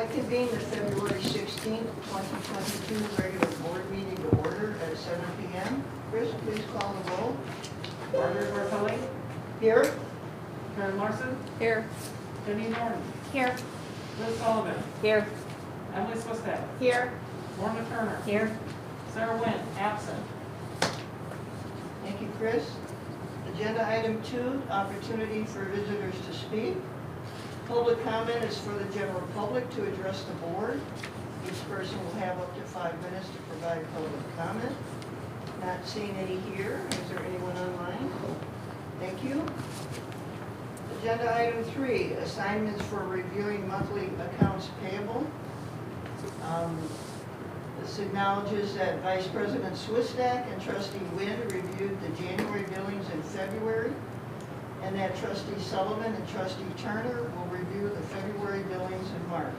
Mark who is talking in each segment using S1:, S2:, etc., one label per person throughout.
S1: I convene the February 16th, 2022 regular board meeting to order at 7 p.m. Chris, please call the roll.
S2: Margaret Bartoli,
S1: Here.
S2: Karen Larson,
S3: Here.
S2: Jenny Norton,
S3: Here.
S2: Liz Sullivan,
S3: Here.
S2: Emily Swistak,
S3: Here.
S2: Lorna Turner,
S3: Here.
S2: Sarah Wynn, absent.
S1: Thank you, Chris. Agenda item 2, opportunity for visitors to speak. Public comment is for the general public to address the board. Each person will have up to 5 minutes to provide public comment. Not seeing any here. Is there anyone online? Thank you. Agenda item 3, assignments for reviewing monthly accounts payable. This acknowledges that Vice President Swistak and Trustee Wynn reviewed the January billings in February, and that Trustee Sullivan and Trustee Turner will review the February billings in March.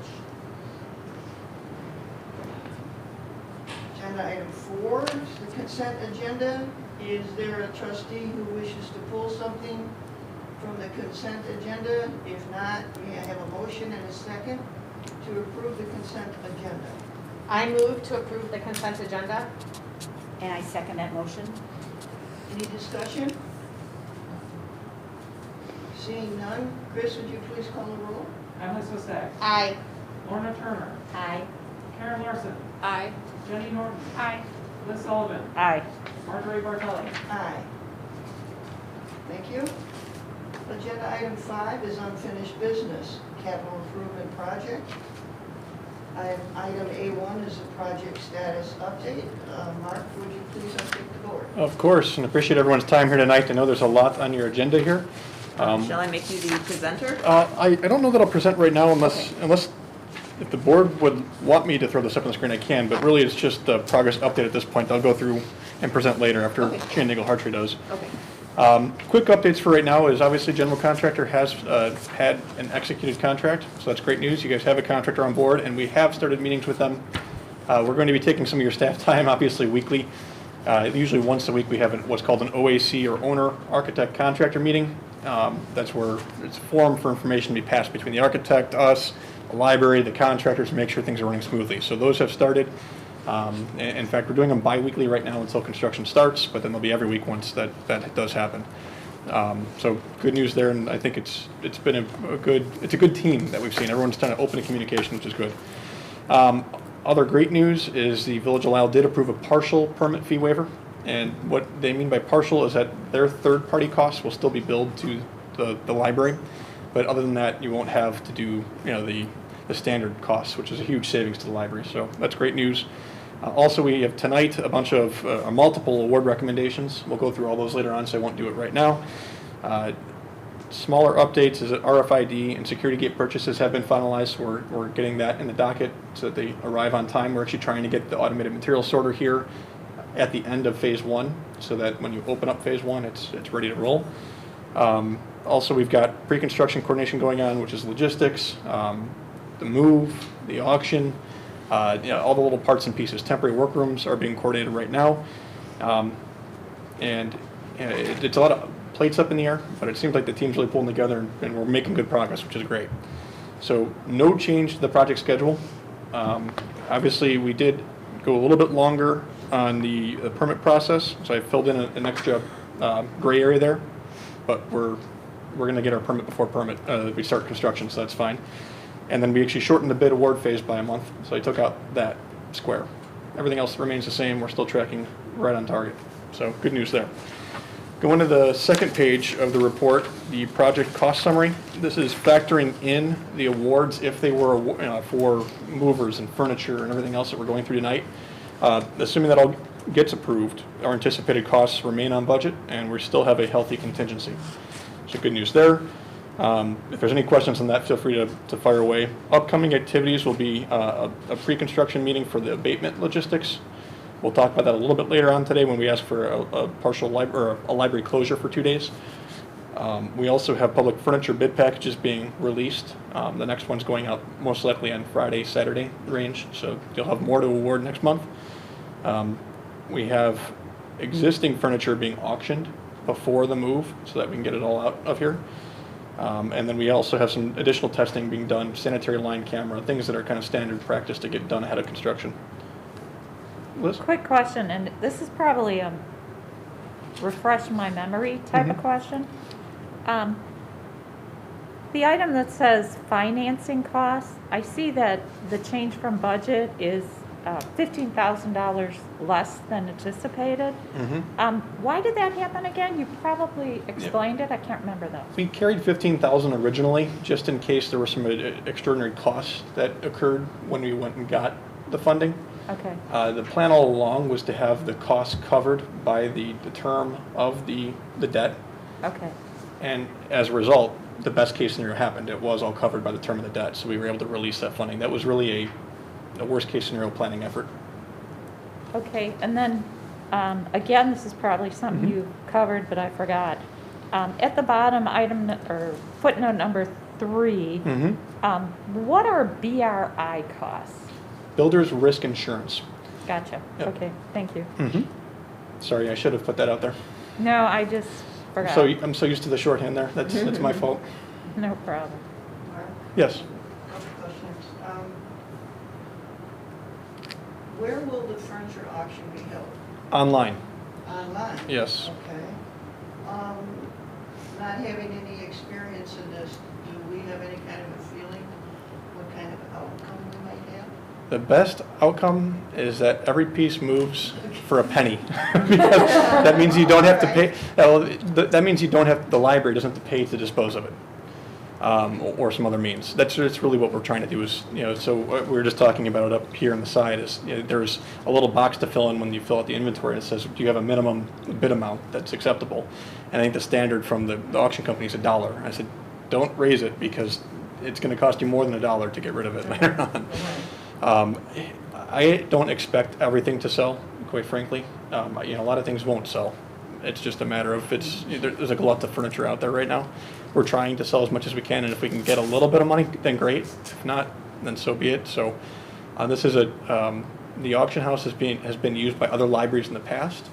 S1: Agenda item 4 is the consent agenda. Is there a trustee who wishes to pull something from the consent agenda? If not, may I have a motion and a second to approve the consent agenda?
S3: I move to approve the consent agenda.
S4: And I second that motion.
S1: Any discussion? Seeing none, Chris, would you please call the roll?
S2: Emily Swistak,
S3: Aye.
S2: Lorna Turner,
S4: Aye.
S2: Karen Larson,
S3: Aye.
S2: Jenny Norton,
S3: Aye.
S2: Liz Sullivan,
S4: Aye.
S2: Marjorie Bartoli.
S1: Aye. Thank you. Agenda item 5 is unfinished business, capital improvement project. Item A1 is the project status update. Mark, would you please update the board?
S5: Of course, and appreciate everyone's time here tonight. I know there's a lot on your agenda here.
S6: Shall I make you the presenter?
S5: I don't know that I'll present right now unless if the board would want me to throw this up on the screen, I can, but really it's just the progress update at this point. I'll go through and present later after
S6: Okay.
S5: Hartree does.
S6: Okay.
S5: Quick updates for right now is obviously general contractor has had an executed contract, so that's great news. You guys have a contractor on board, and we have started meetings with them. We're going to be taking some of your staff time, obviously weekly. Usually once a week we have what's called an OAC, or owner architect contractor meeting. That's where it's a forum for information to be passed between the architect, us, the library, the contractors, to make sure things are running smoothly. So those have started. In fact, we're doing them bi-weekly right now until construction starts, but then they'll be every week once that does happen. So good news there, and I think it's been a good team that we've seen. Everyone's trying to open communication, which is good. Other great news is the Village of Lisle did approve a partial permit fee waiver, and what they mean by partial is that their third-party costs will still be billed to the library, but other than that, you won't have to do the standard costs, which is a huge savings to the library. So that's great news. Also, we have tonight a bunch of multiple award recommendations. We'll go through all those later on, so I won't do it right now. Smaller updates is that RFID and security gate purchases have been finalized. We're getting that in the docket so that they arrive on time. We're actually trying to get the automated material sorter here at the end of phase 1, so that when you open up phase 1, it's ready to roll. Also, we've got pre-construction coordination going on, which is logistics, the move, the auction, all the little parts and pieces. Temporary workrooms are being coordinated right now, and it's a lot of plates up in the air, but it seems like the team's really pulling together, and we're making good progress, which is great. So no change to the project schedule. Obviously, we did go a little bit longer on the permit process, so I filled in an extra gray area there, but we're going to get our permit before we start construction, so that's fine. And then we actually shortened the bid award phase by a month, so I took out that square. Everything else remains the same. We're still tracking right on target, so good news there. Going to the second page of the report, the project cost summary. This is factoring in the awards if they were for movers and furniture and everything else that we're going through tonight. Assuming that all gets approved, our anticipated costs remain on budget, and we still have a healthy contingency. So good news there. If there's any questions on that, feel free to fire away. Upcoming activities will be a pre-construction meeting for the abatement logistics. We'll talk about that a little bit later on today when we ask for a partial library closure for 2 days. We also have public furniture bid packages being released. The next one's going out most likely on Friday, Saturday range, so you'll have more to award next month. We have existing furniture being auctioned before the move so that we can get it all out of here. And then we also have some additional testing being done, sanitary line camera, things that are kind of standard practice to get done ahead of construction. Liz?
S7: Quick question, and this is probably a refresh my memory type of
S5: Mhm.
S7: question. The item that says financing costs, I see that the change from budget is $15,000 less than anticipated. Why did that happen again? You probably explained it, I can't remember though.
S5: We carried 15,000 originally, just in case there were some extraordinary costs that occurred when we went and got the funding.
S7: Okay,
S5: The plan all along was to have the costs covered by the term of the debt,
S7: okay,
S5: and as a result, the best case scenario happened. It was all covered by the term of the debt, so we were able to release that funding. That was really a worst case scenario planning effort.
S7: okay, and then, again, this is probably something
S5: Mhm.
S7: you covered, but I forgot. At the bottom, or footnote number 3, what are BRI costs?
S5: Builder's risk insurance.
S7: Gotcha,
S5: Yep.
S7: okay, thank you.
S5: Sorry, I should have put that out there.
S7: No, I just forgot.
S5: I'm so used to the shorthand there. That's my fault.
S7: No problem.
S1: Mark,
S5: Yes.
S1: couple questions. Where will the furniture auction be held?
S5: Online.
S1: Online?
S5: Yes.
S1: Okay. Not having any experience in this, do we have any kind of a feeling what kind of outcome we might have?
S5: The best outcome is that every piece moves for a penny. Because that means you don't have to pay, that means you don't have, the library doesn't have to pay to dispose of it. Or some other means. That's really what we're trying to do is, so we were just talking about it up here on the side is, there's a little box to fill in when you fill out the inventory and it says, do you have a minimum bid amount that's acceptable? And I think the standard from the auction company is $1. I said, don't raise it because it's going to cost you more than $1 to get rid of it later on. I don't expect everything to sell, quite frankly. A lot of things won't sell. It's just a matter of there's a glut of furniture out there right now. We're trying to sell as much as we can, and if we can get a little bit of money, then great. If not, then so be it. So this is the auction house has been used by other libraries in the past.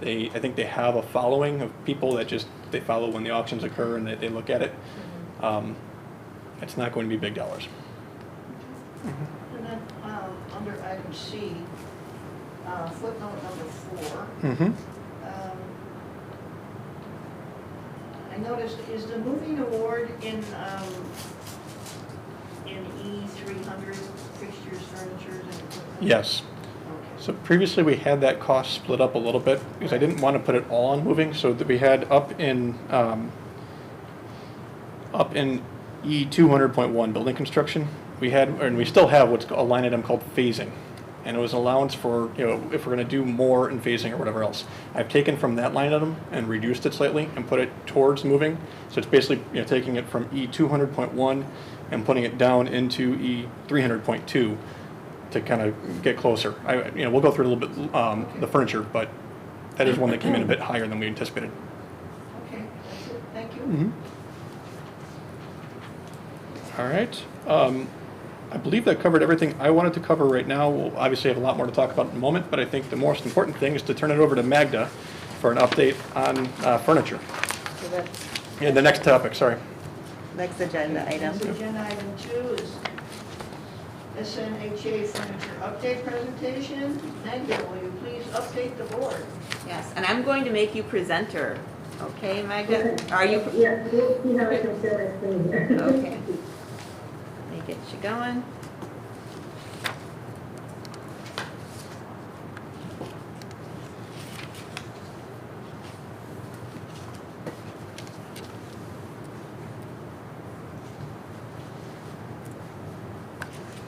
S5: I think they have a following of people that they follow when the auctions occur and they look at it. It's not going to be big dollars.
S1: And then, under item C, footnote number 4, I noticed, is the moving award in E300 fixtures, furniture, and equipment?
S5: Yes.
S1: Okay.
S5: So previously we had that cost split up a little bit because I didn't want to put it all on moving. So that we had up in E200.1 building construction, we had, and we still have what's a line item called phasing. And it was an allowance for, if we're going to do more in phasing or whatever else. I've taken from that line item and reduced it slightly and put it towards moving. So it's basically, taking it from E200.1 and putting it down into E300.2 to kind of get closer. We'll go through a little bit the furniture, but that is one that came in a bit higher than we anticipated.
S1: Okay, that's it, thank you.
S5: All right. I believe that covered everything I wanted to cover right now. We'll obviously have a lot more to talk about in a moment, but I think the most important thing is to turn it over to Magda for an update on furniture.
S6: So that's
S5: Yeah, the next topic, sorry.
S6: next agenda item.
S1: Next agenda item 2 is SNHA furniture update presentation. Magda, will you please update the board?
S6: Yes, and I'm going to make you presenter. Okay, Magda? Are you?
S8: Yeah, we'll see how I can fill my screen here.
S6: Okay. Let me get you going.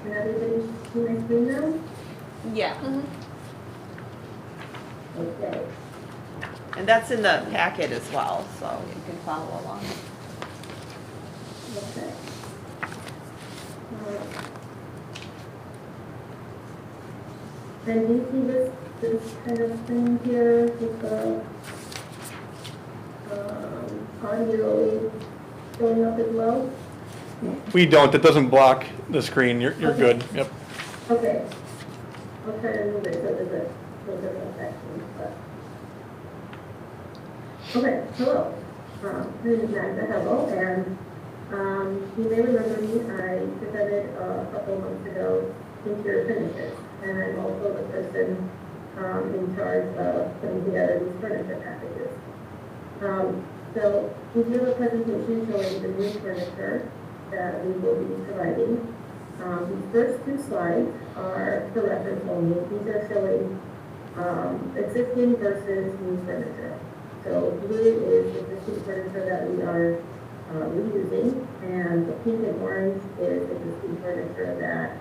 S8: Can everybody see my screen now?
S6: Yeah.
S8: Okay.
S6: And that's in the packet as well, so you can follow along.
S8: Okay. And do you see this kind of thing here with the audio showing up as well?
S5: We don't. It doesn't block the screen. You're
S8: Okay.
S5: good. Yep.
S8: Okay. I'll try to move it so there's a little bit of section, but. Okay, hello. My name is Magda Hebel, and you may remember me. I presented a couple months ago interior finishes, and I'm also the person in charge of putting together these furniture packages. So we do a presentation showing the new furniture that we will be providing. These first two slides are for reference only. These are showing existing versus new furniture. So blue is existing furniture that we are reusing, and the pink and orange is existing furniture that,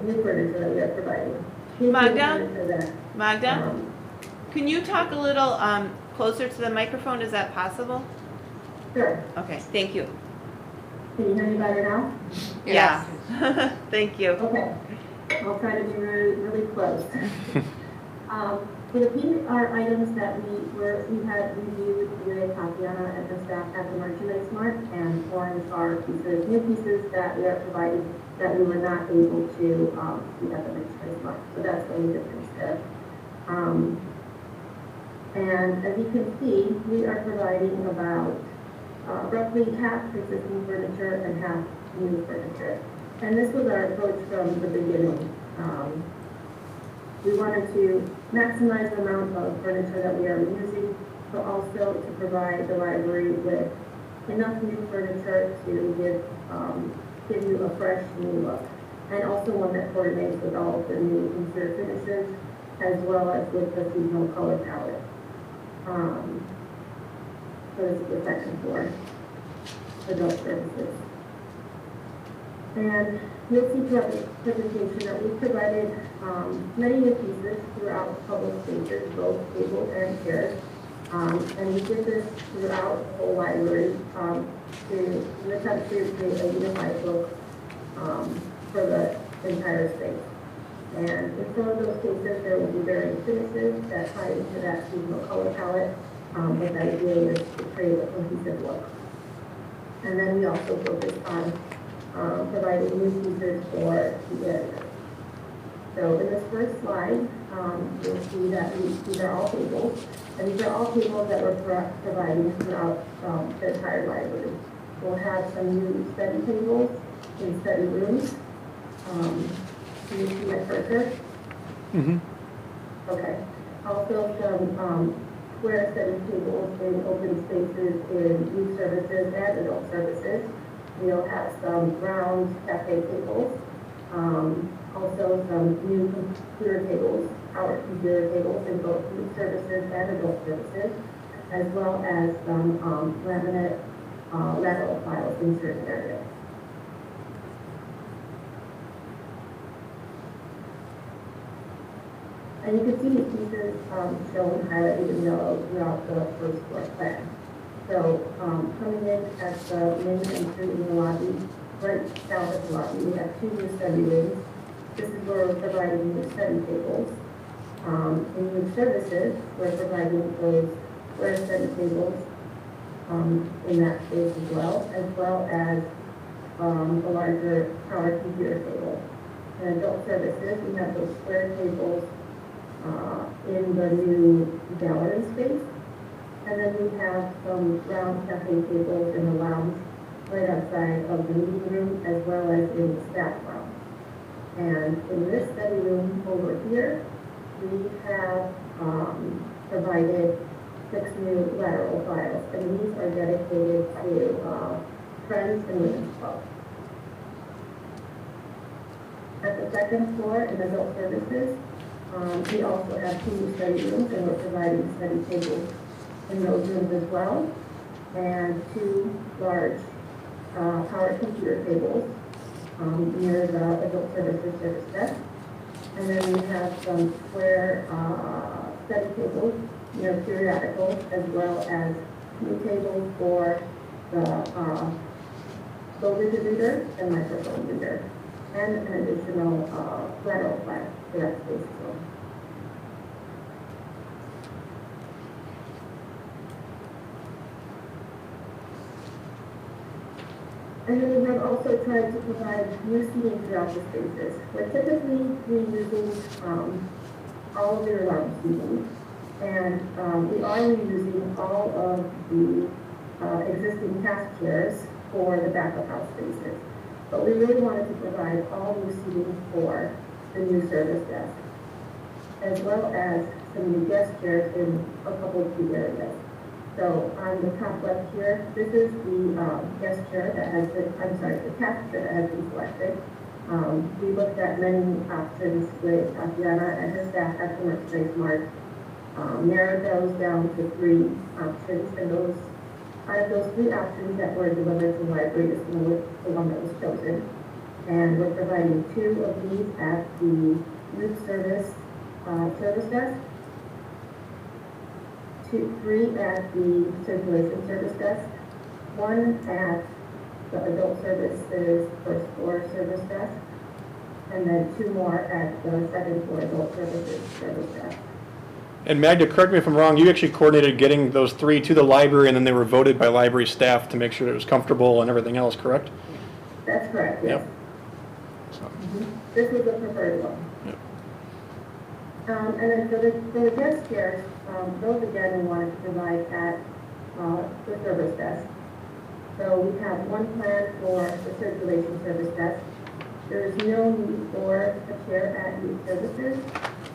S8: new furniture that we are providing. Pink is
S6: Magda?
S8: furniture that,
S6: Magda, can you talk a little closer to the microphone? Is that possible?
S8: Sure.
S6: Okay, thank you.
S8: Can you hear me better now?
S6: Yeah. Thank you.
S8: Okay. I'll try to be really, really close. So the pink are items that we had reviewed with Tatiana and the staff at the Merchandise Mart, and orange are pieces, new pieces that we are providing that we were not able to see at the Merchandise Mart. So that's the only difference there. And as you can see, we are providing about roughly half existing furniture and half new furniture. And this was our approach from the beginning. We wanted to maximize the amount of furniture that we are using, but also to provide the library with enough new furniture to give you a fresh new look. And also one that coordinates with all of the new interior finishes, as well as with the seasonal color palette. So this is the section for adult services. And you'll see throughout the presentation that we provided many new pieces throughout public spaces, both tables and chairs. And we did this throughout the whole library to attempt to create a unified look for the entire space. And in some of those cases, there will be varying finishes that tie into that seasonal color palette, but the idea is to create a cohesive look. And then we also focus on providing new pieces for the area. So in this first slide, you'll see that these are all tables, and these are all tables that we're providing throughout the entire library. We'll have some new study tables in study rooms. Can you see my cursor?
S5: Mm-hmm.
S8: Okay. Also some square study tables in open spaces in youth services and adult services. We'll have some round cafe tables, also some new computer tables, powered computer tables in both youth services and adult services, as well as some laminate lateral files in certain areas. And you can see these pieces shown highlighted in yellow throughout the first floor plan. So coming in at the main entry in the lobby, right south of the lobby, we have two new study rooms. This is where we're providing new study tables. In youth services, we're providing those square study tables in that space as well as a larger power computer table. In adult services, we have those square tables in the new gallery space. And then we have some round cafe tables in the lounge right outside of the meeting room, as well as in the staff lounge. And in this study room over here, we have provided 6 new lateral files, and these are dedicated to Friends and Women's Club. At the second floor in adult services, we also have 2 new study rooms, and we're providing study tables in those rooms as well, and 2 large powered computer tables near the adult services service desk. And then we have some square study tables near periodicals, as well as new tables for the low-vision reader and microphone reader, and an additional lateral file for that space as well. And then we have also tried to provide new seating throughout the spaces. We're typically reusing all of the lounge seating, and we are reusing all of the existing task chairs for the back-of-house spaces. But we really wanted to provide all new seating for the new service desk, as well as some new guest chairs in a couple of key areas. So on the top left here, this is the guest chair that has been, I'm sorry, the task chair that has been selected. We looked at many options with Tatiana and her staff at the Workspace Mart, narrowed those down to 3 options, and those, out of those 3 options that were delivered to the library, this one was the one that was chosen. And we're providing 2 of these at the youth service service desk, 3 at the circulation service desk, 1 at the adult services first floor service desk, and then 2 more at the second floor adult services service desk.
S5: And Magda, correct me if I'm wrong, you actually coordinated getting those 3 to the library, and then they were voted by library staff to make sure it was comfortable and everything else, correct?
S8: That's correct, yes.
S5: Yep. So,
S8: This was the preferred one.
S5: yep.
S8: And then for the guest chairs, those again we wanted to provide at the service desk. So we have one plan for the circulation service desk. There is no need for a chair at youth services,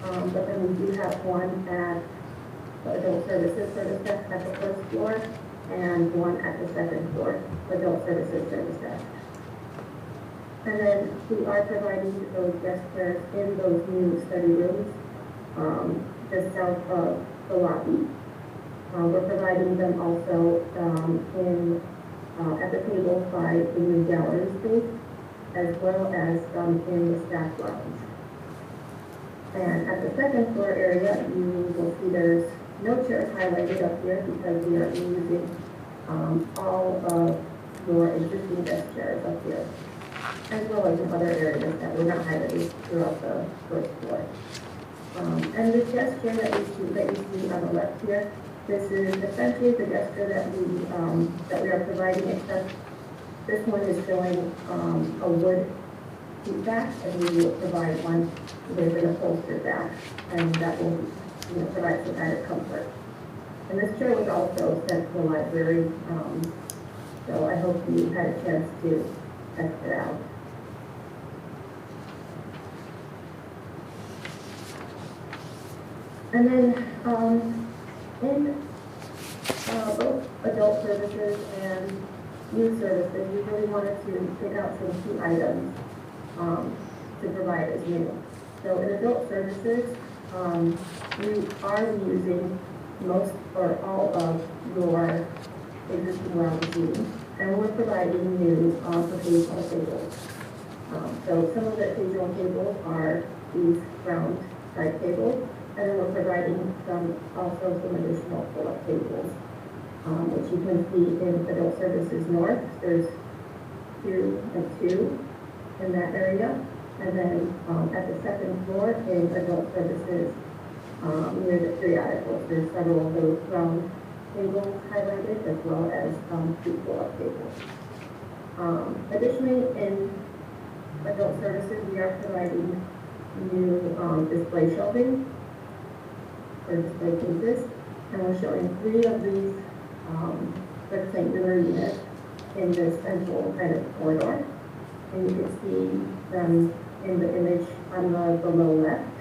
S8: but then we do have one at the adult services service desk at the first floor and one at the second floor, adult services service desk. And then we are providing those guest chairs in those new study rooms, just south of the lobby. We're providing them also at the table by the new gallery space, as well as in the staff lounge. And at the second floor area, you will see there's no chairs highlighted up here because we are using all of your existing desk chairs up here, as well as in other areas that were not highlighted throughout the first floor. And this guest chair that you see on the left here, this is essentially the guest chair that we are providing, except this one is showing a wood seat back, and we will provide one with an upholstered back, and that will provide some kind of comfort. And this chair was also sent to the library, so I hope you had a chance to test it out. And then in both adult services and youth services, we really wanted to pick out some key items to provide as new. So in adult services, we are using most or all of your existing lounge seating, and we're providing new occasional tables. So some of the occasional tables are these round type tables, and then we're providing also some additional pull-up tables, which you can see in adult services north. There's 2 and 2 in that area, and then at the second floor in adult services near the periodicals, there's several of those round tables highlighted, as well as 2 pull-up tables. Additionally, in adult services, we are providing new display shelving for display cases, and we're showing 3 of these rectangular units in this central kind of corridor, and you can see them in the image on the low left.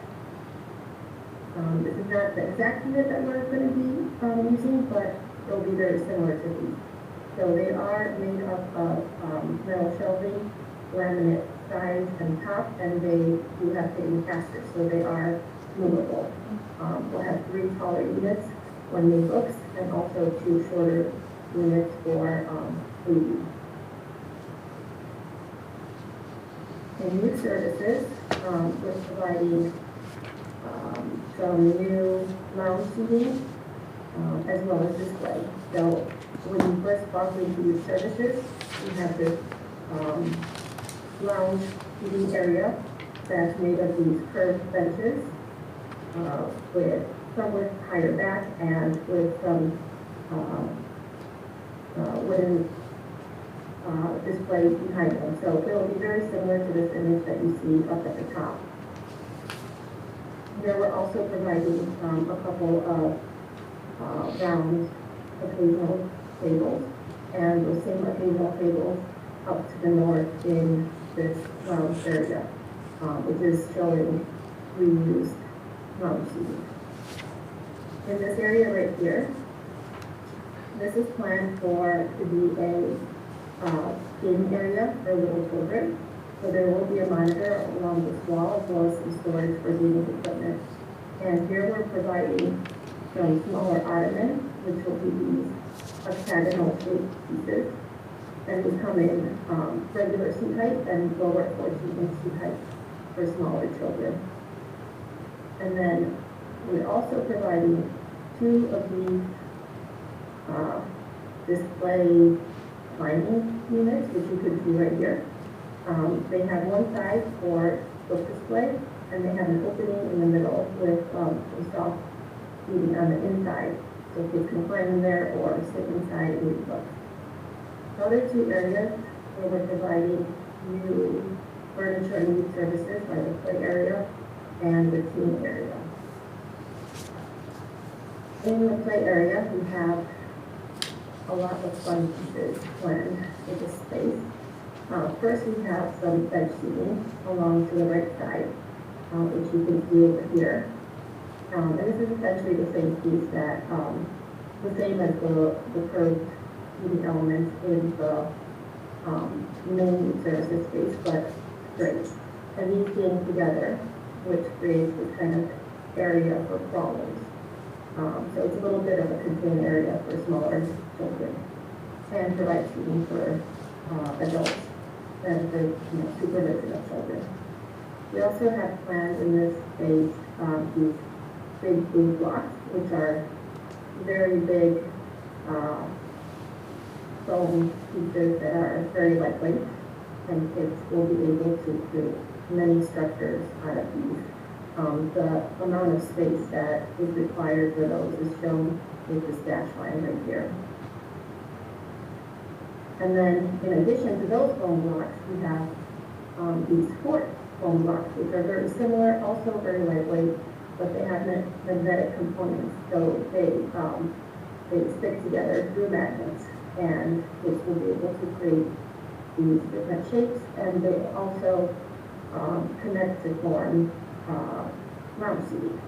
S8: This is not the exact unit that we're going to be using, but they'll be very similar to these. So they are made up of metal shelving, laminate sides and top, and they do have hidden casters, so they are movable. We'll have 3 taller units, 1 new books, and also 2 shorter units for AV. In youth services, we're providing some new lounge seating as well as display. So when you first walk into youth services, you have this lounge seating area that's made of these curved benches with some with higher back and with some wooden display behind them. So it will be very similar to this image that you see up at the top. Here we're also providing a couple of round occasional tables, and those same occasional tables up to the north in this lounge area, which is showing reused lounge seating. In this area right here, this is planned to be a game area for little children. So there will be a monitor along this wall as well as some storage for gaming equipment. And here we're providing some smaller ottomans, which will be these octagonal shaped pieces. And they come in regular seat height and lower 14-inch seat height for smaller children. And then we're also providing 2 of these display climbing units, which you can see right here. They have one side for book display, and they have an opening in the middle with some soft seating on the inside, so kids can climb in there or sit inside and read books. The other 2 areas where we're providing new furniture and youth services are the play area and the teen area. In the play area, we have a lot of fun pieces planned in this space. First, we have some bench seating along to the right side, which you can see over here. And this is essentially the same piece that, the same as the curved seating elements in the main services space, but straight. And these came together, which creates this kind of area for crawlers. So it's a little bit of a contained area for smaller children and provides seating for adults and for supervision of children. We also have planned in this space these big food blocks, which are very big foam pieces that are very lightweight, and kids will be able to create many structures out of these. The amount of space that is required for those is shown with this dash line right here. And then, in addition to those foam blocks, we have these sport foam blocks, which are very similar, also very lightweight, but they have magnetic components, so they stick together through magnets, and kids will be able to create these different shapes, and they also connect to form lounge seating.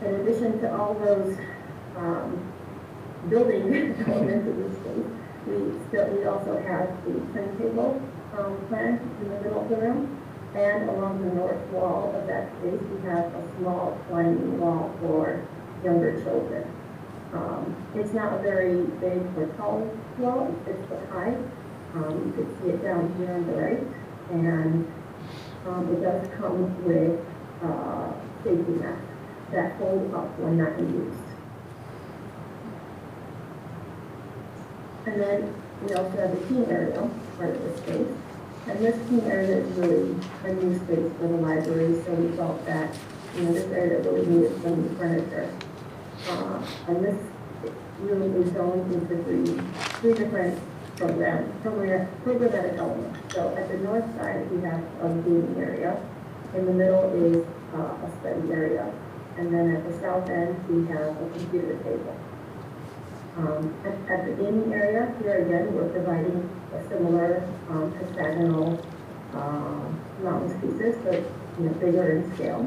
S8: In addition to all those building elements of this space, we also have the turntable planned in the middle of the room, and along the north wall of that space we have a small climbing wall for younger children. It's not a very big or tall wall, it's 6 foot high. You can see it down here on the right, and it does come with safety mats that hold up when not in use. And then we also have the teen area, part of the space. And this teen area is really a new space for the library, so we felt that this area really needed some new furniture. And this really is zoned into three different programmatic elements. So at the north side, we have a gaming area. In the middle is a study area. And then at the south end, we have a computer table. At the gaming area, here again, we're providing a similar hexagonal lounge pieces, but bigger in scale.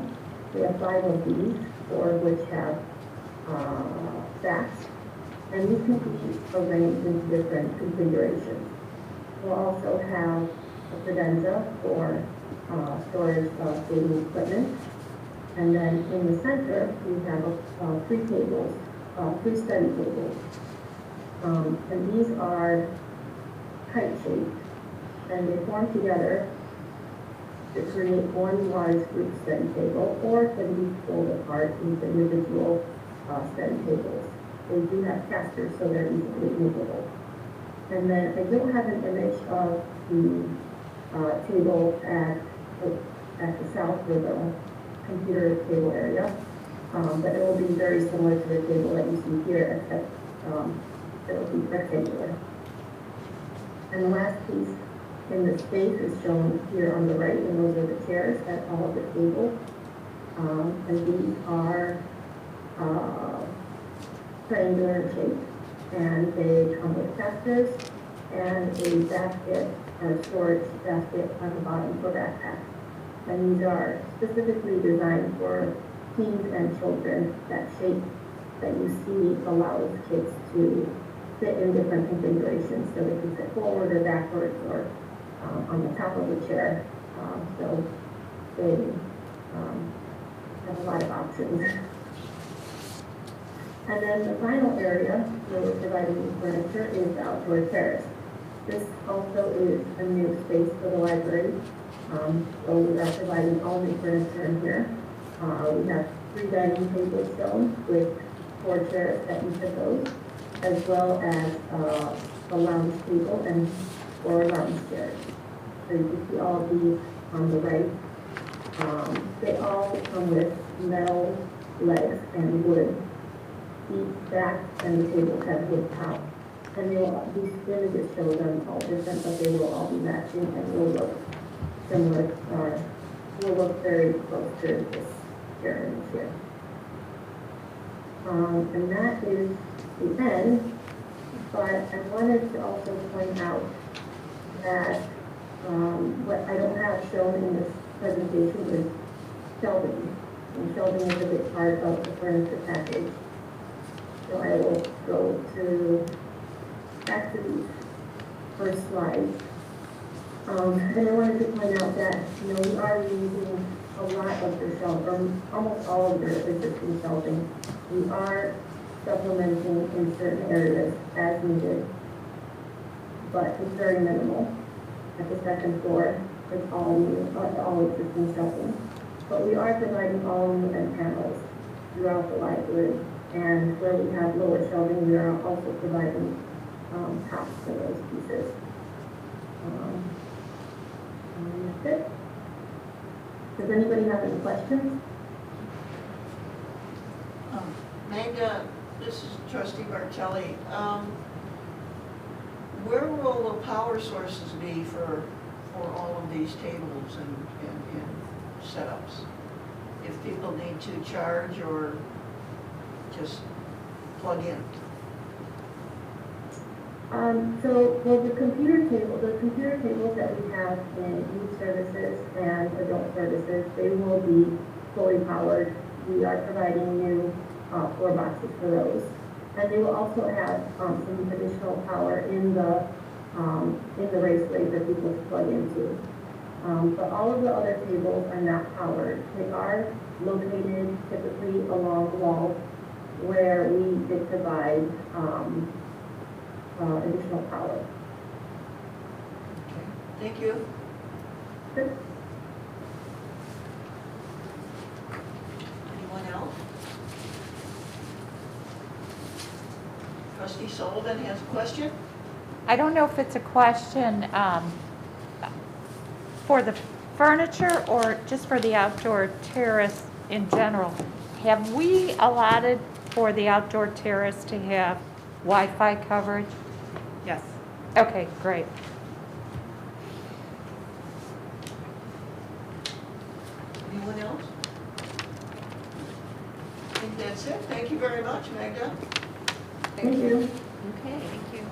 S8: We have 5 of these, 4 of which have stacks, and these can be arranged in different configurations. We'll also have a credenza for storage of gaming equipment, and then in the center we have 3 tables, 3 study tables, and these are kite-shaped, and they form together to create one large group study table, or can be pulled apart into individual study tables. They do have casters, so they're easily movable. And then I don't have an image of the table at the south for the computer table area, but it will be very similar to the table that you see here, except it will be rectangular. And the last piece in the space is shown here on the right, and those are the chairs at all of the tables. And these are triangular shape, and they come with casters and a basket, or storage basket on the bottom for backpack. And these are specifically designed for teens and children. That shape that you see allows kids to fit in different configurations, so they can sit forward or backwards or on the top of the chair. So they have a lot of options. And then the final area where we're providing new furniture is the outdoor terrace. This also is a new space for the library. So we are providing all new furniture in here. We have 3 dining tables shown with 4 chairs at each of those, as well as a lounge table and 4 lounge chairs. So you can see all of these on the right. They all come with metal legs and wood. Each back and the tables have wood tops. And they will, these images show them all different, but they will all be matching and will look similar, will look very close to this chair image here. And that is the end, but I wanted to also point out that what I don't have shown in this presentation is shelving. And shelving is a big part of the furniture package. So I will go to back to these first slides. And I wanted to point out that, we are using a lot of the shelving, almost all of the existing shelving. We are supplementing in certain areas as needed, but it's very minimal. At the second floor, it's all new, all existing shelving. But we are providing all new end panels throughout the library. And where we have lower shelving, we are also providing tops for those pieces. And that's it. Does anybody have any questions?
S1: Magda, this is Trustee Bartelli. Where will the power sources be for all of these tables and setups? If people need to charge or just plug in?
S8: So the computer tables that we have in youth services and adult services, they will be fully powered. We are providing new floor boxes for those. And they will also have some additional power in the raceway for people to plug into. But all of the other tables are not powered. They are located typically along the wall where we did provide additional power.
S1: Thank you.
S8: Good.
S1: Anyone else? Trustee Sullivan has a question?
S7: I don't know if it's a question for the furniture or just for the outdoor terrace in general. Have we allotted for the outdoor terrace to have Wi-Fi coverage?
S6: Yes.
S7: Okay, great.
S1: Anyone else? I think that's it. Thank you very much, Magda.
S8: Thank you.
S6: Okay, thank you.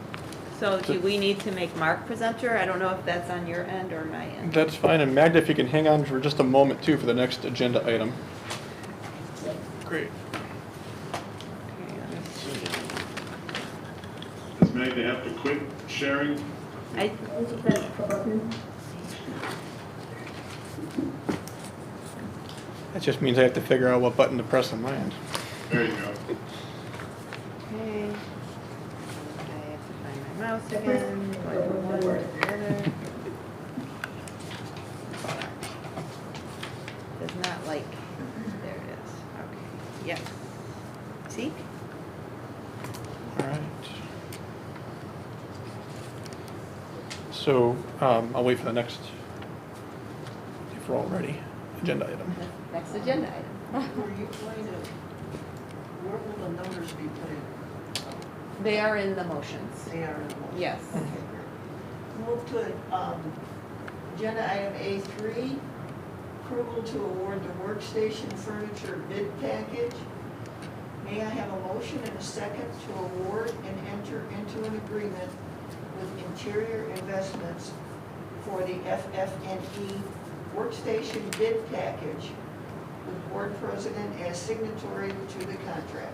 S6: So do we need to make Mark presenter? I don't know if that's on your end or my end.
S5: That's fine, and Magda, if you can hang on for just a moment too for the next agenda item. Great.
S6: Okay, let me see.
S9: Does Magda have to quit sharing?
S5: That just means I have to figure out what button to press on my end.
S9: There you go.
S6: Okay. I have to find my mouse again. Going from one to the other. Does not like, there it is. Okay, yes. See?
S5: All right. So I'll wait for the next, if we're all ready, agenda item.
S6: Next agenda item.
S1: Were you going to, where will the numbers be put in?
S6: They are in the motions.
S1: They are in the motion.
S6: Yes.
S1: Okay, great. Move to agenda item A3, approval to award the workstation furniture bid package. May I have a motion and a second to award and enter into an agreement with Interior Investments for the FF&E workstation bid package with board president as signatory to the contract?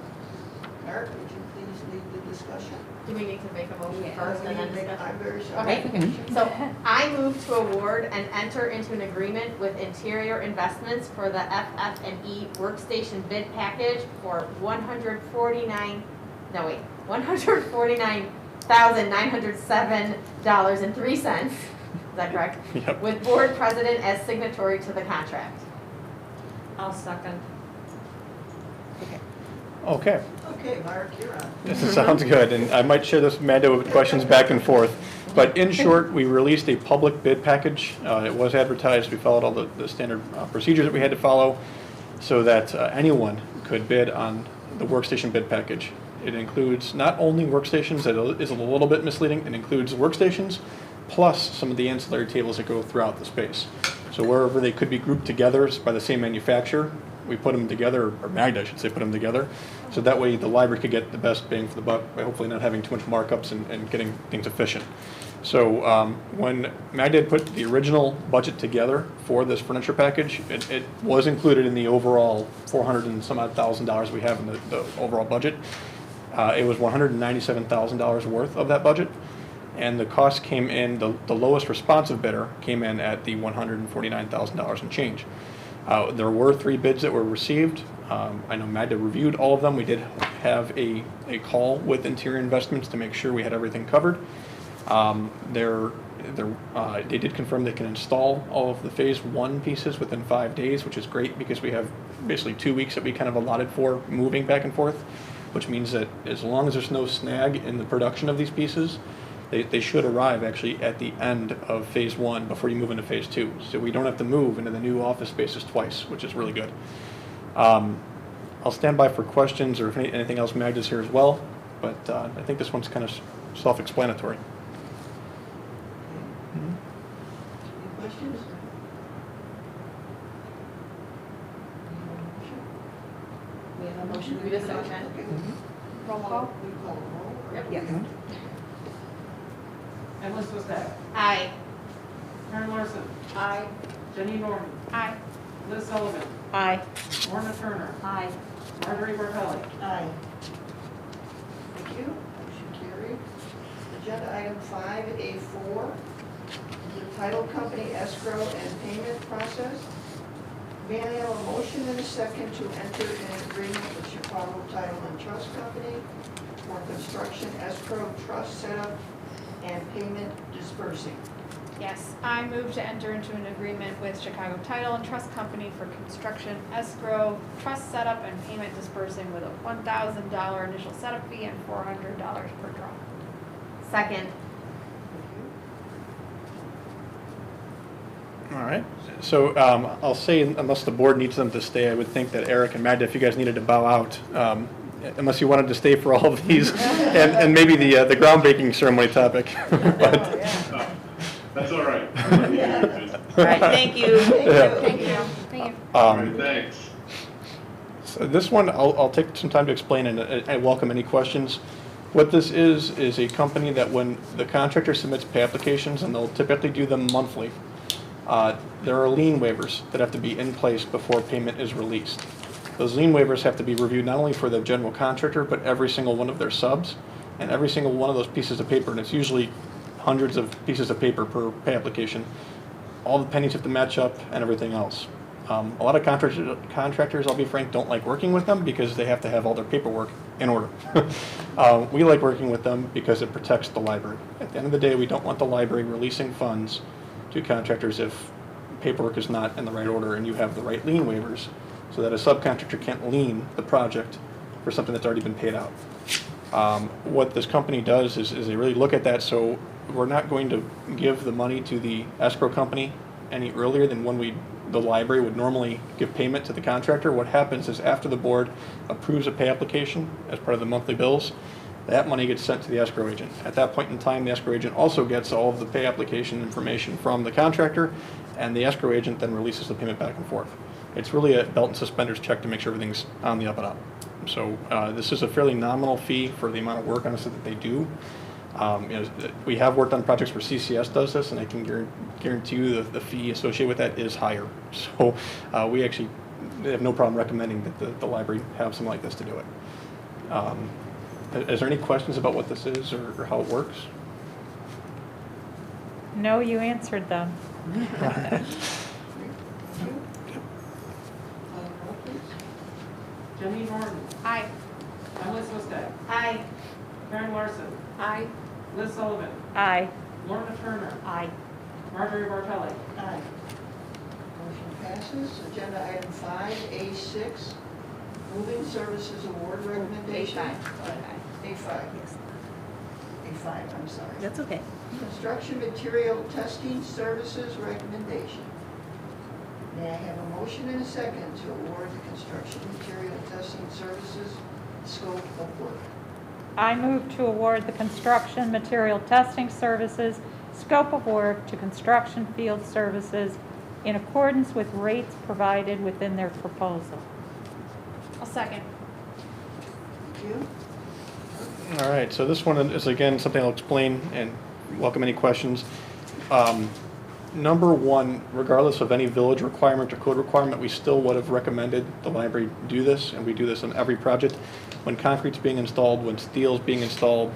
S1: Eric, would you please lead the discussion?
S3: Do we need to make a motion
S4: Yeah.
S3: first and then discuss?
S1: I'm very sorry.
S3: Okay, so I move to award and enter into an agreement with Interior Investments for the FF&E workstation bid package for $149,907.03. Is that correct?
S5: Yep.
S3: With board president as signatory to the contract.
S6: I'll second.
S5: Okay.
S1: Okay, Mark, you're on.
S5: This sounds good, and I might share this with Amanda with questions back and forth. But in short, we released a public bid package. It was advertised. We followed all the standard procedures that we had to follow so that anyone could bid on the workstation bid package. It includes not only workstations, that is a little bit misleading, it includes workstations plus some of the ancillary tables that go throughout the space. So wherever they could be grouped together by the same manufacturer, we put them together, or Magda, I should say, put them together, so that way the library could get the best bang for the buck by hopefully not having too much markups and getting things efficient. So when Magda had put the original budget together for this furniture package, it was included in the overall $400 and some odd thousand we have in the overall budget. It was $197,000 worth of that budget, and the cost came in, the lowest responsive bidder came in at the $149,000 and change. There were 3 bids that were received. I know Magda reviewed all of them. We did have a call with Interior Investments to make sure we had everything covered. They did confirm they can install all of the phase 1 pieces within 5 days, which is great because we have basically 2 weeks that we kind of allotted for moving back and forth, which means that as long as there's no snag in the production of these pieces, they should arrive actually at the end of phase 1 before you move into phase 2. So we don't have to move into the new office spaces twice, which is really good. I'll stand by for questions or if anything else. Magda's here as well, but I think this one's kind of self-explanatory.
S1: Any questions?
S4: We have a motion.
S3: We just motion.
S1: Okay.
S6: Roll call?
S1: We call roll. Yep.
S6: Yes.
S2: Ellis Stack.
S3: Aye.
S2: Karen Larson.
S4: Aye.
S2: Jenny Norton.
S7: Aye.
S2: Liz Sullivan.
S7: Aye.
S2: Lorna Turner.
S4: Aye.
S2: Marjorie Bartelli.
S1: Aye. Thank you. Motion carried. Agenda item 5A4, the title company escrow and payment process. May I have a motion and a second to enter an agreement with Chicago Title and Trust Company for construction escrow trust setup and payment dispersing?
S10: Yes, I move to enter into an agreement with Chicago Title and Trust Company for construction escrow, trust setup, and payment dispersing with a $1,000 initial setup fee and $400 per draw.
S3: Second.
S5: All right. So I'll say, unless the board needs them to stay, I would think that Eric and Magda, if you guys needed to bow out, unless you wanted to stay for all of these, and maybe the groundbreaking ceremony topic. But,
S9: That's all right.
S6: All right, thank you.
S5: Yeah.
S10: Thank you. Thank you.
S9: All right, thanks.
S5: So this one, I'll take some time to explain, and I welcome any questions. What this is a company that when the contractor submits pay applications, and they'll typically do them monthly, there are lien waivers that have to be in place before payment is released. Those lien waivers have to be reviewed not only for the general contractor, but every single one of their subs, and every single one of those pieces of paper, and it's usually hundreds of pieces of paper per pay application. All the pennies have to match up and everything else. A lot of contractors, I'll be frank, don't like working with them because they have to have all their paperwork in order. We like working with them because it protects the library. At the end of the day, we don't want the library releasing funds to contractors if paperwork is not in the right order and you have the right lien waivers so that a subcontractor can't lien the project for something that's already been paid out. What this company does is they really look at that, so we're not going to give the money to the escrow company any earlier than when the library would normally give payment to the contractor. What happens is after the board approves a pay application as part of the monthly bills, that money gets sent to the escrow agent. At that point in time, the escrow agent also gets all of the pay application information from the contractor, and the escrow agent then releases the payment back and forth. It's really a belt and suspenders check to make sure everything's on the up and up. So this is a fairly nominal fee for the amount of work, honestly, that they do. We have worked on projects where CCS does this, and I can guarantee you the fee associated with that is higher. So we actually have no problem recommending that the library have something like this to do it. Is there any questions about what this is or how it works?
S7: No, you answered them.
S1: Roll, please.
S2: Jenny Norton.
S10: Aye.
S2: Emily Swistek.
S3: Aye.
S2: Karen Larson.
S10: Aye.
S2: Liz Sullivan.
S7: Aye.
S2: Lorna Turner.
S3: Aye.
S2: Marjorie Bartelli.
S1: Aye. Motion passes. Agenda item 5A6, moving services award recommendation. A5.
S4: Yes,
S1: A5, I'm sorry.
S4: that's okay.
S1: Construction material testing services recommendation. May I have a motion and a second to award the construction material testing services scope of work?
S7: I move to award the construction material testing services scope of work to Construction Field Services in accordance with rates provided within their proposal.
S10: I'll second.
S1: Thank you.
S5: All right, so this one is, again, something I'll explain and welcome any questions. Number one, regardless of any village requirement or code requirement, we still would have recommended the library do this, and we do this on every project. When concrete's being installed, when steel's being installed,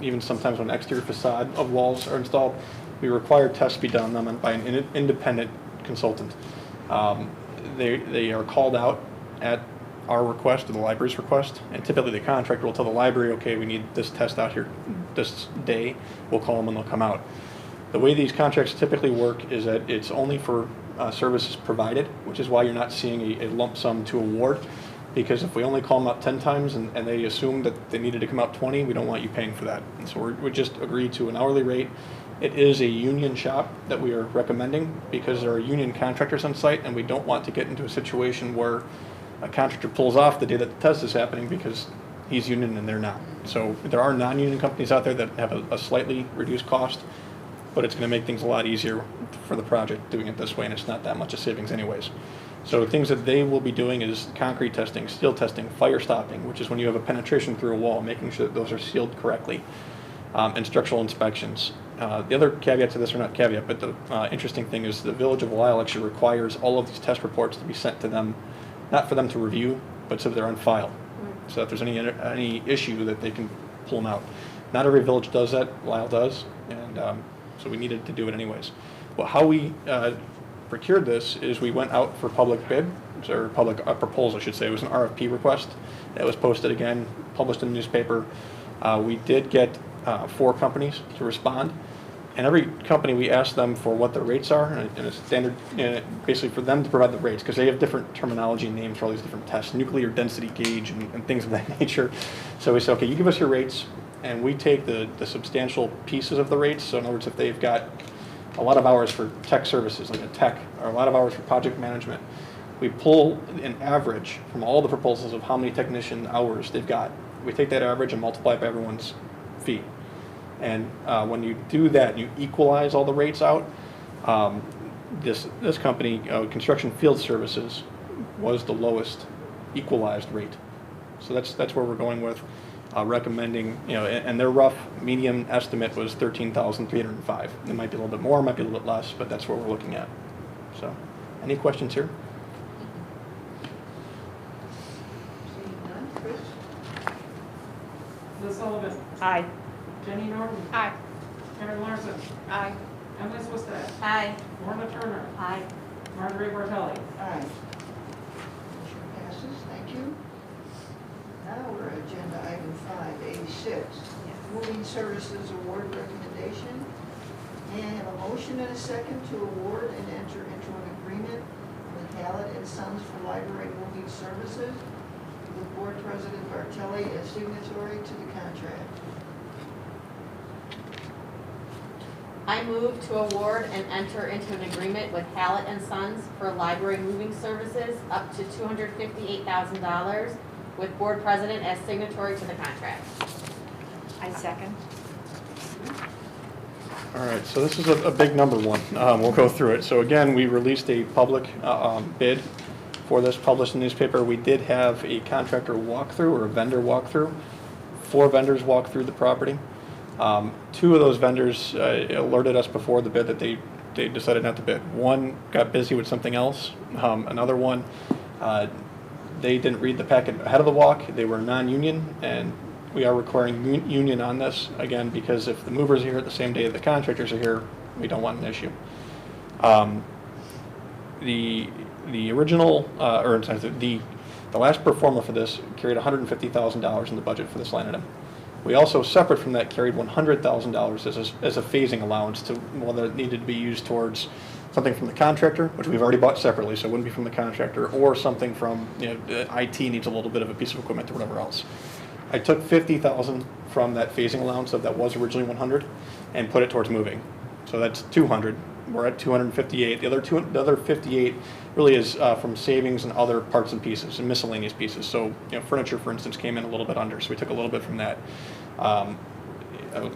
S5: even sometimes when exterior facade of walls are installed, we require tests be done on them by an independent consultant. They are called out at our request or the library's request, and typically the contractor will tell the library, okay, we need this test out here this day. We'll call them and they'll come out. The way these contracts typically work is that it's only for services provided, which is why you're not seeing a lump sum to award, because if we only call them out 10 times and they assume that they needed to come out 20, we don't want you paying for that. And so we just agree to an hourly rate. It is a union shop that we are recommending because there are union contractors on site, and we don't want to get into a situation where a contractor pulls off the day that the test is happening because he's union and they're not. So there are non-union companies out there that have a slightly reduced cost, but it's going to make things a lot easier for the project doing it this way, and it's not that much of savings anyways. So things that they will be doing is concrete testing, steel testing, fire stopping, which is when you have a penetration through a wall, making sure that those are sealed correctly, and structural inspections. The other caveat to this, or not caveat, but the interesting thing is the Village of Lisle actually requires all of these test reports to be sent to them, not for them to review, but so that they're on file. So if there's any issue that they can pull them out. Not every village does that, Lisle does, and so we needed to do it anyways. Well, how we procured this is we went out for public bid, or public proposal, I should say. It was an RFP request that was posted again, published in the newspaper. We did get 4 companies to respond, and every company we asked them for what their rates are, and a standard, basically for them to provide the rates, because they have different terminology and names for all these different tests, nuclear density gauge and things of that nature. So we said, okay, you give us your rates, and we take the substantial pieces of the rates. So in other words, if they've got a lot of hours for tech services, like a tech, or a lot of hours for project management, we pull an average from all the proposals of how many technician hours they've got. We take that average and multiply it by everyone's fee. And when you do that, you equalize all the rates out. This company, Construction Field Services, was the lowest equalized rate. So that's where we're going with recommending, and their rough median estimate was $13,305. It might be a little bit more, might be a little bit less, but that's what we're looking at. So, any questions here?
S1: Seeing none, Chris?
S2: Liz Sullivan.
S7: Aye.
S2: Jenny Norton.
S10: Aye.
S2: Karen Larson.
S10: Aye.
S2: Emily Swistek.
S3: Aye.
S2: Lorna Turner.
S3: Aye.
S2: Marjorie Bartelli.
S1: Aye. Motion passes, thank you. Now we're at agenda item 5A6, moving services award recommendation. May I have a motion and a second to award and enter into an agreement with Hallett and Sons for library moving services, with Board President Bartelli as signatory to the contract.
S3: I move to award and enter into an agreement with Hallett and Sons for library moving services up to $258,000 with board president as signatory to the contract.
S4: I second.
S5: All right, so this is a big number one. We'll go through it. So again, we released a public bid for this published in the newspaper. We did have a contractor walkthrough or a vendor walkthrough. 4 vendors walked through the property. 2 of those vendors alerted us before the bid that they decided not to bid. One got busy with something else. Another one, they didn't read the packet ahead of the walk. They were non-union, and we are requiring union on this, again, because if the movers are here at the same day the contractors are here, we don't want an issue. The original, the last pro forma for this carried $150,000 in the budget for this line item. We also, separate from that, carried $100,000 as a phasing allowance to whether it needed to be used towards something from the contractor, which we've already bought separately, so it wouldn't be from the contractor, or something from, IT needs a little bit of a piece of equipment or whatever else. I took $50,000 from that phasing allowance that was originally 100 and put it towards moving. So that's 200. We're at 258. The other 58 really is from savings and other parts and pieces and miscellaneous pieces. So, furniture, for instance, came in a little bit under, so we took a little bit from that.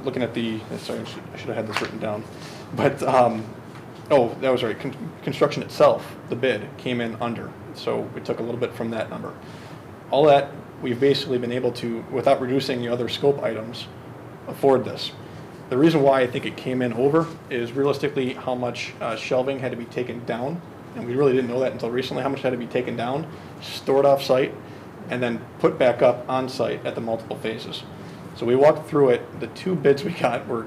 S5: Looking at sorry, I should have had this written down. But, oh, that was right. Construction itself, the bid, came in under. So we took a little bit from that number. All that, we've basically been able to, without reducing the other scope items, afford this. The reason why I think it came in over is realistically how much shelving had to be taken down. And we really didn't know that until recently, how much had to be taken down, stored off site, and then put back up on site at the multiple phases. So we walked through it. The 2 bids we got were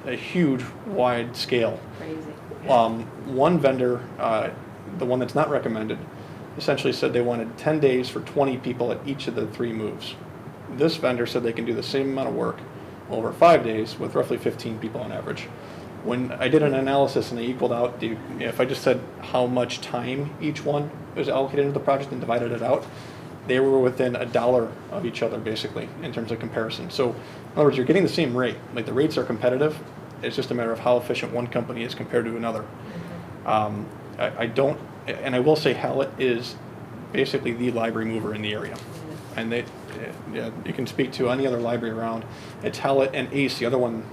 S5: a huge, wide scale.
S6: Crazy.
S5: One vendor, the one that's not recommended, essentially said they wanted 10 days for 20 people at each of the 3 moves. This vendor said they can do the same amount of work over 5 days with roughly 15 people on average. When I did an analysis and they equaled out, if I just said how much time each one was allocated into the project and divided it out, they were within $1 of each other basically in terms of comparison. So in other words, you're getting the same rate. Like the rates are competitive. It's just a matter of how efficient one company is compared to another. I don't, and I will say Hallett is basically the library mover in the area. And you can speak to any other library around. It's Hallett and Ace, the other one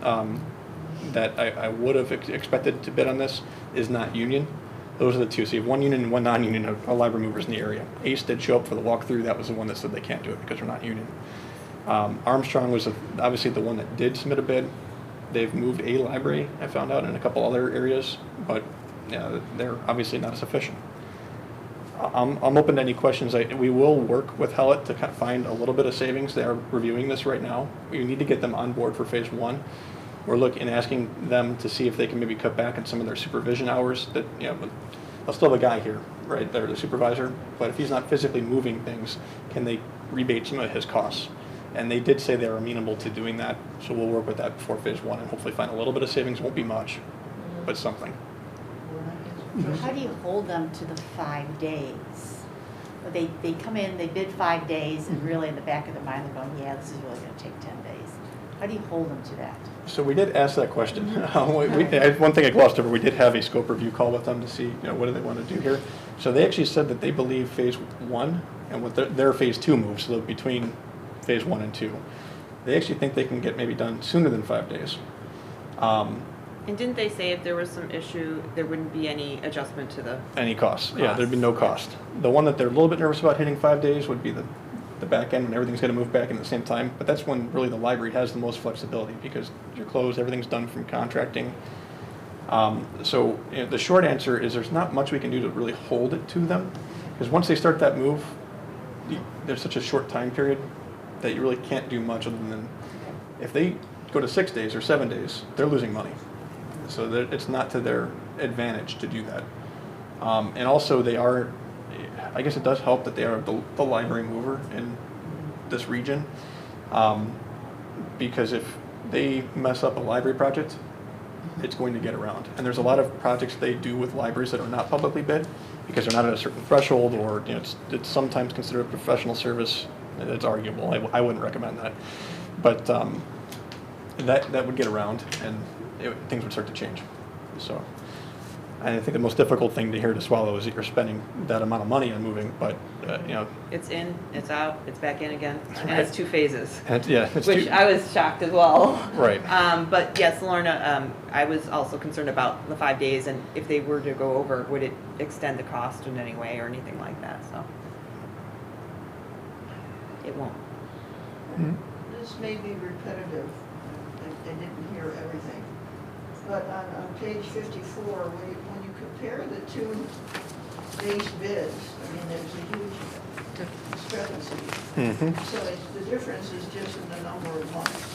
S5: that I would have expected to bid on this, is not union. Those are the 2. So you have one union and one non-union are library movers in the area. Ace did show up for the walkthrough. That was the one that said they can't do it because they're not union. Armstrong was obviously the one that did submit a bid. They've moved a library, I found out, in a couple other areas, but they're obviously not as efficient. I'm open to any questions. We will work with Hallett to kind of find a little bit of savings. They are reviewing this right now. We need to get them on board for phase 1. We're looking and asking them to see if they can maybe cut back on some of their supervision hours. That they'll still have a guy here, right? They're the supervisor, but if he's not physically moving things, can they rebate some of his costs? And they did say they're amenable to doing that, so we'll work with that before phase 1 and hopefully find a little bit of savings. Won't be much, but something.
S4: So how do you hold them to the 5 days? They come in, they bid 5 days, and really in the back of their mind they're going, yeah, this is really going to take 10 days. How do you hold them to that?
S5: So we did ask that question. One thing I glossed over, we did have a scope review call with them to see, what do they want to do here. So they actually said that they believe phase 1 and what their phase 2 moves, so between phase 1 and 2, they actually think they can get maybe done sooner than 5 days.
S6: And didn't they say if there was some issue, there wouldn't be any adjustment to the...
S5: Any cost. Yeah, there'd be no cost. The one that they're a little bit nervous about hitting 5 days would be the back end when everything's going to move back in at the same time. But that's when really the library has the most flexibility because you're closed, everything's done from contracting. So the short answer is there's not much we can do to really hold it to them because once they start that move, there's such a short time period that you really can't do much other than if they go to 6 days or 7 days, they're losing money. So that it's not to their advantage to do that. And also they are, I guess it does help that they are the library mover in this region. Because if they mess up a library project, it's going to get around. And there's a lot of projects they do with libraries that are not publicly bid because they're not at a certain threshold or it's sometimes considered a professional service. It's arguable. I wouldn't recommend that. But that would get around and things would start to change. So I think the most difficult thing to hear to swallow is that you're spending that amount of money on moving, but, you know,
S6: It's in, it's out, it's back in again, and
S5: right.
S6: it's 2 phases,
S5: and yeah, it's
S6: which
S5: too,
S6: I was shocked as well.
S5: right.
S6: But yes, Lorna, I was also concerned about the 5 days, and if they were to go over, would it extend the cost in any way or anything like that, so. It won't.
S1: This may be repetitive, I didn't hear everything. But on page 54, when you compare the two base bids, I mean, there's a huge discrepancy. So the difference is just in the number of months.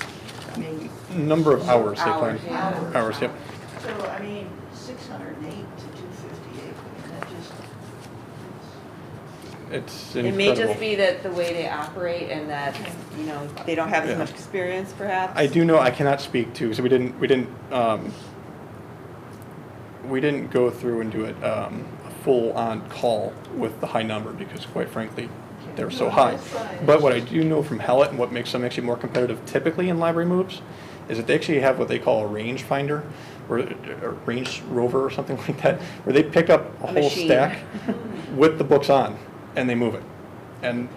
S1: I mean,
S5: Number of hours they plan.
S6: Hours, yeah.
S5: Hours, yep.
S1: So, I mean, 608 to 258, I mean, that just,
S5: It's
S6: It
S5: incredible.
S6: may just be that the way they operate and that, you know, they don't have as
S5: Yeah.
S6: much experience perhaps.
S5: I do know, I cannot speak to, so we didn't go through and do it, a full-on call with the high number, because quite frankly, they were so
S1: No,
S5: high.
S1: that's fine.
S5: But what I do know from Hallett, and what makes them actually more competitive typically in library moves, is that they actually have what they call a range finder, or a range rover or something like that, where they pick up a whole
S6: machine.
S5: stack with the books on, and they move it. And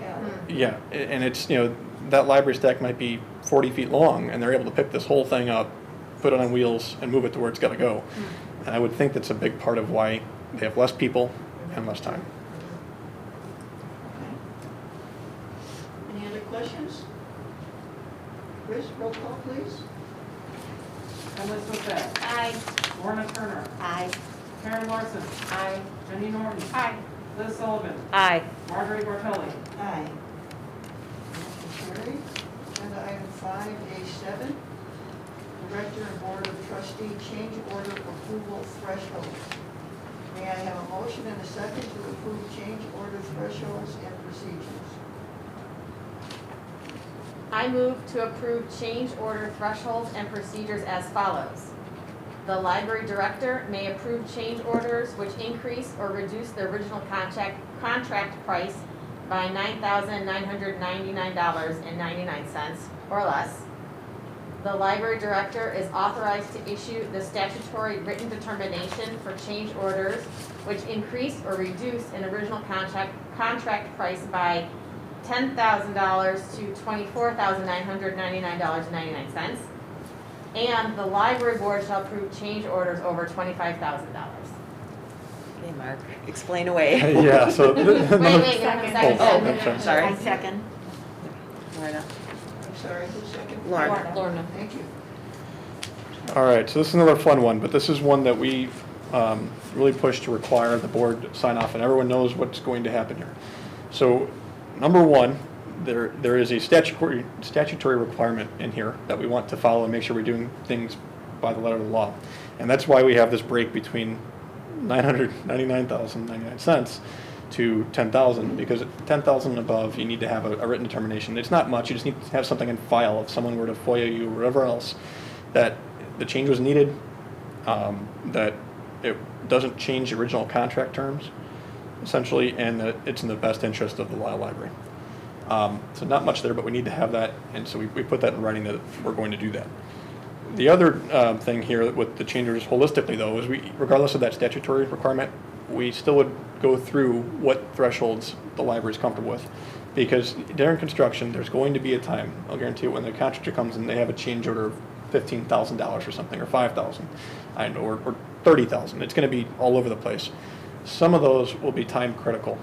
S1: yeah.
S5: yeah, and it's, you know, that library stack might be 40 feet long, and they're able to pick this whole thing up, put it on wheels, and move it to where it's got to go. And I would think that's a big part of why they have less people and less time.
S1: Okay. Any other questions? Chris, roll call, please.
S2: Ellis Westad,
S3: Aye.
S2: Lorna Turner,
S4: Aye.
S2: Karen Larson,
S3: Aye.
S2: Jenny Norton,
S10: Aye.
S2: Liz Sullivan,
S7: Aye.
S2: Marjorie Bartelli,
S1: Aye. Motion carried. Agenda item 5A7, Director and Board of Trustee Change Order Approval Thresholds. May I have a motion and a second to approve change order thresholds and procedures?
S3: I move to approve change order thresholds and procedures as follows. The library director may approve change orders which increase or reduce the original contract price by $9,999.99 or less. The library director is authorized to issue the statutory written determination for change orders which increase or reduce an original contract price by $10,000 to $24,999.99. And the library board shall approve change orders over $25,000.
S6: Okay, Mark, explain away.
S5: Yeah, so.
S3: Wait, we don't have a second.
S5: Oh, I'm sorry.
S6: Sorry.
S4: I second.
S6: Lorna.
S1: I'm sorry, who's second?
S6: Lorna.
S3: Lorna.
S1: Thank you.
S5: All right, so this is another fun one, but this is one that we really push to require the board sign off, and everyone knows what's going to happen here. So, number one, there is a statutory requirement in here that we want to follow and make sure we're doing things by the letter of the law. And that's why we have this break between $999,099 to $10,000, because at $10,000 and above, you need to have a written determination. It's not much, you just need to have something in file if someone were to FOIA you or whatever else, that the change was needed, that it doesn't change the original contract terms, essentially, and that it's in the best interest of the Lisle Library. So not much there, but we need to have that, and so we put that in writing that we're going to do that. The other thing here with the changes holistically, though, is regardless of that statutory requirement, we still would go through what thresholds the library is comfortable with. Because during construction, there's going to be a time, I'll guarantee it, when the contractor comes and they have a change order of $15,000 or something, or $5,000, I know, or $30,000. It's going to be all over the place. Some of those will be time critical,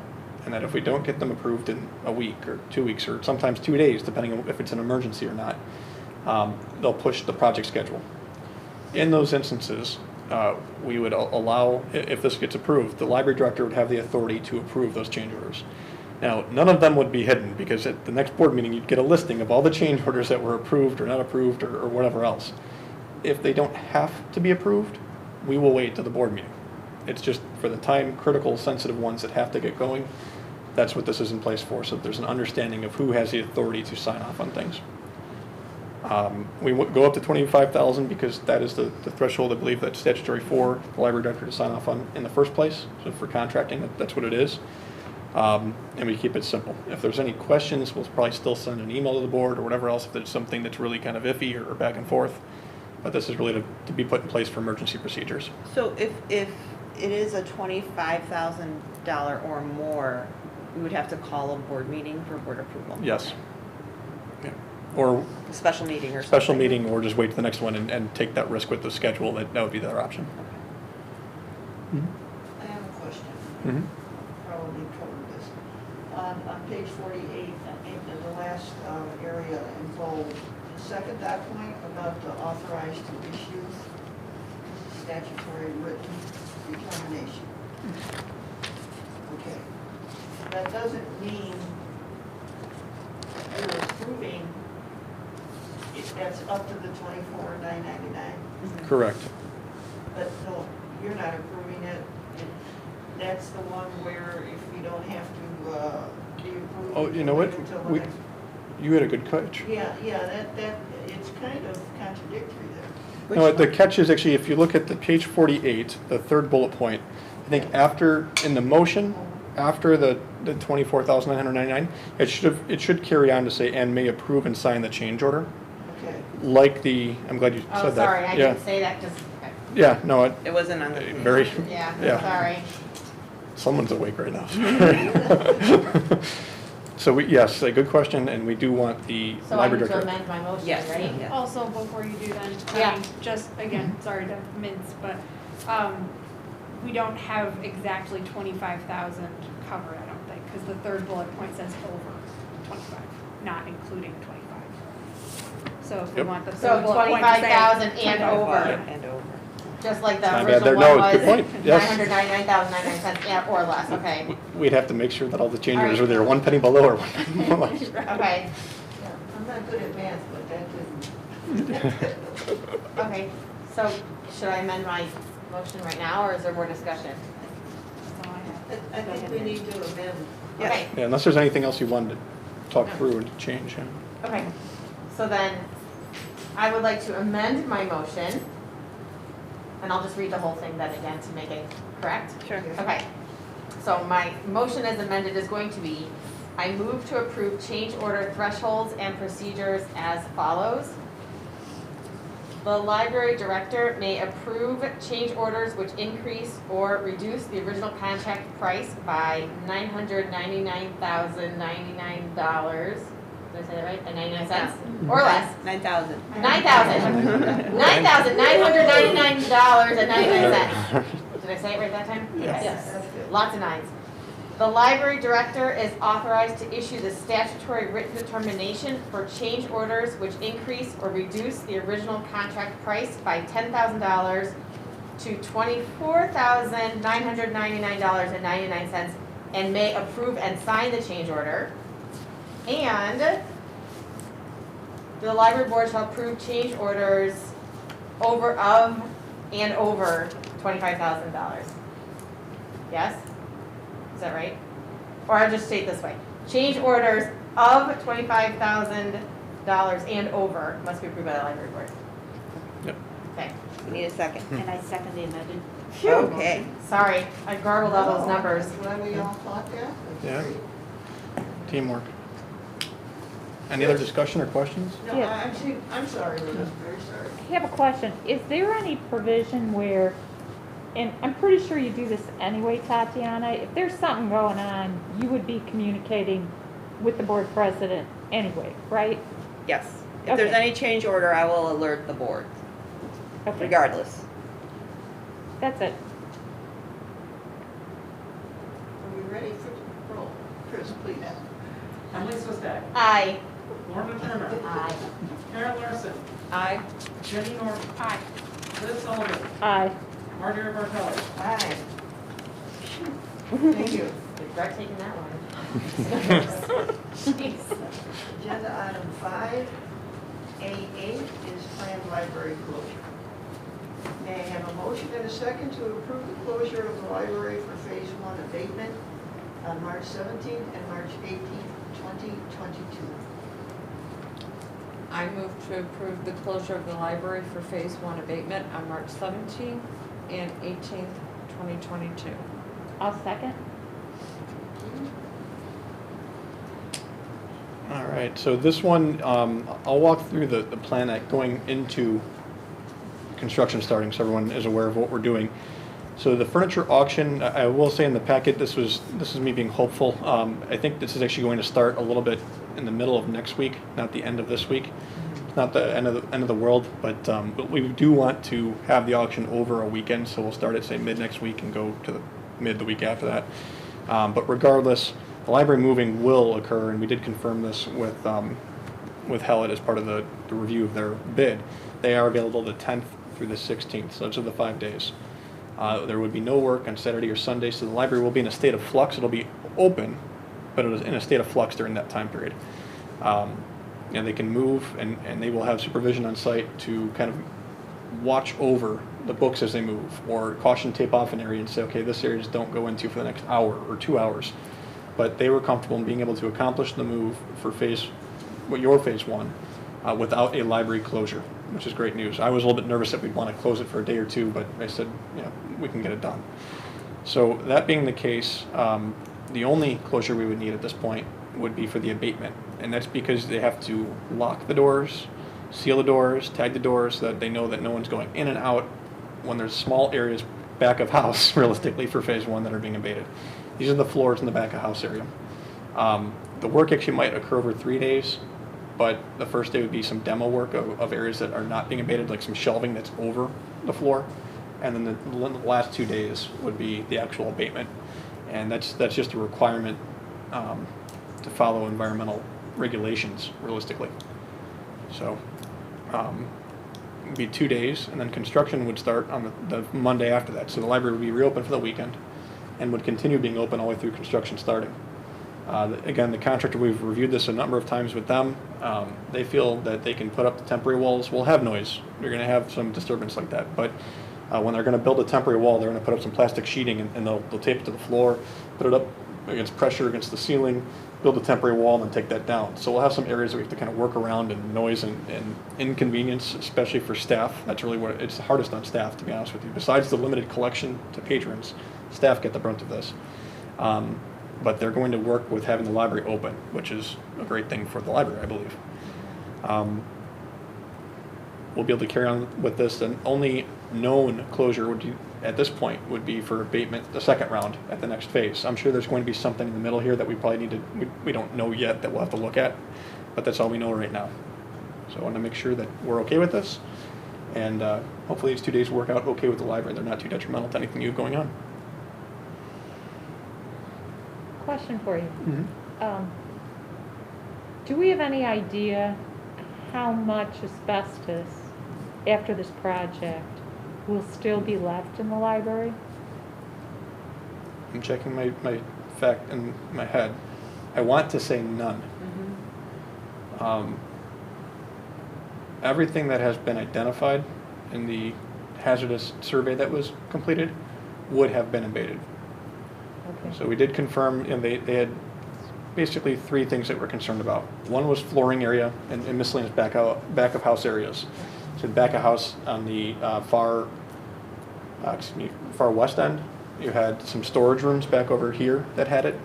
S5: and that if we don't get them approved in a week or 2 weeks or sometimes 2 days, depending on if it's an emergency or not, they'll push the project schedule. In those instances, we would allow, if this gets approved, the library director would have the authority to approve those change orders. Now, none of them would be hidden, because at the next board meeting, you'd get a listing of all the change orders that were approved or not approved or whatever else. If they don't have to be approved, we will wait to the board meeting. It's just for the time critical, sensitive ones that have to get going. That's what this is in place for, so that there's an understanding of who has the authority to sign off on things. We would go up to $25,000 because that is the threshold, I believe, that's statutory for the library director to sign off on in the first place. So for contracting, that's what it is. And we keep it simple. If there's any questions, we'll probably still send an email to the board or whatever else if there's something that's really kind of iffy or back and forth. But this is really to be put in place for emergency procedures.
S6: So if it is a $25,000 or more, we would have to call a board meeting for board approval.
S5: Yes. Yeah. Or
S6: A special meeting or something.
S5: special meeting, or just wait to the next one and take that risk with the schedule, that would be the other option.
S1: I have a question.
S5: Mhm.
S1: Probably covered this. On page 48, in the last area in bold, the second dot point about the authorized to issue statutory written determination. Okay. That doesn't mean you're approving, that's up to the 24,999.
S5: Correct.
S1: But no, you're not approving it. That's the one where if we don't have to be approved.
S5: Oh, you know what?
S1: until the
S5: We-
S1: next-
S5: You had a good catch.
S1: Yeah, that, it's kind of contradictory there.
S5: No, the catch is actually, if you look at the page 48, the third bullet point, I think after, in the motion, after the 24,999, it should carry on to say, and may approve and sign the change order,
S1: Okay.
S5: like I'm glad you
S3: Oh,
S5: said that.
S3: sorry, I
S5: Yeah.
S3: didn't say that, just,
S5: Yeah, no,
S6: It wasn't on the.
S5: very,
S3: yeah,
S5: Yeah.
S3: sorry.
S5: someone's awake right now. So yes, a good question, and we do want the
S3: So I
S5: library
S3: need to
S5: director.
S3: amend my motion,
S6: Yes.
S3: right?
S6: Yeah.
S10: Also, before you do then,
S3: Yeah.
S10: just again, sorry to mince, but, we don't have exactly 25,000 covered, I don't think, because the third bullet point says over 25, not including 25. So if we
S5: Yep.
S10: want the
S3: So
S10: third bullet point to say
S3: 25,000 and
S10: 25.
S3: over.
S6: And over.
S3: Just like the
S5: Not bad there.
S3: original
S5: No,
S3: one
S5: good
S3: was
S5: point. Yes.
S3: 999,999 cents or less, okay.
S5: We'd have to make sure that all the change
S3: All
S5: orders
S3: right.
S5: are there, 1 penny below or 1 penny below.
S3: Okay,
S1: Yeah, I'm not good at math, but that didn't.
S3: okay. So should I amend my motion right now, or is there more discussion?
S10: That's all I have.
S1: I think we need to amend.
S6: Yes.
S3: Okay,
S5: Yeah, unless there's anything else you wanted to talk through and change. Yeah.
S3: okay. So then, I would like to amend my motion, and I'll just read the whole thing then again to make it correct.
S6: Sure.
S3: Okay, so my motion as amended is going to be, I move to approve change order thresholds and procedures as follows. The library director may approve change orders which increase or reduce the original contract price by $999,099. Did I say that right? And 99 cents? Or less.
S6: 9,000.
S3: $9,999.99. Did I say it right that time?
S5: Yes.
S3: Yes.
S1: That's good.
S3: Lots of nines. The library director is authorized to issue the statutory written determination for change orders which increase or reduce the original contract price by $10,000 to $24,999.99 and may approve and sign the change order. And the library board shall approve change orders over $25,000. Yes? Is that right? Or I'll just state this way. Change orders of $25,000 and over must be approved by the library board.
S5: Yep.
S3: Okay.
S6: We need a second.
S4: And I second the amended.
S6: Okay.
S3: Sorry, I garbled all those numbers.
S1: That's why we all thought that. That's
S5: Yeah.
S1: great.
S5: Teamwork. Any other discussion or questions?
S1: No,
S7: Yeah.
S1: actually, I'm sorry, Linda, very sorry.
S7: I have a question. Is there any provision where, and I'm pretty sure you do this anyway, Tatiana, if there's something going on, you would be communicating with the board president anyway, right?
S6: Yes. If there's
S7: Okay.
S6: any change order, I will alert the board,
S7: Okay,
S6: regardless.
S7: that's it.
S1: Are we ready for the roll? Chris, please.
S2: Emily Swistak.
S3: Aye.
S2: Lorna Turner.
S3: Aye.
S2: Karen Larson.
S6: Aye.
S2: Jenny Norton.
S10: Aye.
S2: Liz Sullivan.
S7: Aye.
S2: Marjorie Bartelli.
S1: Aye. Thank you.
S3: Regret taking that one. Jeez.
S1: Agenda item 5A8 is planned library closure. May I have a motion and a second to approve the closure of the library for Phase 1 abatement on March 17th and March 18th, 2022.
S11: I move to approve the closure of the library for Phase 1 abatement on March 17th and 18th, 2022.
S7: I'll second.
S5: All right, so this one, I'll walk through the plan going into construction starting, so everyone is aware of what we're doing. So the furniture auction, I will say in the packet, this is me being hopeful. I think this is actually going to start a little bit in the middle of next week, not the end of this week. It's not the end of the world, but we do want to have the auction over a weekend, so we'll start at say mid next week and go to the mid the week after that. But regardless, the library moving will occur, and we did confirm this with Hallett as part of the review of their bid. They are available the 10th through the 16th, so those are the 5 days. There would be no work on Saturday or Sunday, so the library will be in a state of flux. It'll be open, but it is in a state of flux during that time period. And they can move, and they will have supervision on site to kind of watch over the books as they move, or caution tape off an area and say, okay, this area just don't go into for the next hour or 2 hours. But they were comfortable in being able to accomplish the move for your phase one without a library closure, which is great news. I was a little bit nervous that we'd want to close it for a day or two, but I said, yeah, we can get it done. So that being the case, the only closure we would need at this point would be for the abatement. And that's because they have to lock the doors, seal the doors, tag the doors so that they know that no one's going in and out when there's small areas back of house, realistically, for phase one that are being abated. These are the floors in the back of house area. The work actually might occur over 3 days, but the first day would be some demo work of areas that are not being abated, like some shelving that's over the floor. And then the last 2 days would be the actual abatement. And that's just a requirement to follow environmental regulations, realistically. So it'd be 2 days, and then construction would start on the Monday after that. So the library would be reopened for the weekend and would continue being open all the way through construction starting. Again, the contractor, we've reviewed this a number of times with them. They feel that they can put up the temporary walls. We'll have noise. You're going to have some disturbance like that. But when they're going to build a temporary wall, they're going to put up some plastic sheeting, and they'll tape it to the floor, put it up against pressure against the ceiling, build a temporary wall, and then take that down. So we'll have some areas that we have to kind of work around, and noise and inconvenience, especially for staff. That's really what it's hardest on staff, to be honest with you. Besides the limited collection to patrons, staff get the brunt of this. But they're going to work with having the library open, which is a great thing for the library, I believe. We'll be able to carry on with this. And only known closure would be, at this point, would be for abatement, the second round at the next phase. I'm sure there's going to be something in the middle here that we probably need to, we don't know yet, that we'll have to look at, but that's all we know right now. So I want to make sure that we're okay with this, and hopefully these 2 days work out okay with the library. They're not too detrimental to anything you have going on.
S7: Question for you.
S5: Mm-hmm.
S7: Do we have any idea how much asbestos, after this project, will still be left in the library?
S5: I'm checking my fact in my head. I want to say none.
S6: Mm-hmm.
S5: Everything that has been identified in the hazardous survey that was completed would have been abated.
S7: Okay.
S5: So we did confirm, and they had basically 3 things that we're concerned about. One was flooring area and miscellaneous back of house areas. So back of house on the far west end, you had some storage rooms back over here that had it,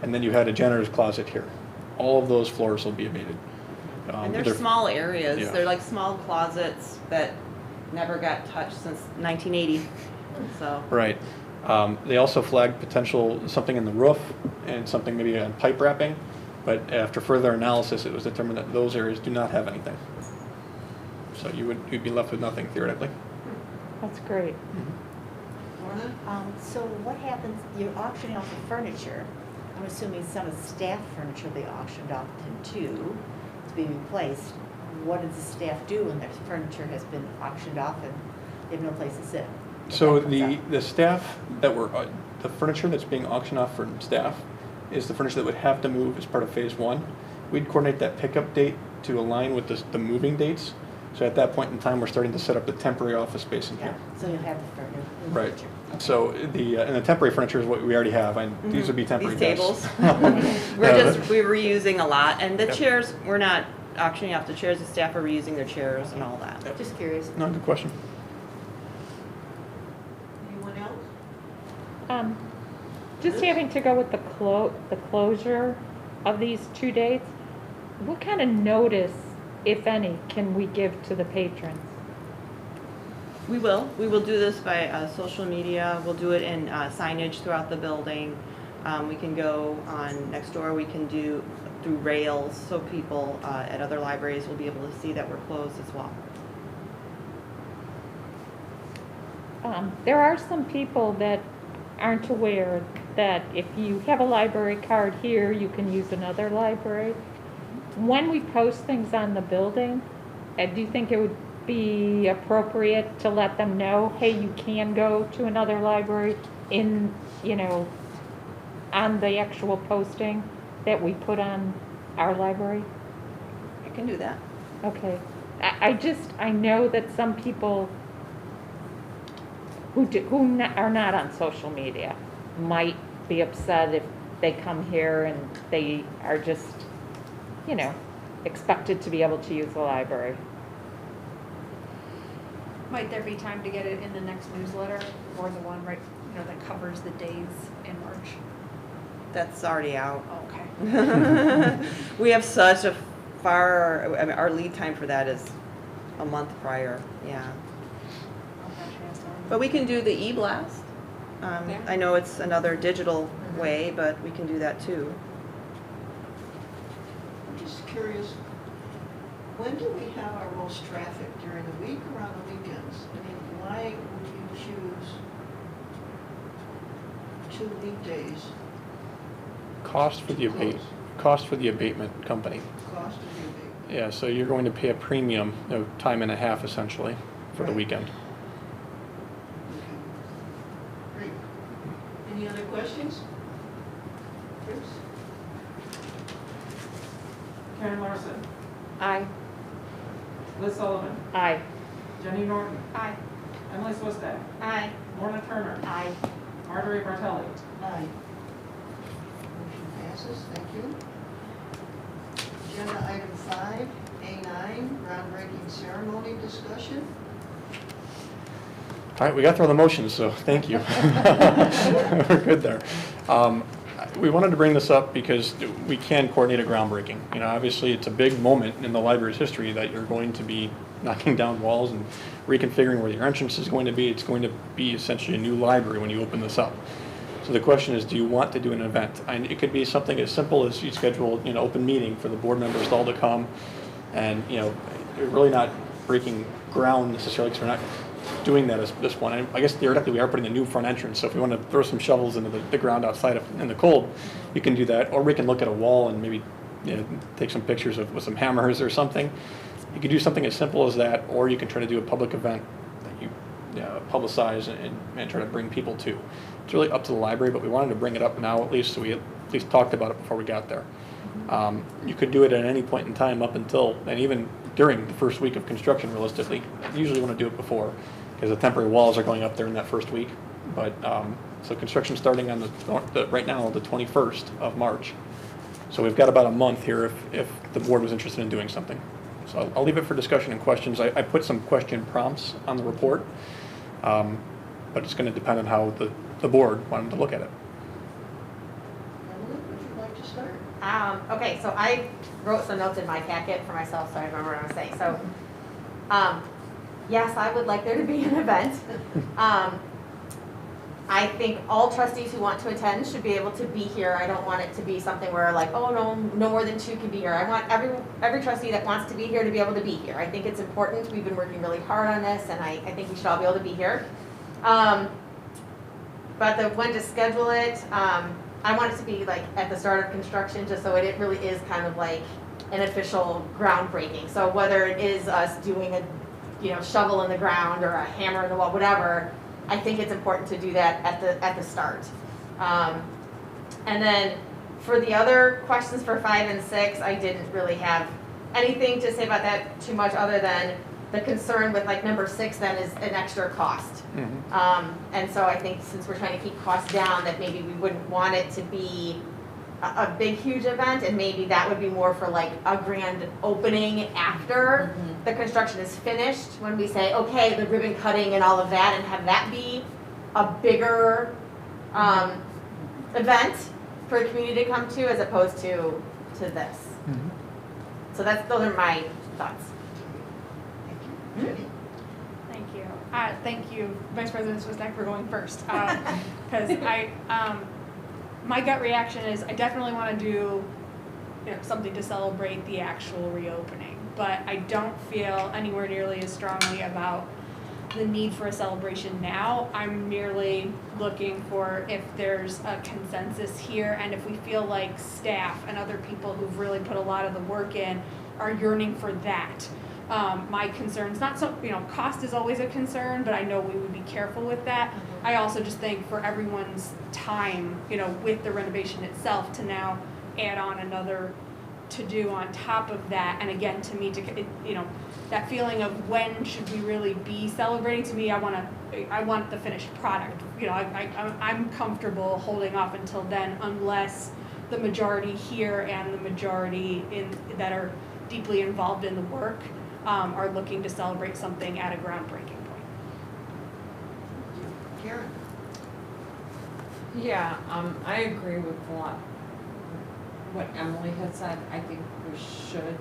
S5: and then you had a janitor's closet here. All of those floors will be abated.
S6: And they're small areas.
S5: Yeah.
S6: They're like small closets that never got touched since 1980. So.
S5: Right. They also flagged potential something in the roof and something maybe on pipe wrapping, but after further analysis, it was determined that those areas do not have anything. So you'd be left with nothing theoretically.
S7: That's great.
S1: Lorna?
S4: So what happens, you're auctioning off the furniture. I'm assuming some of the staff furniture will be auctioned off too, to be replaced. What does the staff do when their furniture has been auctioned off and they have no place to sit?
S5: So the staff that were, the furniture that's being auctioned off for staff is the furniture that would have to move as part of phase one. We'd coordinate that pickup date to align with the moving dates. So at that point in time, we're starting to set up the temporary office space in here.
S4: So you'll have the furniture.
S5: Right.
S4: Okay.
S5: So and the temporary furniture is what we already have. These would be temporary
S6: These
S5: desks.
S6: tables. We're reusing a lot, and the
S5: Yep.
S6: chairs, we're not auctioning off the chairs. The staff are reusing their chairs and all that.
S5: Yep.
S4: Just curious.
S5: No, good question.
S1: Anyone else?
S7: Just having to go with the closure of these 2 dates, what kind of notice, if any, can we give to the patrons?
S6: We will do this by social media, we'll do it in signage throughout the building. We can go on next door, we can do through rails, so people at other libraries will be able to see that we're closed as well.
S7: There are some people that aren't aware that if you have a library card here, you can use another library. When we post things on the building, do you think it would be appropriate to let them know, hey, you can go to another library in, on the actual posting that we put on our library?
S6: I can do that.
S7: Okay. I know that some people who are not on social media might be upset if they come here and they are just, expected to be able to use the library.
S10: Might there be time to get it in the next newsletter or the one right, that covers the days in March?
S6: That's already out.
S10: Oh, okay.
S6: We have such a our lead time for that is a month prior, yeah. But we can do the e-blast.
S11: Yeah.
S6: I know it's another digital way, but we can do that too.
S1: I'm just curious, when do we have our most traffic, during the week or on the weekends? I mean, why would you choose 2 weekdays?
S5: Cost for the abatement company.
S1: Cost of the abatement?
S5: Yeah, so you're going to pay a premium, time and a half essentially, for the
S1: Right.
S5: weekend.
S1: Okay. Great. Any other questions? Chris?
S2: Karen Larson,
S7: Aye.
S2: Liz Sullivan,
S7: Aye.
S2: Jenny Norton,
S10: Aye.
S2: Emily Swistak,
S3: Aye.
S2: Lorna Turner,
S3: Aye.
S2: Marjorie Bartelli.
S1: Aye. Motion passes, thank you. Agenda item 5, A9, groundbreaking ceremony discussion.
S5: All right, we got through the motions, so thank you. We're good there. We wanted to bring this up because we can coordinate a groundbreaking. Obviously it's a big moment in the library's history that you're going to be knocking down walls and reconfiguring where your entrance is going to be. It's going to be essentially a new library when you open this up. So the question is, do you want to do an event? And it could be something as simple as you schedule an open meeting for the board members all to come, and you're really not breaking ground necessarily because we're not doing that at this point. I guess theoretically we are putting a new front entrance, so if we want to throw some shovels into the ground outside in the cold, you can do that, or we can look at a wall and maybe take some pictures with some hammers or something. You can do something as simple as that, or you can try to do a public event that you publicize and try to bring people to. It's really up to the library, but we wanted to bring it up now at least, so we at least talked about it before we got there. You could do it at any point in time up until, and even during the first week of construction realistically. You usually want to do it before, because the temporary walls are going up there in that first week. But, so construction starting on right now, the 21st of March. So we've got about a month here if the board was interested in doing something. So I'll leave it for discussion and questions. I put some question prompts on the report, but it's going to depend on how the board wanted to look at it.
S1: Emily, would you like to start?
S3: Okay, so I wrote some notes in my packet for myself, so I remember what I was saying. So, yes, I would like there to be an event. I think all trustees who want to attend should be able to be here. I don't want it to be something where like, oh, no more than 2 can be here. I want every trustee that wants to be here to be able to be here. I think it's important. We've been working really hard on this, and I think we should all be able to be here. But when to schedule it, I want it to be like at the start of construction, just so it really is kind of like an official groundbreaking. So whether it is us doing a shovel in the ground or a hammer in the wall, whatever, I think it's important to do that at the start. And then for the other questions for 5 and 6, I didn't really have anything to say about that too much, other than the concern with like number 6 then is an extra cost. And so I think since we're trying to keep costs down, that maybe we wouldn't want it to be a big, huge event, and maybe that would be more for like a grand opening after the construction is finished, when we say, okay, the ribbon cutting and all of that, and have that be a bigger event for the community to come to, as opposed to this. So those are my thoughts.
S1: Thank you. Jenny?
S10: Thank you. Thank you, Vice President Swistek, for going first. Because my gut reaction is I definitely want to do something to celebrate the actual reopening. But I don't feel anywhere nearly as strongly about the need for a celebration now. I'm merely looking for if there's a consensus here and if we feel like staff and other people who've really put a lot of the work in are yearning for that. My concerns, not so, cost is always a concern, but I know we would be careful with that. I also just think for everyone's time, with the renovation itself to now add on another to do on top of that. And again, to me, that feeling of when should we really be celebrating, to me, I want the finished product. I'm comfortable holding off until then unless the majority here and the majority that are deeply involved in the work are looking to celebrate something at a groundbreaking point.
S1: Karen?
S11: Yeah, I agree with a lot what Emily had said. I think we should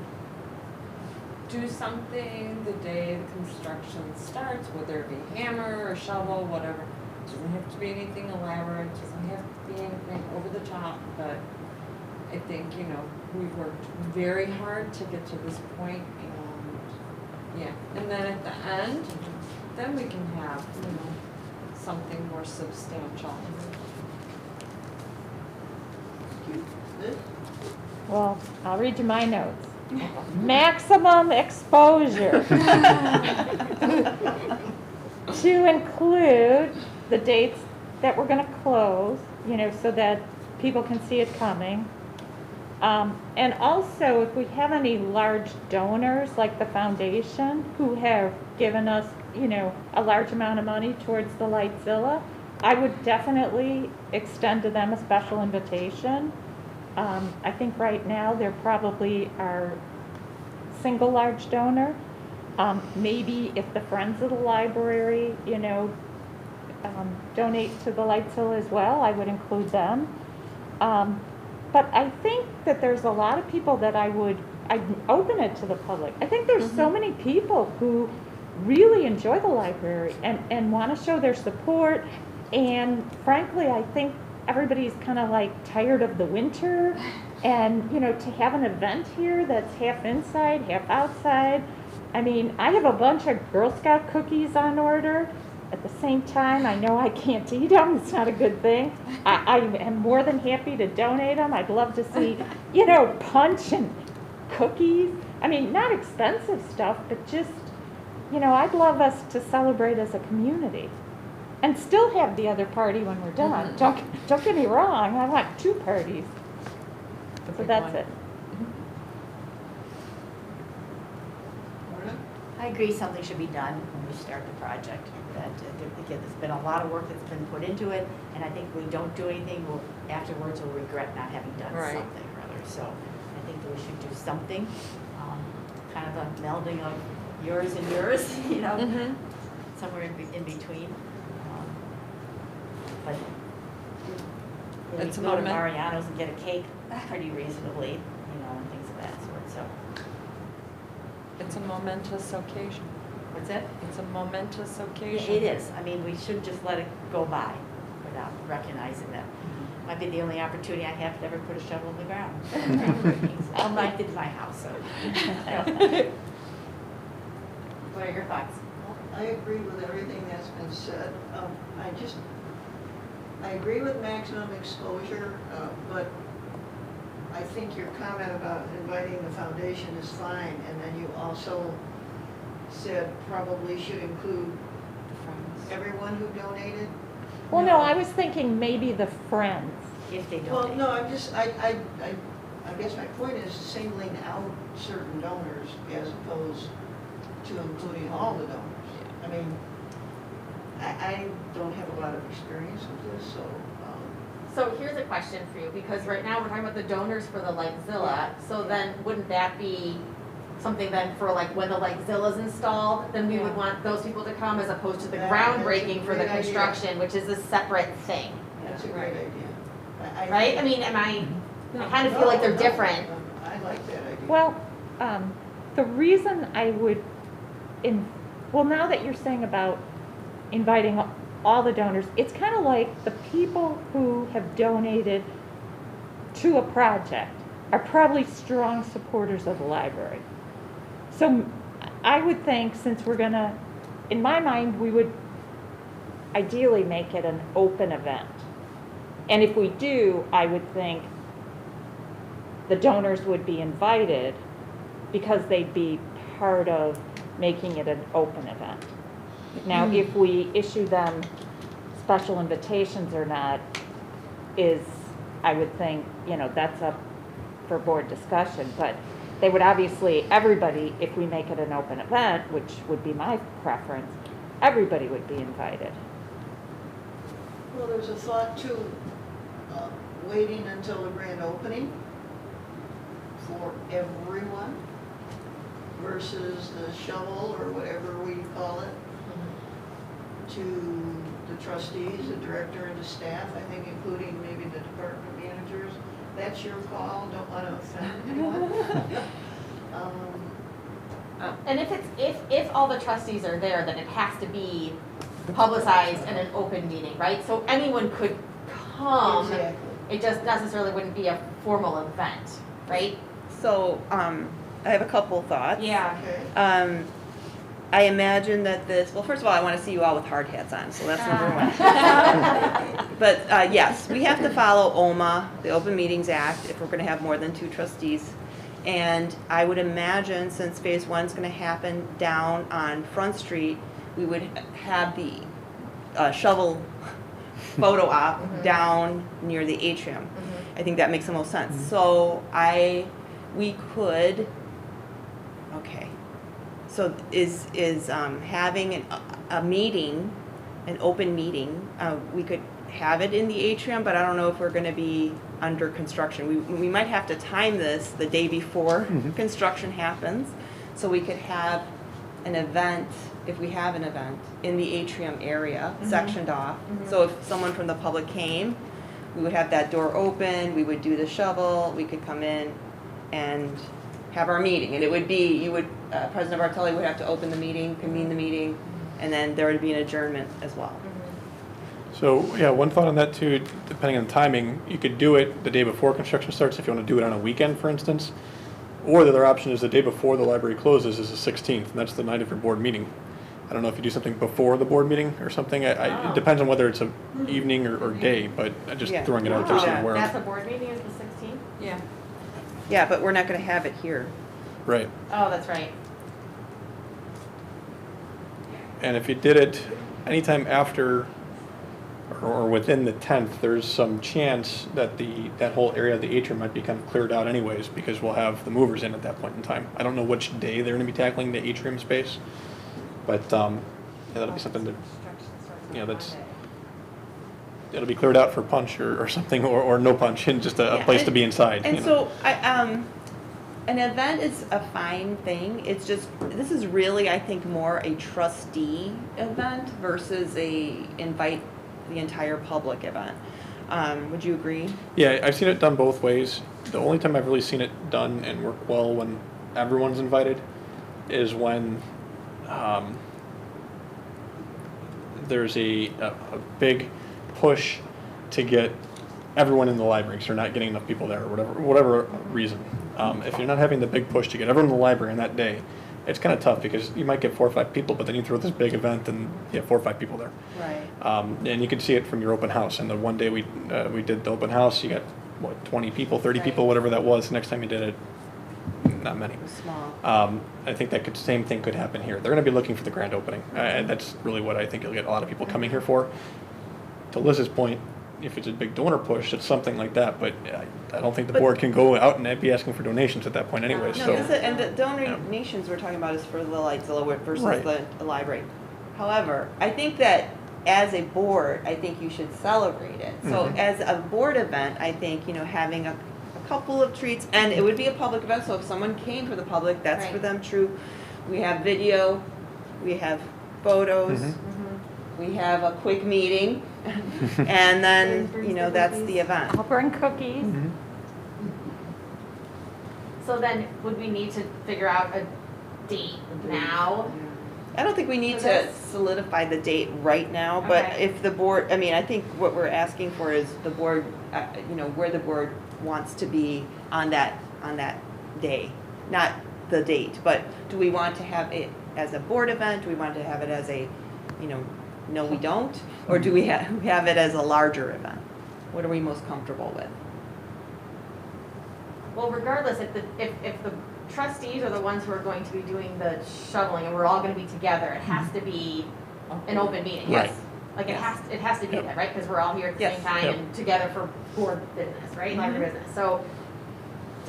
S11: do something the day the construction starts, whether it be hammer or shovel, whatever. It doesn't have to be anything elaborate, it doesn't have to be anything over the top, but I think, we've worked very hard to get to this point, and yeah. And then at the end, then we can have, something more substantial.
S1: Liz?
S7: Well, I'll read you my notes. Maximum exposure. To include the dates that we're gonna close, so that people can see it coming. And also, if we have any large donors, like the foundation, who have given us, a large amount of money towards the Lisle, I would definitely extend to them a special invitation. I think right now they're probably our single large donor. Maybe if the Friends of the Library, donate to the Lisle as well, I would include them. But I think that there's a lot of people that I'd open it to the public. I think there's so many people who really enjoy the library and want to show their support. And frankly, I think everybody's kind of like tired of the winter. And, to have an event here that's half inside, half outside. I mean, I have a bunch of Girl Scout cookies on order. At the same time, I know I can't eat them. It's not a good thing. I am more than happy to donate them. I'd love to see, punch and cookies. I mean, not expensive stuff, but just, I'd love us to celebrate as a community and still have the other party when we're done. Don't get me wrong. I want 2 parties. So that's it.
S4: I agree something should be done when we start the project. That, again, there's been a lot of work that's been put into it, and I think if we don't do anything, afterwards we'll regret not having done something or other. So I think that we should do something, kind of a melding of yours and yours, somewhere in between. But you
S11: It's
S4: can
S11: a
S4: go to
S11: moment.
S4: Mariano's and get a cake pretty reasonably, and things of that sort. So
S11: It's a momentous occasion.
S4: what's that?
S11: It's a momentous
S4: Yeah,
S11: occasion.
S4: it is. I mean, we shouldn't just let it go by without recognizing that. Might be the only opportunity I have to ever put a shovel in the ground. I'll knife it in my house, so. What are your thoughts?
S1: I agree with everything that's been said. I agree with maximum exposure, but I think your comment about inviting the foundation is fine, and then you also said probably should include everyone who donated.
S7: Well, no, I was thinking maybe the Friends.
S4: If they
S1: Well,
S4: donate.
S1: no, I guess my point is singling out certain donors as opposed to including all the donors. I mean, I don't have a lot of experience with this, so.
S3: So here's a question for you, because right now we're talking about the donors for the Lisle, so then wouldn't that be something then for like when the Lisle is installed, then we would want those people to come as opposed to the
S1: That's a
S3: groundbreaking for the
S1: great idea.
S3: construction, which is a separate thing,
S1: That's a great idea.
S3: right? I mean, I kind of feel like they're different.
S1: I like that idea.
S7: Well, the reason I would, now that you're saying about inviting all the donors. It's kind of like the people who have donated to a project are probably strong supporters of the library. So I would think, since we're gonna, in my mind, we would ideally make it an open event. And if we do, I would think the donors would be invited because they'd be part of making it an open event. Now, if we issue them special invitations or not is, I would think, that's up for board discussion, but they would obviously, everybody, if we make it an open event, which would be my preference, everybody would be invited.
S1: Well, there's a thought to waiting until the grand opening for everyone versus the shovel or whatever we call it to the trustees, the director, and the staff, I think including maybe the department managers. That's your call, don't want to offend anyone.
S3: And if all the trustees are there, then it has to be publicized in an open meeting, right? So anyone could come.
S1: Exactly.
S3: It just necessarily wouldn't be a formal event, right?
S6: So, I have a couple thoughts.
S3: Yeah.
S1: Okay.
S6: I imagine that well, first of all, I want to see you all with hard hats on, so that's number one. But yes, we have to follow OMA, the Open Meetings Act, if we're going to have more than 2 trustees. And I would imagine, since phase 1 is going to happen down on Front Street, we would have the shovel photo op down near the atrium. I think that makes the most sense. So we could, okay. So is having a meeting, an open meeting, we could have it in the atrium, but I don't know if we're going to be under construction. We might have to time this the day before construction happens, so we could have an event, if we have an event, in the atrium area, sectioned off. So if someone from the public came, we would have that door open, we would do the shovel, we could come in and have our meeting. And it would be, President Bartelli would have to open the meeting, convene the meeting, and then there would be an adjournment as well.
S5: So, yeah, one thought on that too, depending on timing, you could do it the day before construction starts if you want to do it on a weekend, for instance. Or the other option is the day before the library closes is the 16th, and that's the night of your board meeting. I don't know if you do something before the board meeting or something. It depends on whether it's an evening or day, but I'm just throwing it out there so you're aware of.
S3: That's the board meeting is the 16th?
S11: Yeah.
S6: Yeah, but we're not going to have it here.
S5: Right.
S3: Oh, that's right.
S5: And if you did it anytime after or within the 10th, there's some chance that that whole area of the atrium might be kind of cleared out anyways, because we'll have the movers in at that point in time. I don't know which day they're going to be tackling the atrium space, but that'll be something that, it'll be cleared out for punch or something, or no punch, and just a place to be inside.
S6: And so, an event is a fine thing. It's just, this is really, I think, more a trustee event versus invite the entire public event. Would you agree?
S5: Yeah, I've seen it done both ways. The only time I've really seen it done and work well when everyone's invited is when there's a big push to get everyone in the library because they're not getting enough people there or whatever reason. If you're not having the big push to get everyone in the library on that day, it's kind of tough because you might get 4 or 5 people, but then you throw this big event and you have 4 or 5 people there.
S6: Right.
S5: And you can see it from your open house. And the one day we did the open house, you got, 20 people, 30 people, whatever that was. The next time you did it, not many.
S6: It was small.
S5: I think same thing could happen here. They're going to be looking for the grand opening. And that's really what I think you'll get a lot of people coming here for. To Liz's point, if it's a big donor push, it's something like that, but I don't think the board can go out and be asking for donations at that point anyway.
S6: No, and the donations we're talking about is for the Lisle versus the library. However, I think that as a board, I think you should celebrate it. So as a board event, I think, having a couple of treats, and it would be a public event, so if someone came for the public, that's for them, true. We have video, we have photos, we have a quick meeting, and then, that's the event.
S7: I'll bring cookies.
S3: So then, would we need to figure out a date now?
S6: I don't think we need
S3: So
S6: to
S3: that's-
S6: solidify the date right now, but
S3: Okay.
S6: if the board, I mean, I think what we're asking for is the board, where the board wants to be on that day, not the date, but do we want to have it as a board event? Do we want to have it as a, no, we don't? Or do we have it as a larger event? What are we most comfortable with?
S3: Well, regardless, if the trustees are the ones who are going to be doing the shoveling and we're all gonna be together, it has to be an open meeting.
S5: Right.
S3: Like it has to be that, right? Because we're all here at the
S6: Yes.
S3: same time
S5: Yep.
S3: and together for board business, right? Library business. So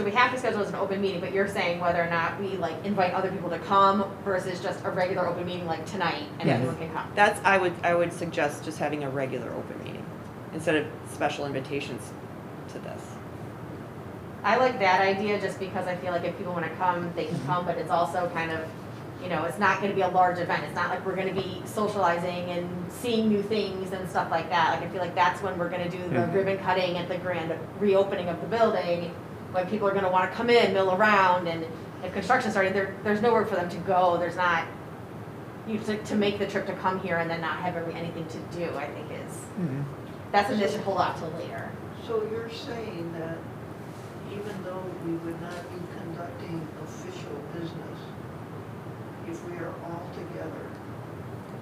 S3: we have to schedule as an open meeting, but you're saying whether or not we like invite other people to come versus just a regular open meeting like tonight and
S6: Yes.
S3: everyone can come.
S6: That's, I would suggest just having a regular open meeting instead of special invitations to this.
S3: I like that idea just because I feel like if people wanna come, they can come, but it's also kind of, it's not gonna be a large event. It's not like we're gonna be socializing and seeing new things and stuff like that. Like I feel like that's when we're gonna do the
S5: Mhm.
S3: ribbon cutting at the grand reopening of the building, when people are gonna wanna come in, mill around, and if construction's starting, there's nowhere for them to go. There's not, to make the trip to come here and then not have really anything to do, I think is, that's what they should hold off till later.
S1: So you're saying that even though we would not be conducting official business, if we are all together,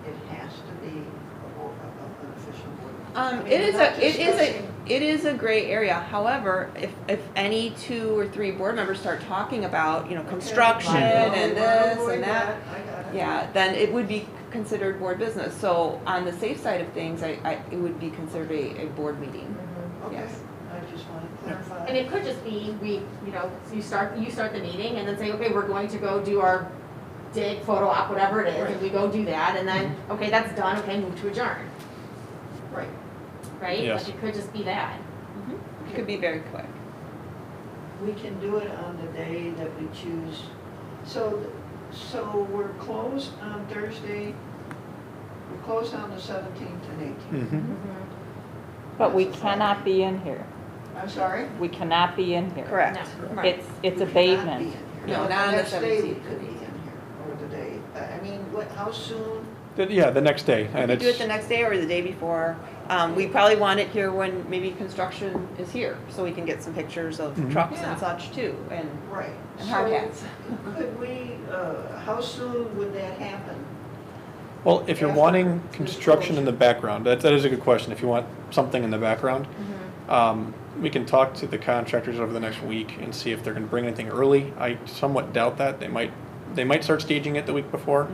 S1: it has to be an official board? I mean, we're not discussing-
S6: It is a gray area. However, if any 2 or 3 board members start talking about, construction and this and that,
S1: I got it.
S6: yeah, then it would be considered board business. So on the safe side of things, it would be considered a board meeting.
S1: Okay,
S6: Yes.
S1: I just want to clarify.
S3: And it could just be, you start the meeting and then say, okay, we're going to go do our dig, photo op, whatever it is, and we go do that, and then, okay, that's done, okay, move to adjourn,
S1: Right.
S3: right?
S5: Yes.
S3: Like, it could just be that.
S6: It could be very quick.
S1: We can do it on the day that we choose. So we're closed on Thursday, we're closed on the 17th and 18th.
S5: Mhm.
S7: But we
S1: That's a Friday.
S7: cannot be in here.
S1: I'm sorry?
S7: We cannot be in here.
S6: Correct.
S3: No.
S7: It's
S1: We cannot
S7: abatement.
S1: be in here.
S6: No,
S1: The
S6: not on the
S1: next day we
S6: 17th.
S1: could be in here, or the day, I mean, how soon?
S5: Yeah, the next day,
S6: We
S5: and
S6: could do it
S5: it's,
S6: the next day or the day before. We probably want it here when maybe construction is here, so we can get some pictures of
S5: Mhm.
S6: trucks
S3: Yeah.
S6: and such too, and
S1: Right.
S6: hard
S1: So
S6: hats.
S1: Could we, how soon would that happen?
S5: well, if you're
S1: After
S5: wanting
S1: this
S5: construction in the background, that is a good question. If you want something in the background, we can talk to the contractors over the next week and see if they're gonna bring anything early. I somewhat doubt that. They might start staging it the week before,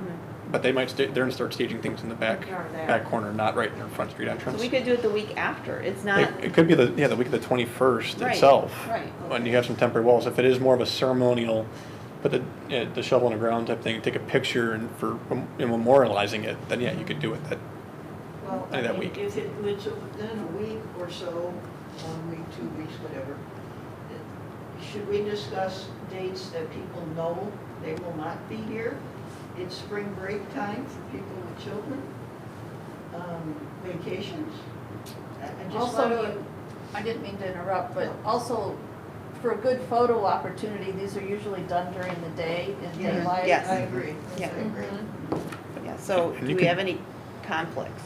S5: but they're gonna start staging things in the back
S3: Over there.
S5: corner, not right in their front street
S6: So
S5: entrance.
S6: we could do it the week after. It's not,
S5: It could be the week of the 21st
S6: Right,
S5: itself.
S6: right.
S5: When you have some temporary walls. If it is more of a ceremonial, put the shovel in the ground type thing, take a picture and for memorializing it, then yeah, you could do it that.
S1: Well,
S5: Maybe that week.
S1: If it's within a week or so, 1 week, 2 weeks, whatever, should we discuss dates that people know they will not be here? It's spring break time for people with children, vacations. I just
S12: Also,
S1: wanna-
S12: I didn't mean to interrupt, but
S1: No.
S12: also for a good photo opportunity, these are usually done during the day in
S1: Yeah,
S12: daylight.
S6: Yes.
S1: I agree.
S6: Yeah.
S1: I agree.
S6: yeah, so
S5: And
S6: do
S5: you
S6: we
S5: could-
S6: have any conflicts,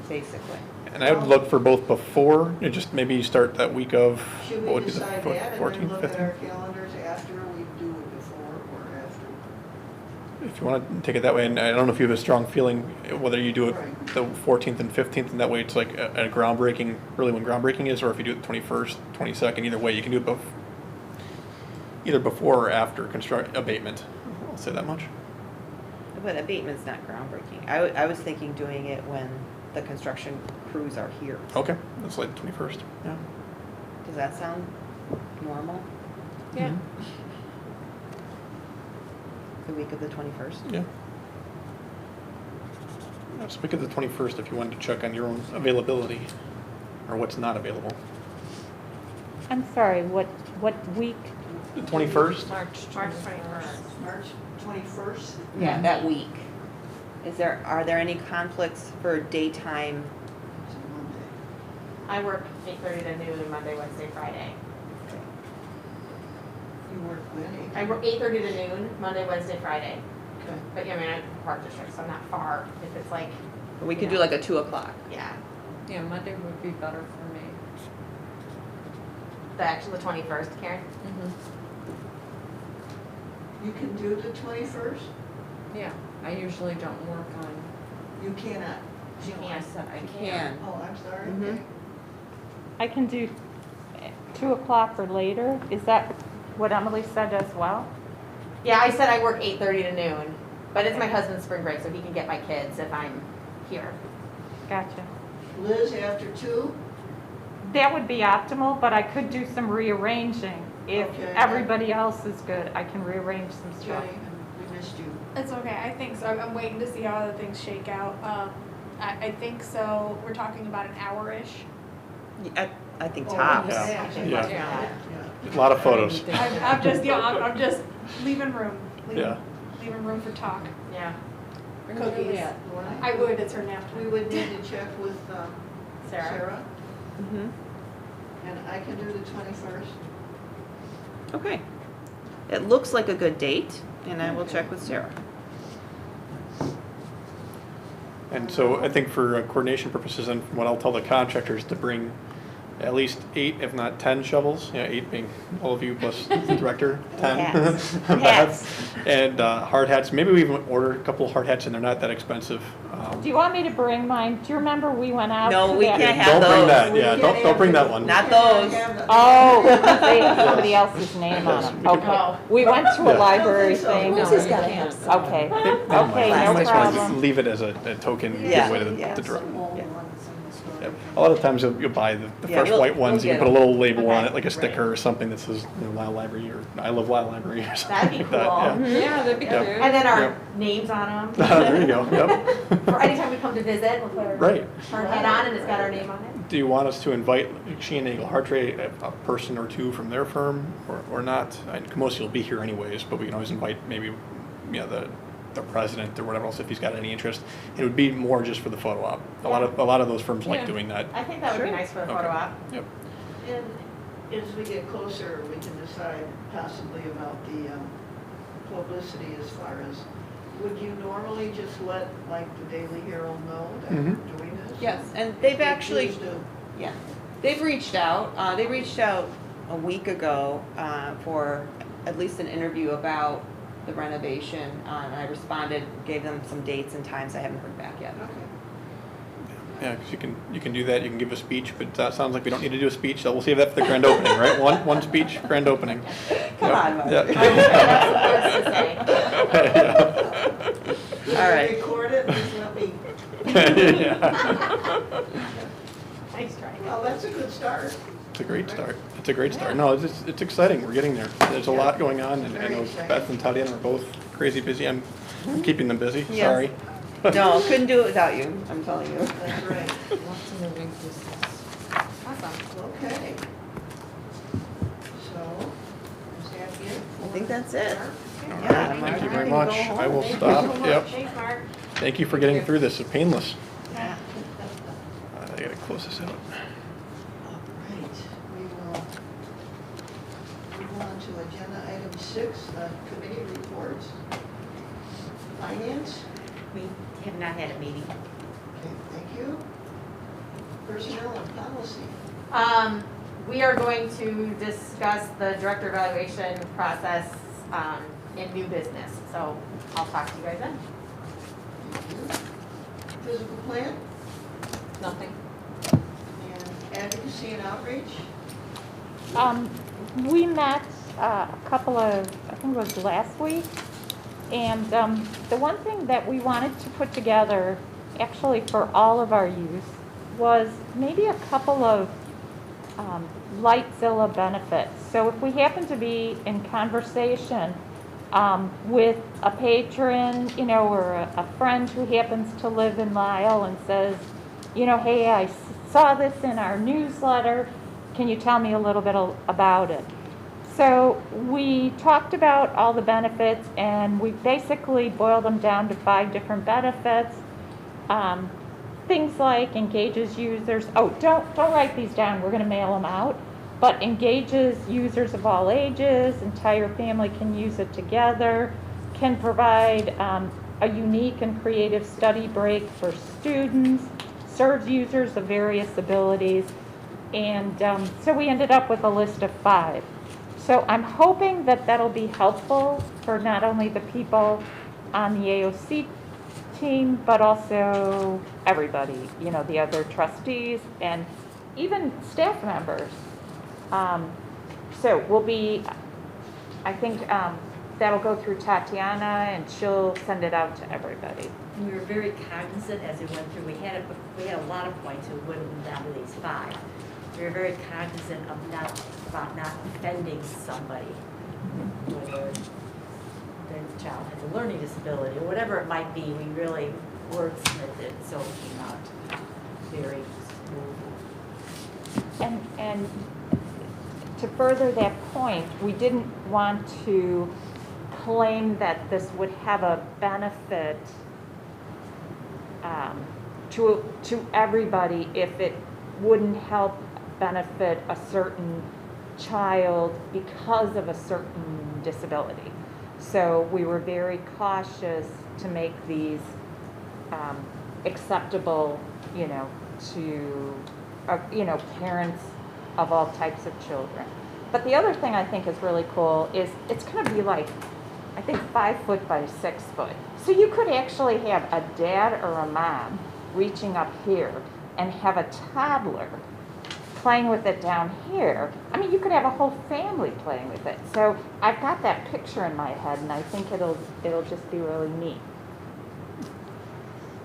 S6: basically?
S5: And I would look for both before, and just maybe you start that week of,
S1: Should
S5: what
S1: we
S5: would be the
S1: decide that and then
S5: 14th,
S1: look at
S5: 15th?
S1: our calendars after we do it before or after?
S5: If you want to take it that way, and I don't know if you have a strong feeling whether you do it
S1: Right.
S5: the 14th and 15th, and that way it's like a groundbreaking, really when groundbreaking is, or if you do it the 21st, 22nd, either way, you can do it either before or after abatement. I'll say that much.
S6: But abatement's not groundbreaking. I was thinking doing it when the construction crews are here.
S5: Okay, that's like the 21st, yeah.
S6: Does that sound normal?
S3: Yeah.
S6: The week of the 21st?
S5: Yeah. Let's pick at the 21st if you wanted to check on your own availability, or what's not available.
S7: I'm sorry, what week?
S5: The 21st?
S3: March 21st.
S1: March 21st?
S6: Yeah, that week. Are there any conflicts for daytime?
S1: It's a Monday.
S3: I work 8:30 to noon, Monday, Wednesday, Friday.
S1: You work when?
S3: I work 8:30 to noon, Monday, Wednesday, Friday.
S1: Okay.
S3: But yeah, I mean, I'm Park District, so I'm not far, if it's like,
S6: We could do like a 2 o'clock.
S3: yeah,
S11: Yeah, Monday would be better for me.
S3: the 21st, Karen?
S1: You can do the 21st?
S11: Yeah, I usually don't work on,
S1: You cannot.
S3: She
S11: no, I
S3: can't.
S11: said I
S3: She
S11: can.
S1: Oh, I'm sorry.
S6: Mhm.
S1: Okay.
S7: I can do 2 o'clock or later. Is that what Emily said as well?
S3: Yeah, I said I work 8:30 to noon, but it's my husband's spring break, so he can get my kids if I'm here.
S7: Gotcha.
S1: Liz, after 2?
S7: That would be optimal, but I could do some rearranging. If
S1: Okay.
S7: everybody else is good, I can rearrange some stuff.
S1: Jenny, we missed you.
S10: It's okay, I think so. I'm waiting to see how other things shake out. I think so. We're talking about an hour-ish.
S6: I think
S1: Oh,
S6: tops.
S5: Yeah.
S3: Yeah.
S5: A lot of photos.
S10: I'm just, I'm just leaving room,
S5: Yeah.
S10: leaving room for talk.
S3: Yeah.
S11: Bring
S10: Cookies.
S11: Juliet.
S10: I would, it's her nap
S1: We
S10: time.
S1: would need to check with
S3: Sarah?
S1: Sarah,
S6: Mhm.
S1: and I can do the 21st.
S6: Okay. It looks like a good date, and I will check with Sarah.
S5: And so I think for coordination purposes, and what I'll tell the contractors to bring at least 8, if not 10 shovels, 8 being all of you plus the director, 10.
S4: Hats.
S5: Hats. And hard hats, maybe we even order a couple of hard hats and they're not that expensive.
S7: Do you want me to bring mine? Do you remember we went out
S6: No,
S7: to
S6: we
S7: that-
S6: can't have
S5: Don't bring
S6: those.
S5: that, yeah, don't bring that one.
S6: Not those.
S7: Oh, they have somebody else's name on them. Okay. We went to a
S3: Oh.
S7: library
S1: I don't think so.
S7: thing.
S11: Rosie's got a hand.
S7: Okay, okay,
S5: You might
S7: no
S5: just want to
S7: problem.
S5: leave it as a token,
S6: Yeah.
S5: good way to
S6: Yeah.
S5: draw.
S1: Yeah.
S5: Yep. A lot of times you'll buy the
S6: Yeah,
S5: fresh
S6: we'll-
S5: white ones,
S6: we'll
S5: you can
S6: get
S5: put a little label on
S3: Okay.
S5: it, like a sticker or something that says, Lisle Library, or I love Lisle Library, or something
S3: That'd be
S5: like that,
S3: cool.
S5: yeah.
S11: Yeah, that'd be
S5: Yep.
S11: cute.
S3: And then our
S5: Yep.
S3: names on them.
S5: There you go, yep.
S3: For anytime we come to visit, we'll put our
S5: Right.
S3: our head on and it's got our name on it.
S5: Do you want us to invite Sheehan Eagle Hartree, a person or two from their firm, or not? Most will be here anyways, but we can always invite maybe, the president or whatever else if he's got any interest. It would be more just for the photo op. A lot of those firms like
S11: Yeah.
S5: doing that.
S3: I think that would be
S6: Sure.
S3: nice for a
S5: Okay.
S3: photo op.
S5: Yep.
S1: And as we get closer, we can decide possibly about the publicity as far as, would you normally just let, like, the Daily Herald know that we're
S5: Mhm.
S1: doing this?
S6: Yes, and they've
S1: They
S6: actually,
S1: choose to-
S6: yeah, they've reached out. They reached out a week ago for at least an interview about the renovation. And I responded, gave them some dates and times. I haven't heard back yet.
S1: Okay.
S5: Yeah, 'cause you can do that, you can give a speech, but that sounds like we don't need to do a speech, so we'll save that for the grand opening, right? One speech, grand opening.
S6: Come
S5: Yep.
S6: on, Mark.
S5: Yeah.
S3: That's the words to say.
S6: All right.
S1: Record it, and just let me,
S5: Yeah.
S3: Nice try.
S1: well, that's a good start.
S5: It's a great start. It's a great start. No, it's exciting. We're getting there. There's a lot going on, and I know Beth and Tatiana are both crazy busy. I'm keeping them busy.
S6: Yes.
S5: Sorry.
S6: No, couldn't do it without you, I'm telling you.
S1: That's right.
S11: Lots of moving pieces.
S3: Awesome.
S1: Okay. So, is that it?
S6: I think that's it.
S5: All
S6: Yeah,
S5: right.
S6: Mark,
S5: Thank you
S6: I
S5: very
S6: can
S5: much.
S6: go home.
S5: I will
S3: Thank you
S5: stop.
S3: so much.
S5: Yep.
S3: Thanks, Mark.
S5: Thank you for getting through this. It's painless.
S1: Yeah.
S5: I gotta close this out.
S1: All right, we will move on to agenda item 6, committee reports. Finance,
S4: We have not had a meeting.
S1: okay, thank you. Personnel and policy.
S3: We are going to discuss the director evaluation process, in new business, so I'll talk to you guys then.
S1: Thank you. Physical plan
S3: Nothing.
S1: and advocacy and outreach.
S7: We met a couple of, I think it was last week, and the one thing that we wanted to put together, actually for all of our youth, was maybe a couple of light Zilla benefits. So if we happen to be in conversation with a patron, or a friend who happens to live in Lisle and says, hey, I saw this in our newsletter, can you tell me a little bit about it? So we talked about all the benefits, and we basically boiled them down to 5 different benefits. Things like engages users, don't write these down, we're gonna mail them out, but engages users of all ages, entire family can use it together, can provide a unique and creative study break for students, serves users of various abilities, and so we ended up with a list of 5. So I'm hoping that that'll be helpful for not only the people on the AOC team, but also everybody, you know, the other trustees and even staff members. So we'll be, I think that'll go through Tatiana and she'll send it out to everybody.
S4: We were very cognizant as we went through, we had a lot of points, we whittled them down to these 5. We were very cognizant of about not offending somebody, whether the child has a learning disability or whatever it might be. We really wordsmithed it so it came out very smooth.
S7: And to further that point, we didn't want to claim that this would have a benefit to everybody if it wouldn't help benefit a certain child because of a certain disability. So we were very cautious to make these acceptable, you know, to parents of all types of children. But the other thing I think is really cool is it's going to be like, I think 5 foot by 6 foot. So you could actually have a dad or a mom reaching up here and have a toddler playing with it down here. I mean, you could have a whole family playing with it. So I've got that picture in my head, and I think it'll just be really neat.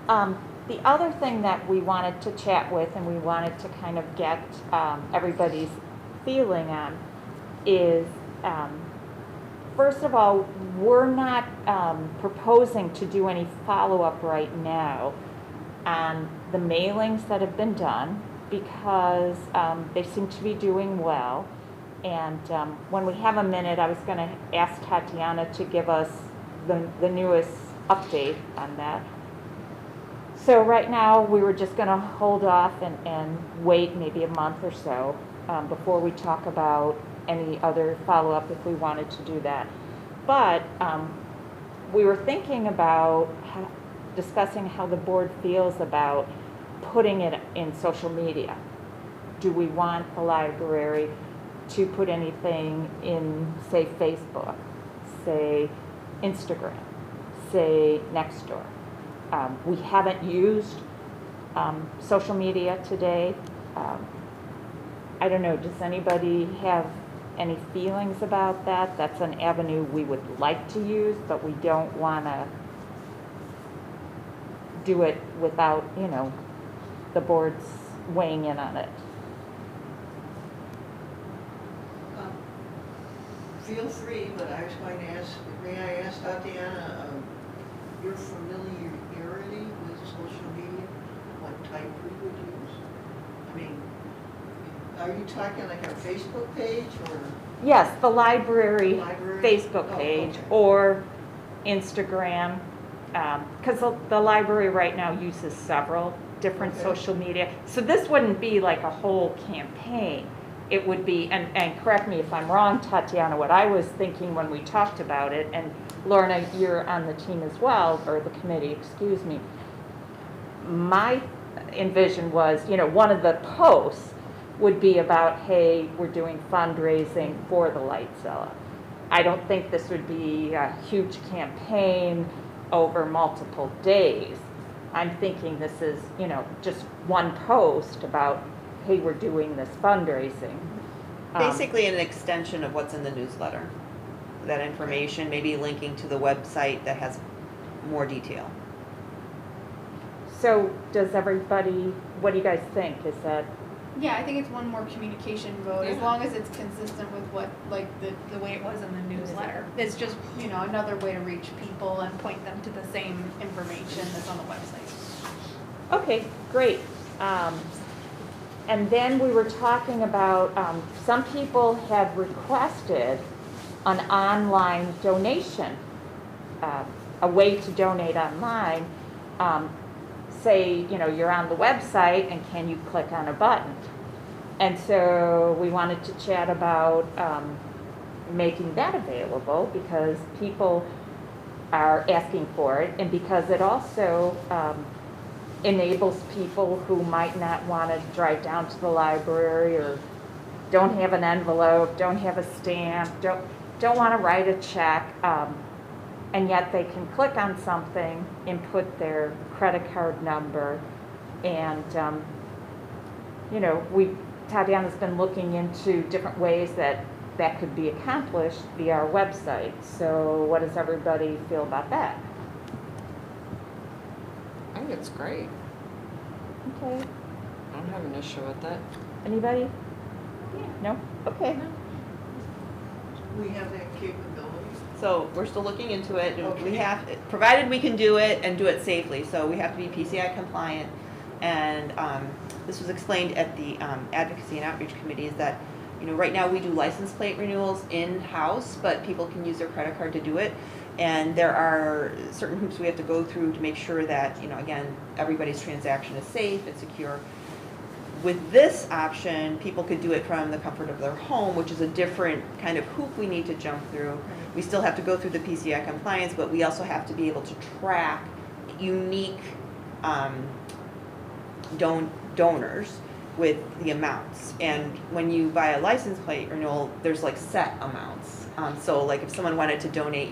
S7: The other thing that we wanted to chat with and we wanted to kind of get everybody's feeling on is, first of all, we're not proposing to do any follow-up right now on the mailings that have been done because they seem to be doing well. And when we have a minute, I was going to ask Tatiana to give us the newest update on that. So right now, we were just going to hold off and wait maybe a month or so before we talk about any other follow-up if we wanted to do that. But we were thinking about discussing how the board feels about putting it in social media. Do we want the library to put anything in, say, Facebook, say, Instagram, say, Nextdoor? We haven't used social media today. I don't know, does anybody have any feelings about that? That's an avenue we would like to use, but we don't want to do it without, you know, the board's weighing in on it.
S1: Feel free, but I was going to ask, may I ask Tatiana, your familiarity with social media, what type we would use? I mean, are you talking like our Facebook page or?
S7: Yes, the library Facebook
S1: Oh,
S7: page
S1: okay.
S7: or Instagram, because the library right now uses several different
S1: Okay.
S7: social media. So this wouldn't be like a whole campaign. It would be, and correct me if I'm wrong, Tatiana, what I was thinking when we talked about it, and Lorna, you're on the team as well, or the committee, excuse me. My envision was, you know, one of the posts would be about, hey, we're doing fundraising for the Lisle. I don't think this would be a huge campaign over multiple days. I'm thinking this is, you know, just one post about, hey, we're doing this fundraising.
S6: Basically an extension of what's in the newsletter. That information, maybe linking to the website that has more detail.
S7: So does everybody, what do you guys think? Is that?
S10: Yeah, I think it's one more communication vote, as
S3: Yeah.
S10: long as it's consistent with what, like, the way it was in the newsletter. It's just, you know, another way to reach people and point them to the same information that's on the website.
S7: Okay, great. And then we were talking about, some people have requested an online donation, a way to donate online. Say, you know, you're on the website and can you click on a button? And so we wanted to chat about making that available because people are asking for it, and because it also enables people who might not want to drive down to the library or don't have an envelope, don't have a stamp, don't want to write a check, and yet they can click on something, input their credit card number, and Tatiana's been looking into different ways that could be accomplished via our website. So what does everybody feel about that?
S11: I think it's great.
S7: Okay.
S11: I don't have an issue with it.
S7: Anybody? No? Okay.
S1: We have that capability.
S6: So we're still looking into it. We
S1: Okay.
S6: have, provided we can do it and do it safely. So we have to be PCI compliant. And this was explained at the Advocacy and Outreach Committees that, right now we do license plate renewals in-house, but people can use their credit card to do it. And there are certain hoops we have to go through to make sure that, again, everybody's transaction is safe and secure. With this option, people could do it from the comfort of their home, which is a different kind of hoop we need to jump through. We still have to go through the PCI compliance, but we also have to be able to track unique donors with the amounts. And when you buy a license plate renewal, there's like set amounts. So like if someone wanted to donate,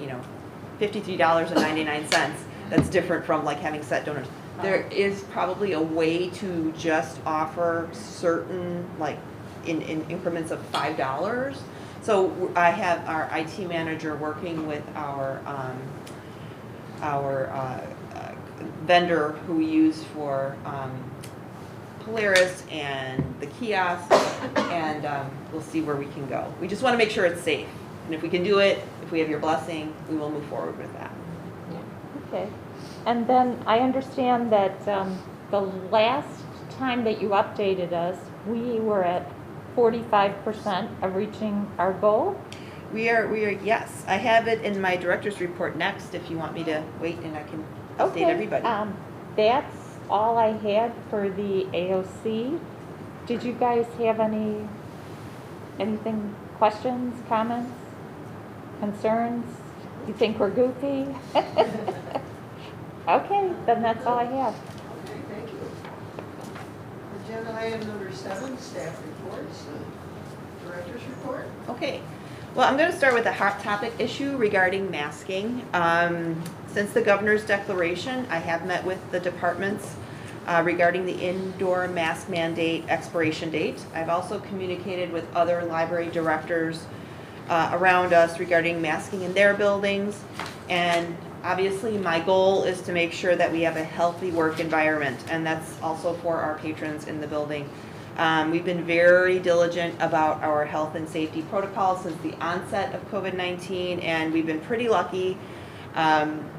S6: $53.99, that's different from like having set donors. There is probably a way to just offer certain, like in increments of $5. So I have our IT manager working with our vendor who we use for Polaris and the kiosk, and we'll see where we can go. We just want to make sure it's safe. And if we can do it, if we have your blessing, we will move forward with that.
S7: Okay. And then I understand that the last time that you updated us, we were at 45% of reaching our goal.
S6: We are, yes. I have it in my director's report next if you want me to wait and I can update everybody.
S7: That's all I had for the AOC. Did you guys have anything, questions, comments, concerns? You think we're goofy? Okay, then that's all I have.
S1: Okay, thank you. Agenda item number 7, staff reports, director's report.
S6: Okay. Well, I'm going to start with a hot topic issue regarding masking. Since the governor's declaration, I have met with the departments regarding the indoor mask mandate expiration date. I've also communicated with other library directors around us regarding masking in their buildings. And obviously, my goal is to make sure that we have a healthy work environment, and that's also for our patrons in the building. We've been very diligent about our health and safety protocols since the onset of COVID-19, and we've been pretty lucky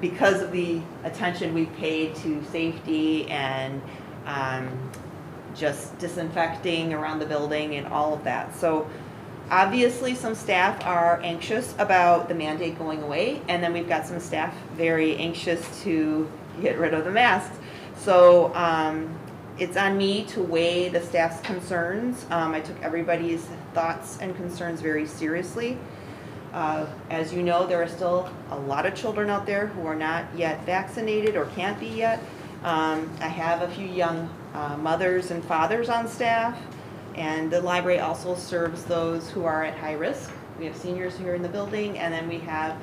S6: because of the attention we've paid to safety and just disinfecting around the building and all of that. So obviously some staff are anxious about the mandate going away, and then we've got some staff very anxious to get rid of the masks. So it's on me to weigh the staff's concerns. I took everybody's thoughts and concerns very seriously. As you know, there are still a lot of children out there who are not yet vaccinated or can't be yet. I have a few young mothers and fathers on staff, and the library also serves those who are at high risk. We have seniors here in the building, and then we have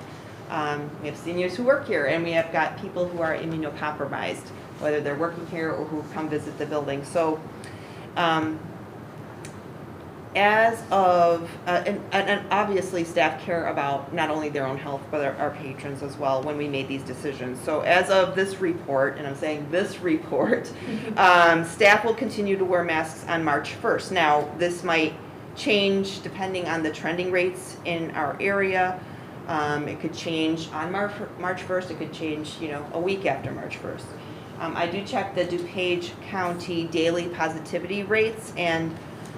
S6: seniors who work here, and we have got people who are immunocompromised, whether they're working here or who come visit the building. So as of, and obviously staff care about not only their own health, but our patrons as well when we made these decisions. So as of this report, and I'm saying this report, staff will continue to wear masks on March 1st. Now, this might change depending on the trending rates in our area. It could change on March 1st, it could change, a week after March 1st. I do check the DuPage County daily positivity rates, and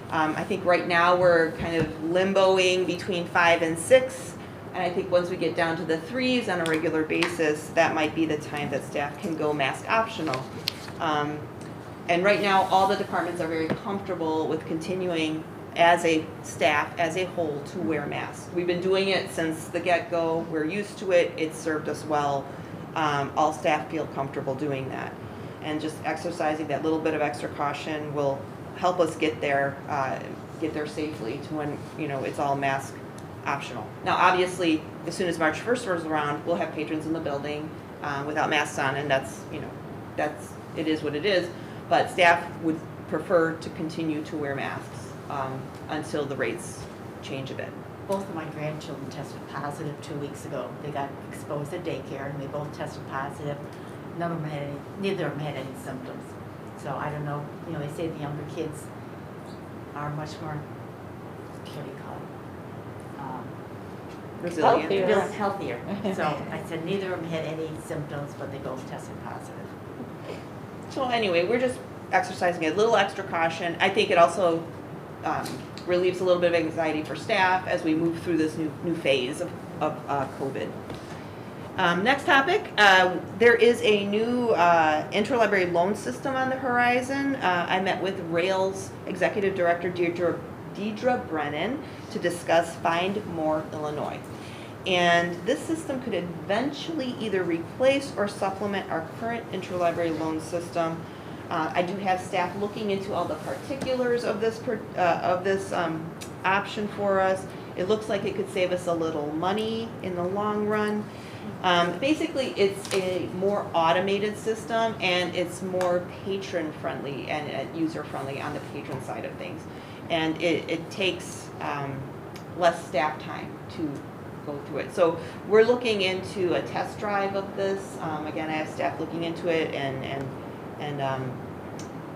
S6: I think right now we're kind of limboing between 5 and 6, and I think once we get down to the 3s on a regular basis, that might be the time that staff can go mask optional. And right now, all the departments are very comfortable with continuing as a staff, as a whole, to wear masks. We've been doing it since the get-go. We're used to it. It's served us well. All staff feel comfortable doing that. And just exercising that little bit of extra caution will help us get there safely to when, it's all mask optional. Now, obviously, as soon as March 1st rolls around, we'll have patrons in the building without masks on, and it is what it is. But staff would prefer to continue to wear masks until the rates change a bit.
S4: Both of my grandchildren tested positive 2 weeks ago. They got exposed at daycare and they both tested positive. Neither of them had any symptoms. So I don't know, they say the younger kids are much more, what do you call it?
S6: Resilient.
S4: Healthier. So I said neither of them had any symptoms, but they both tested positive.
S6: So anyway, we're just exercising a little extra caution. I think it also relieves a little bit of anxiety for staff as we move through this new phase of COVID. Next topic, there is a new interlibrary loan system on the horizon. I met with Rail's Executive Director Deidre Brennan to discuss Find More Illinois. And this system could eventually either replace or supplement our current interlibrary loan system. I do have staff looking into all the particulars of this option for us. It looks like it could save us a little money in the long run. Basically, it's a more automated system and it's more patron friendly and user friendly on the patron side of things. And it takes less staff time to go through it. So we're looking into a test drive of this. Again, I have staff looking into it and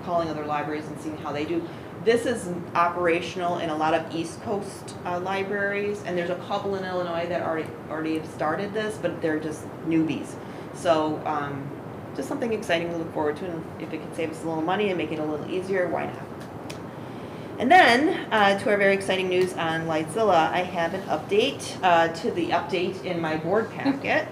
S6: calling other libraries and seeing how they do. This is operational in a lot of East Coast libraries, and there's a couple in Illinois that already have started this, but they're just newbies. So just something exciting to look forward to, and if it can save us a little money and make it a little easier, why not? And then, to our very exciting news on Lisle, I have an update to the update in my board packet.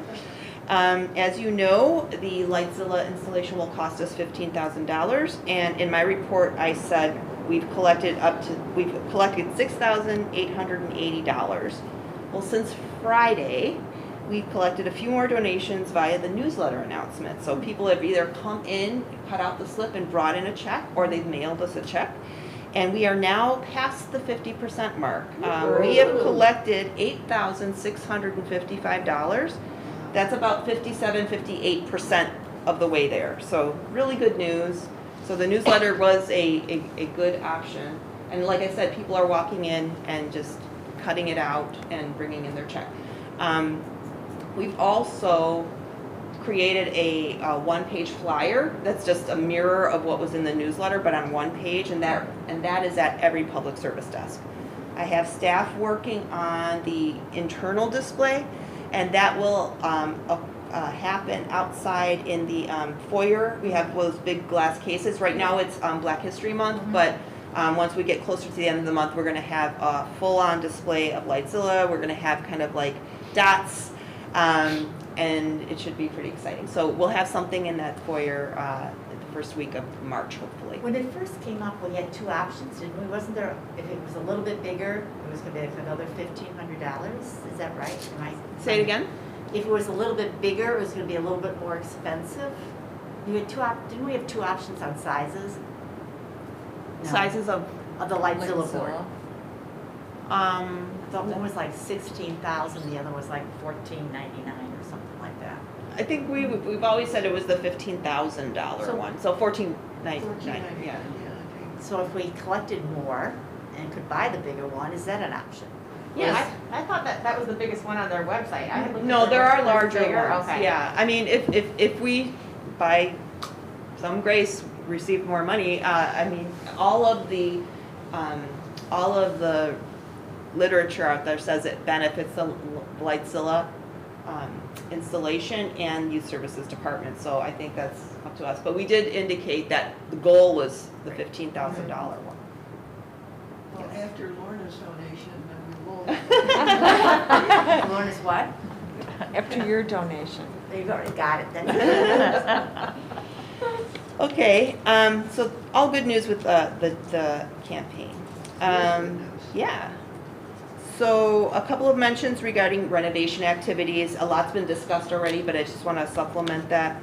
S6: As you know, the Lisle installation will cost us $15,000, and in my report I said we've collected $6,880. Well, since Friday, we've collected a few more donations via the newsletter announcement. So people have either come in, cut out the slip, and brought in a check, or they've mailed us a check. And we are now past the 50% mark. We have collected $8,655. That's about 58% of the way there. So really good news. So the newsletter was a good option. And like I said, people are walking in and just cutting it out and bringing in their check. We've also created a one-page flyer that's just a mirror of what was in the newsletter, but on one page, and that is at every public service desk. I have staff working on the internal display, and that will happen outside in the foyer. We have those big glass cases. Right now it's Black History Month, but once we get closer to the end of the month, we're going to have a full-on display of Lisle. We're going to have kind of like dots, and it should be pretty exciting. So we'll have something in that foyer the first week of March, hopefully.
S4: When it first came up, we had two options, didn't we? Wasn't there, if it was a little bit bigger, it was going to be another $1,500? Is that right?
S6: Say it again?
S4: If it was a little bit bigger, it was going to be a little bit more expensive. You had didn't we have two options on sizes? No.
S6: Sizes of
S4: the Lisle board. The one
S6: I
S4: was like 16,000, the other was like 1499 or something like that.
S6: think we've always said it was the $15,000 one. So 1499. Yeah.
S4: So if we collected more and could buy the bigger one, is that an option?
S3: Yeah, I thought that was the biggest one on their website. I had looked
S6: No,
S3: at
S6: there are
S3: website.
S6: larger
S3: Bigger?
S6: ones.
S3: Okay.
S6: Yeah, I mean, if we, by some grace, receive more money, I mean, all of the literature out there says it benefits the Lisle installation and youth services department. So I think that's up to us. But we did indicate that the goal was the $15,000 one.
S1: Well, after Lorna's donation, then we will.
S4: Lorna's what?
S11: After your donation.
S4: There you go, got it. That's
S6: Okay, so all good news with the campaign.
S1: Good news.
S6: Yeah. So a couple of mentions regarding renovation activities. A lot's been discussed already, but I just want to supplement that.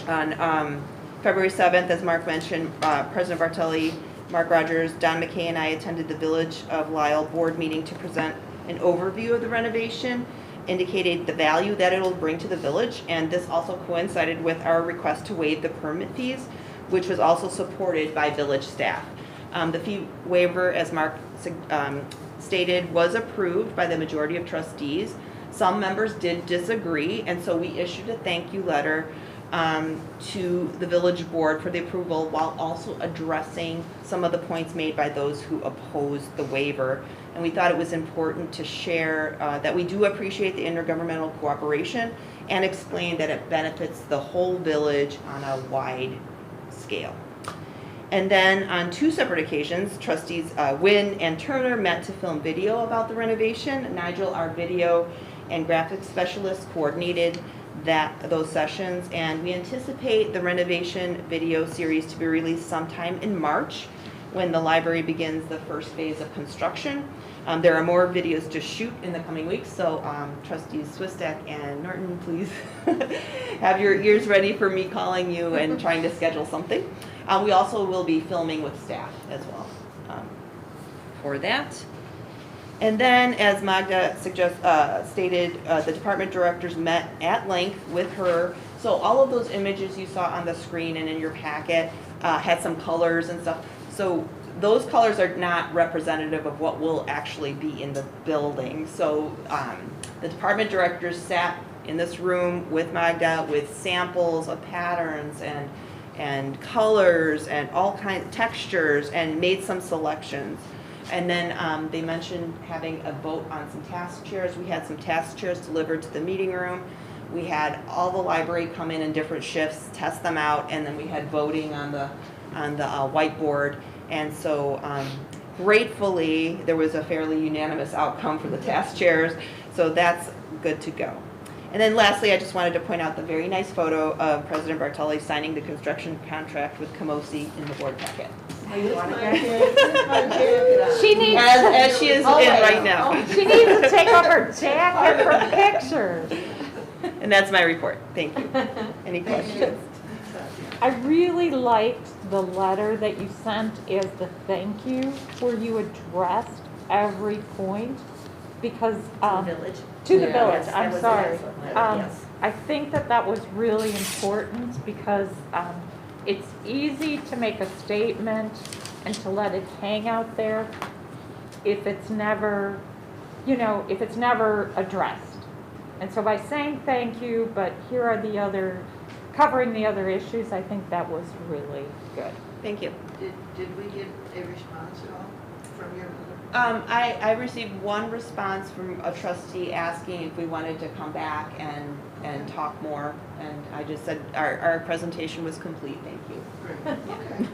S6: On February 7th, as Mark mentioned, President Bartelli, Mark Rogers, Don McKay, and I attended the Village of Lisle board meeting to present an overview of the renovation, indicated the value that it'll bring to the village, and this also coincided with our request to waive the permit fees, which was also supported by village staff. The fee waiver, as Mark stated, was approved by the majority of trustees. Some members did disagree, and so we issued a thank you letter to the village board for the approval, while also addressing some of the points made by those who opposed the waiver. And we thought it was important to share that we do appreciate the intergovernmental cooperation and explain that it benefits the whole village on a wide scale. And then on 2 separate occasions, trustees Wynn and Turner met to film video about the renovation. Nigel, our video and graphics specialist, coordinated those sessions, and we anticipate the renovation video series to be released sometime in March, when the library begins the first phase of construction. There are more videos to shoot in the coming weeks, so trustees Swistak and Norton, please have your ears ready for me calling you and trying to schedule something. We also will be filming with staff as well for that. And then, as Magda stated, the department directors met at length with her. So all of those images you saw on the screen and in your packet had some colors and stuff. So those colors are not representative of what will actually be in the building. So the department directors sat in this room with Magda with samples of patterns and colors and all kinds of textures, and made some selections. And then they mentioned having a vote on some task chairs. We had some task chairs delivered to the meeting room. We had all the library come in different shifts, test them out, and then we had voting on the whiteboard. And so gratefully, there was a fairly unanimous outcome for the task chairs. So that's good to go. And then lastly, I just wanted to point out the very nice photo of President Bartelli signing the construction contract with Camosi in the board packet.
S1: Here's my jacket.
S7: She needs,
S6: As she is in right now.
S7: she needs to take off her jacket for pictures.
S6: And that's my report. Thank you. Any questions?
S7: I really liked the letter that you sent as the thank you, where you addressed every point, because
S4: Village.
S7: to the
S6: Yeah.
S7: village,
S4: Yes,
S7: I'm
S4: that was
S7: sorry.
S4: an excellent letter, yes.
S7: I think that was really important, because it's easy to make a statement and to let it hang out there if it's never, if it's never addressed. And so by saying thank you, but here are covering the other issues, I think that was really good.
S6: Thank you.
S1: Did we get a response at all from your?
S6: I received one response from a trustee asking if we wanted to come back and talk more, and I just said our presentation was complete, thank you.
S1: Great.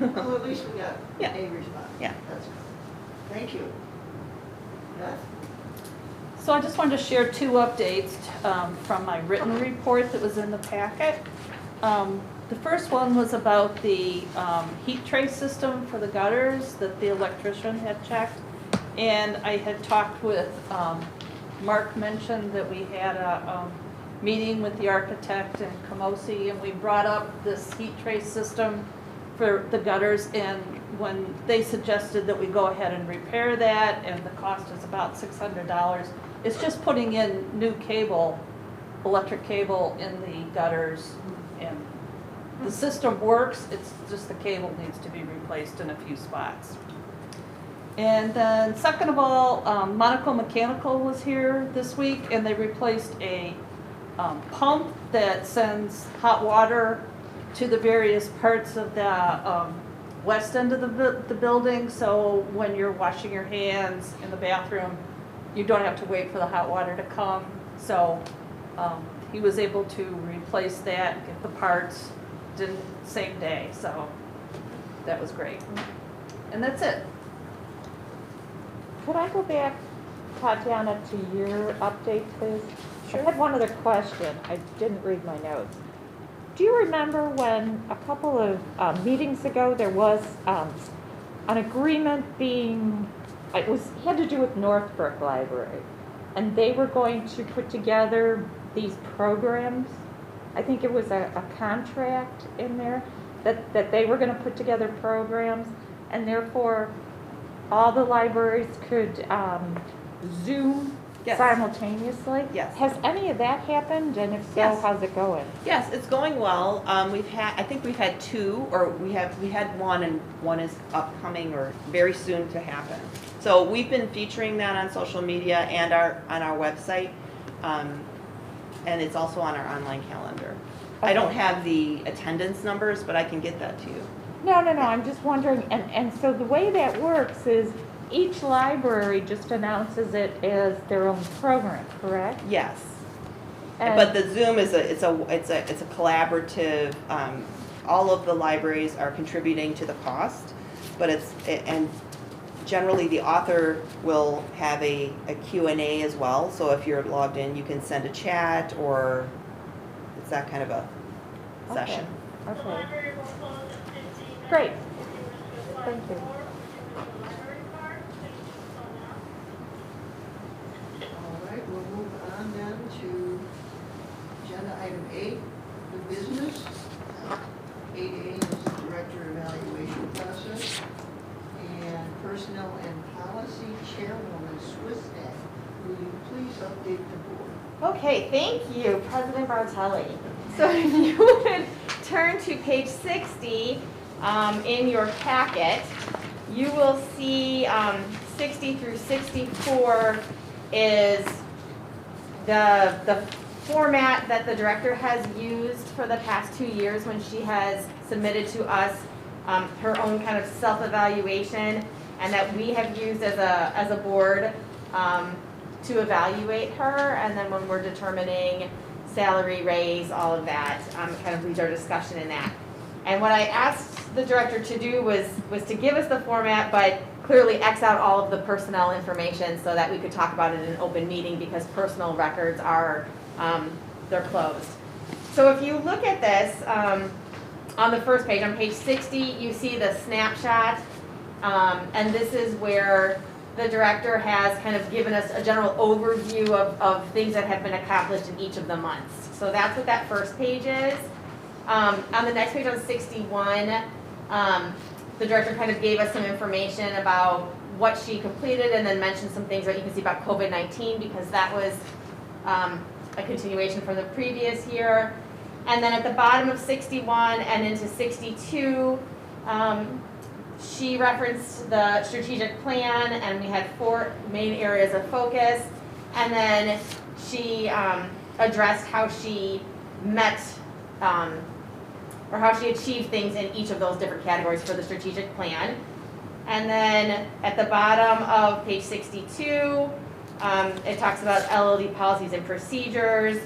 S1: Okay, well, at least we got
S6: Yeah.
S1: a response.
S6: Yeah.
S1: That's good. Thank you. Beth?
S12: So I just wanted to share 2 updates from my written report that was in the packet. The first one was about the heat trace system for the gutters that the electrician had checked. And I had talked with, Mark mentioned that we had a meeting with the architect in Camosi, and we brought up this heat trace system for the gutters, and when they suggested that we go ahead and repair that, and the cost is about $600, it's just putting in new cable, electric cable in the gutters, and the system works, it's just the cable needs to be replaced in a few spots. And then second of all, Monaco Mechanical was here this week, and they replaced a pump that sends hot water to the various parts of the west end of the building. So when you're washing your hands in the bathroom, you don't have to wait for the hot water to come. So he was able to replace that, get the parts, did same day. So that was great. And that's it.
S7: Could I go back, Tatiana, to your update, please? Sure. I had one other question. I didn't read my notes. Do you remember when a couple of meetings ago there was an agreement being had to do with Northbrook Library. And they were going to put together these programs. I think it was a contract in there that they were gonna put together programs, and therefore all the libraries could Zoom
S6: Yes.
S7: simultaneously?
S6: Yes.
S7: Has any of that happened, and if so,
S6: Yes.
S7: how's it going?
S6: Yes, it's going well. I think we've had two, or we had one, and one is upcoming or very soon to happen. So we've been featuring that on social media and on our website, and it's also on our online calendar. I don't have the attendance numbers, but I can get that to you.
S7: No, I'm just wondering, and so the way that works is each library just announces it as their own program, correct?
S6: Yes.
S7: And-
S6: But the Zoom is it's a collaborative, all of the libraries are contributing to the cost, but and generally the author will have a Q&A as well, so if you're logged in, you can send a chat, or it's that kind of a session.
S7: Okay. Great. Thank you.
S1: All right, we'll move on then to agenda item 8, the business. 8A is the director evaluation process. And personnel and policy chairwoman Swistak, will you please update the board?
S3: Okay, thank you, President Bartelli. So if you would turn to page 60 in your packet, you will see 60 through 64 is the format that the director has used for the past 2 years when she has submitted to us her own kind of self-evaluation, and that we have used as a board to evaluate her, and then when we're determining salary, raise, all of that, kind of leads our discussion in that. And what I asked the director to do was to give us the format, but clearly X out all of the personnel information so that we could talk about it in an open meeting, because personal records are, they're closed. So if you look at this, on the first page, on page 60, you see the snapshot, and this is where the director has kind of given us a general overview of things that have been accomplished in each of the months. So that's what that first page is. On the next page, on 61, the director kind of gave us some information about what she completed, and then mentioned some things that you can see about COVID-19, because that was a continuation from the previous year. And then at the bottom of 61 and into 62, she referenced the strategic plan, and we had 4 main areas of focus. And then she addressed how she met, or how she achieved things in each of those different categories for the strategic plan. And then at the bottom of page 62, it talks about LLD policies and procedures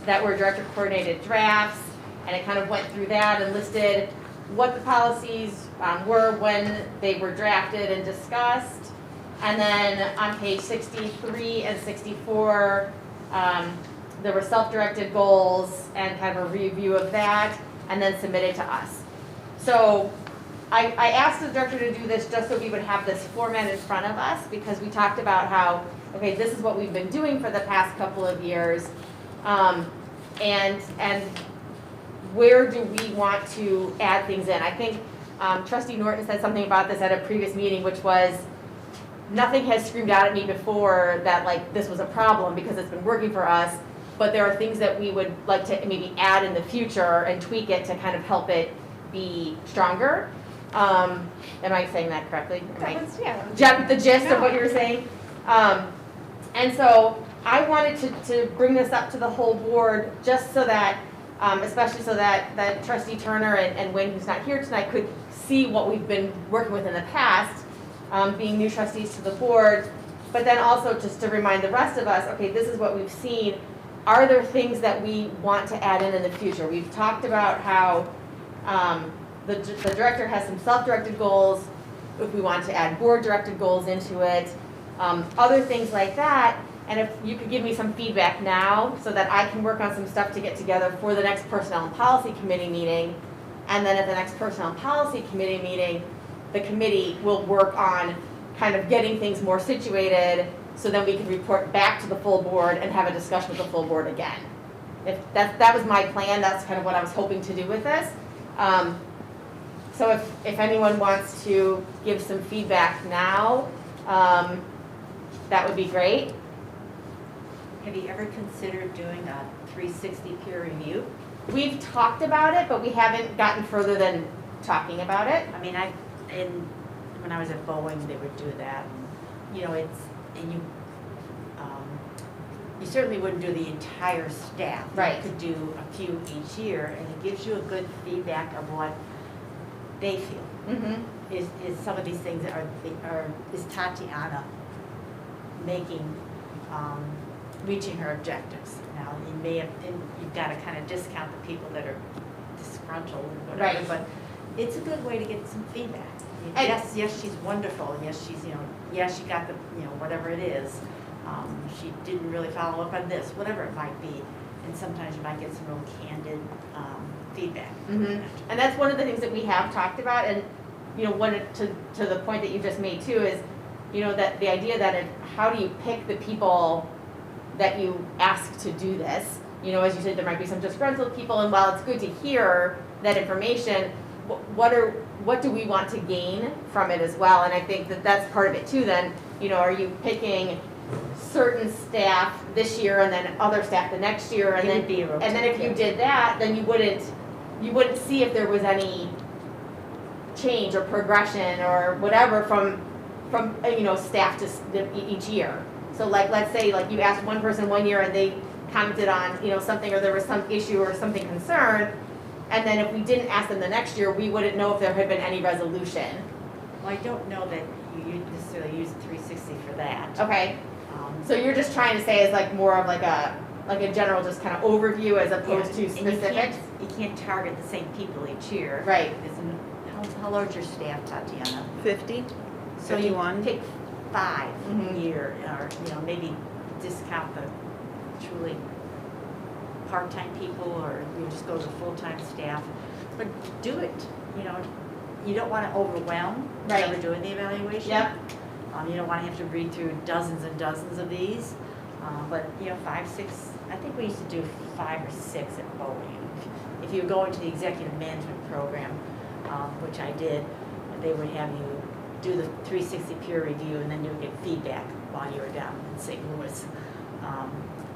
S3: that were director coordinated drafts, and it kind of went through that and listed what the policies were when they were drafted and discussed. And then on page 63 and 64, there were self-directed goals and kind of a review of that, and then submitted to us. So I asked the director to do this just so we would have this format in front of us, because we talked about how, okay, this is what we've been doing for the past couple of years, and where do we want to add things in? I think Trustee Norton said something about this at a previous meeting, which was, nothing has screamed out at me before that like this was a problem, because it's been working for us, but there are things that we would like to maybe add in the future and tweak it to kind of help it be stronger. Am I saying that correctly? The gist of what you were saying? And so I wanted to bring this up to the whole board, just so that, especially so that Trustee Turner and Wayne, who's not here tonight, could see what we've been working with in the past, being new trustees to the board, but then also just to remind the rest of us, okay, this is what we've seen. Are there things that we want to add in the future? We've talked about how the director has some self-directed goals, if we want to add board-directed goals into it, other things like that. And if you could give me some feedback now so that I can work on some stuff to get together for the next Personnel and Policy Committee meeting. And then at the next Personnel and Policy Committee meeting, the committee will work on kind of getting things more situated, so then we can report back to the full board and have a discussion with the full board again. If that was my plan, that's kind of what I was hoping to do with this. So if anyone wants to give some feedback now, that would be great.
S4: Have you ever considered doing a 360 peer review?
S3: We've talked about it, but we haven't gotten further than talking about it.
S4: I mean, when I was at Boeing, they would do that. And, you know, you certainly wouldn't do the entire staff.
S3: Right.
S4: You could do a few each year, and it gives you a good feedback of what they feel.
S3: Mm-hmm.
S4: Is some of these things is Tatiana reaching her objectives? Now, you've got to kind of discount the people that are disgruntled and whatever,
S3: Right.
S4: but it's a good way to get some feedback.
S3: And-
S4: Yes, she's wonderful, and yes, yes, she got the, whatever it is. She didn't really follow up on this, whatever it might be, and sometimes you might get some real candid feedback.
S3: Mm-hmm. And that's one of the things that we have talked about, and to the point that you just made too is, that the idea that how do you pick the people that you ask to do this? As you said, there might be some disgruntled people, and while it's good to hear that information, what do we want to gain from it as well? And I think that that's part of it too. Then, are you picking certain staff this year and then other staff the next year, and then if you did that, then you wouldn't see if there was any change or progression or whatever from staff to each year. So let's say you asked one person one year and they commented on something, or there was some issue or something concerned, and then if we didn't ask them the next year, we wouldn't know if there had been any resolution.
S4: Well, I don't know that you necessarily use 360 for that.
S3: Okay. So you're just trying to say it's more of a general just kind of overview as opposed to
S4: And
S3: specifics?
S4: you can't target the same people each year.
S3: Right.
S4: How large is your staff, Tatiana?
S6: 50,
S4: So
S6: 51.
S4: you pick 5
S3: Mhm.
S4: a year, or maybe discount the truly part-time people, or you just go to full-time staff. But do it. You don't want to overwhelm
S3: Right.
S4: whoever doing the evaluation.
S3: Yep.
S4: You don't want to have to read through dozens and dozens of these. But 5, 6. I think we used to do 5 or 6 at Boeing. If you go into the executive management program, which I did, they would have you do the 360 peer review, and then you would get feedback while you were down in St. Louis,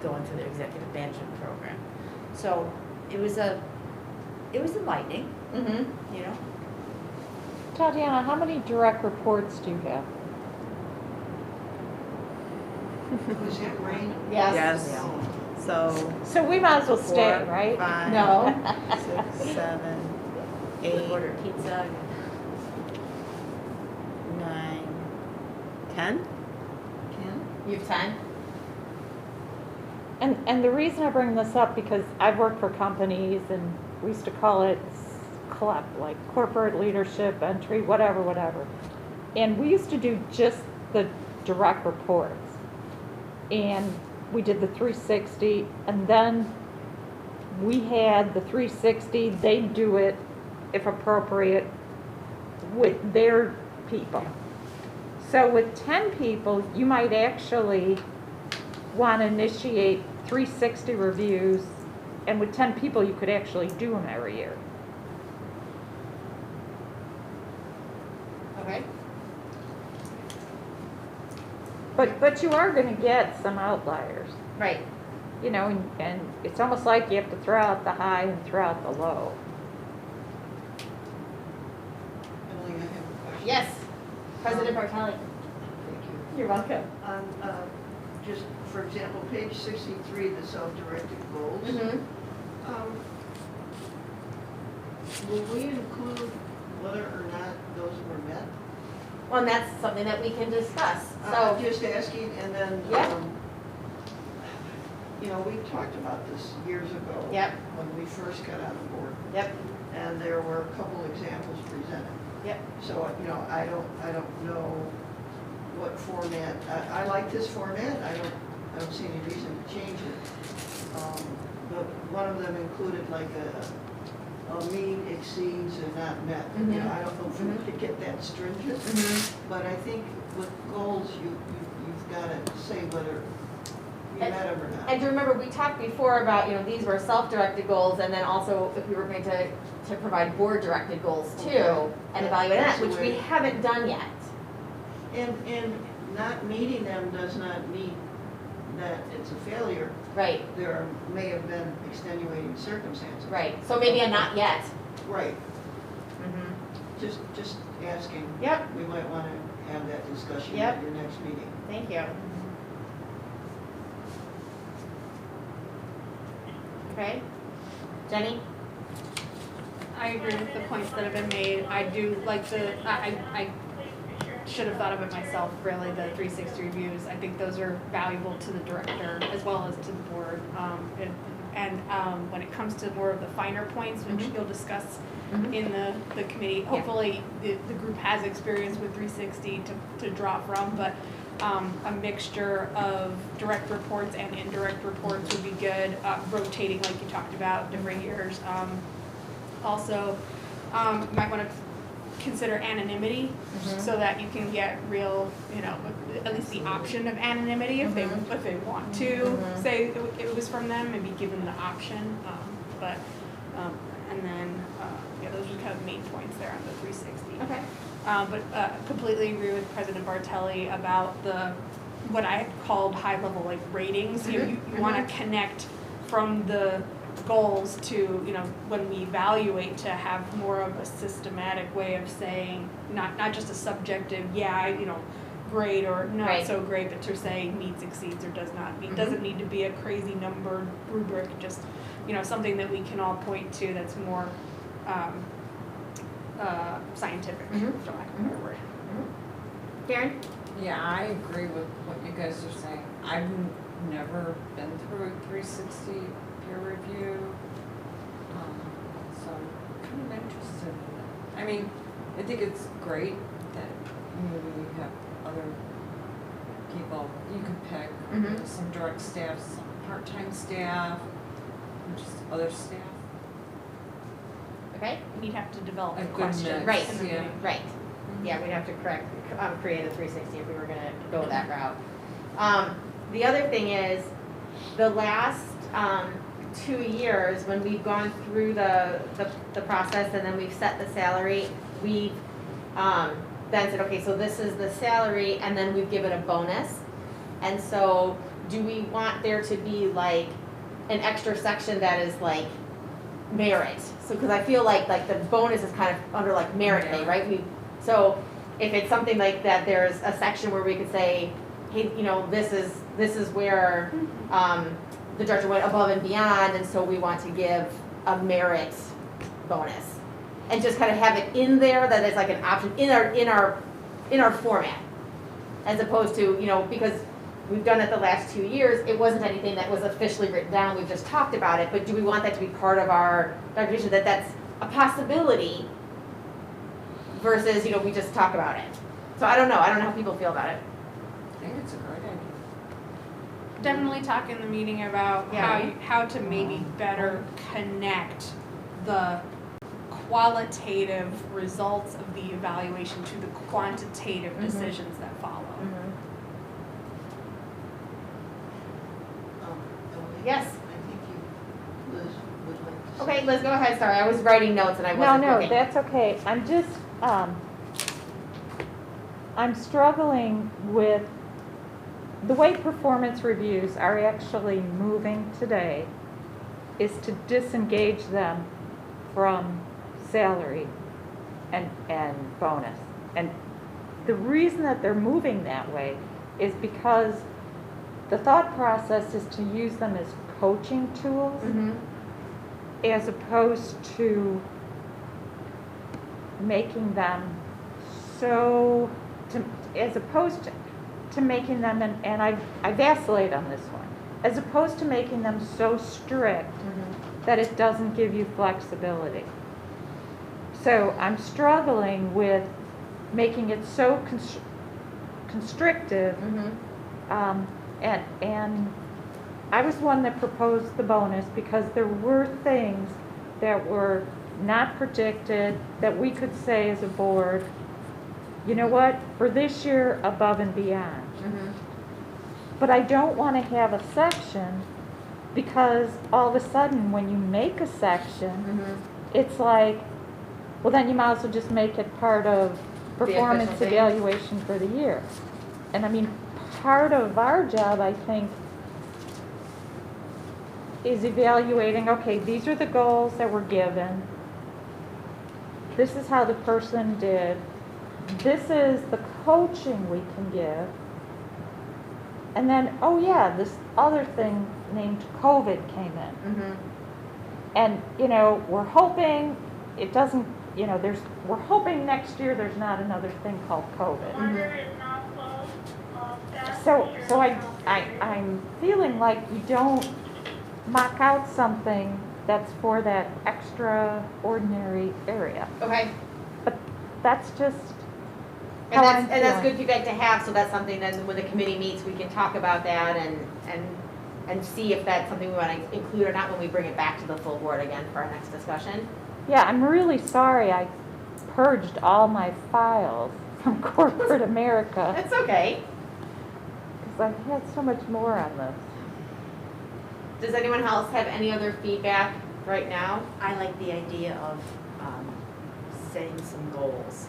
S4: going through the executive management program. So it was enlightening,
S3: Mm-hmm.
S7: Tatiana, how many direct reports do you have?
S1: Was it rain?
S3: Yes.
S6: Yes. So
S7: So we might as well stay,
S6: 4,
S7: right?
S6: 5,
S3: No.
S6: 6, 7,
S4: You
S6: 8,
S4: order pizza.
S6: 9, 10.
S3: You have 10?
S7: And the reason I bring this up, because I've worked for companies, and we used to call it corporate leadership entry, whatever. And we used to do just the direct reports. And we did the 360, and then we had the 360, they'd do it, if appropriate, with their people. So with 10 people, you might actually want to initiate 360 reviews, and with 10 people, you could actually do them every year.
S3: Okay.
S7: But you are going to get some outliers,
S3: Right.
S7: and it's almost like you have to throw out the high and throw out the low.
S1: Emily, I have a question.
S3: Yes. President Bartelli.
S1: Thank you.
S3: You're welcome.
S1: On, just for example, page 63, the self-directed goals.
S3: Mm-hmm.
S1: Will we include whether or not those were met?
S3: Well, and that's something that we can discuss.
S1: I'm
S3: So,
S1: just asking, and then,
S3: Yeah.
S1: we talked about this years ago.
S3: Yep.
S1: When we first got on the board,
S3: yep,
S1: and there were a couple examples presented.
S3: yep.
S1: So, I don't know what format, I like this format, I don't see any reason to change it. But one of them included like meet, exceeds, and not met. You know, I don't know if we could get that stringent, but I think with goals, you've got to say whether you met them or not.
S3: And to remember, we talked before about, these were self-directed goals, and then also if we were going to provide board-directed goals too,
S1: Okay.
S3: and evaluate that,
S1: That's the
S3: which we
S1: way-
S3: haven't done yet.
S1: And not meeting them does not mean that it's a failure.
S3: Right,
S1: There may have been extenuating circumstances.
S3: right. So maybe a not yet.
S1: Right, just asking.
S3: Yep,
S1: We might want to have that discussion
S3: Yep.
S1: at your next meeting.
S3: thank you. Okay. Jenny?
S10: I agree with the points that have been made. I do like I should have thought of it myself, really, the 360 reviews. I think those are valuable to the director as well as to the board. When it comes to more of the finer points, which you'll discuss in the committee, hopefully the group has experience with 360 to draw from, but a mixture of direct reports and indirect reports would be good, rotating like you talked about, different years. Also, you might want to consider anonymity so that you can get real, at least the option of anonymity if they want to say it was from them, maybe give them the option. And then those are kind of main points there on the 360.
S3: Okay.
S10: But completely agree with President Bartelli about what I called high level ratings. You want to connect from the goals to, when we evaluate, to have more of a systematic way of saying, not just a subjective, great or not
S3: Right.
S10: so great, but to say meets, exceeds, or does not meet. Doesn't need to be a crazy numbered rubric, just, something that we can all point to that's more scientific, for lack of a better word.
S3: Karen?
S11: Yeah, I agree with what you guys are saying. I've never been through a 360 peer review, so I'm kind of interested in it. I mean, I think it's great that we have other people you can pick, some direct staff, some part-time staff, and just other staff.
S3: Okay.
S10: We'd have to develop
S11: A
S10: a
S11: good
S10: question.
S11: mix,
S3: Right.
S10: in the
S11: yeah.
S10: beginning.
S3: Right. Yeah, we'd have to create a 360 if we were gonna go that route. The other thing is, the last 2 years, when we've gone through the process and then we've set the salary, we've then said, okay, so this is the salary, and then we've given a bonus. And so, do we want there to be like an extra section that is like merit? So, because I feel like the bonus is kind of under like merit pay, right? So if it's something like that, there's a section where we could say, hey, this is where the director went above and beyond, and so we want to give a merit bonus, and just kind of have it in there that is like an option in our format, as opposed to because we've done it the last 2 years, it wasn't anything that was officially written down, we've just talked about it, but do we want that to be part of our documentation, that that's a possibility versus, we just talk about it. So I don't know how people feel about it.
S11: I think it's a great idea.
S10: Definitely talk in the meeting about how to maybe better connect the qualitative results of the evaluation to the quantitative decisions that follow.
S3: Yes.
S1: I think Liz would like to say.
S3: Okay, Liz, go ahead, sorry, I was writing notes and I
S7: No,
S3: wasn't
S7: no,
S3: looking.
S7: that's okay. I'm just, I'm struggling with the way performance reviews are actually moving today is to disengage them from salary and bonus. And the reason that they're moving that way is because the thought process is to use them as coaching tools as opposed to making them to making them, and I vacillate on this one, as opposed to making them so strict that it doesn't give you flexibility. So I'm struggling with making it so constrictive, and I was one that proposed the bonus because there were things that were not predicted, that we could say as a board, you know what, for this year, above and beyond.
S3: Mhm.
S7: But I don't want to have a section because all of a sudden, when you make a section,
S3: Mhm.
S7: it's like, well, then you might as well just make it part of performance
S3: official thing.
S7: evaluation for the year. And I mean, part of our job, I think, is evaluating, okay, these are the goals that were given. This is how the person did. This is the coaching we can give. And then, oh yeah, this other thing named COVID came in.
S3: Mhm.
S7: And, you know, we're hoping it doesn't, you know, we're hoping next year there's not another thing called COVID. So I'm feeling like you don't mock out something that's for that extraordinary area.
S3: Okay.
S7: But that's just
S3: And
S7: how
S3: that's,
S7: I'm
S3: and that's
S7: feeling.
S3: good feedback to have, so that's something that when the committee meets, we can talk about that and see if that's something we want to include or not when we bring it back to the full board again for our next discussion.
S7: Yeah, I'm really sorry I purged all my files from corporate America
S3: That's okay.
S7: because I've had so much more on this.
S3: Does anyone else have any other feedback right now?
S4: I like the idea of setting some goals.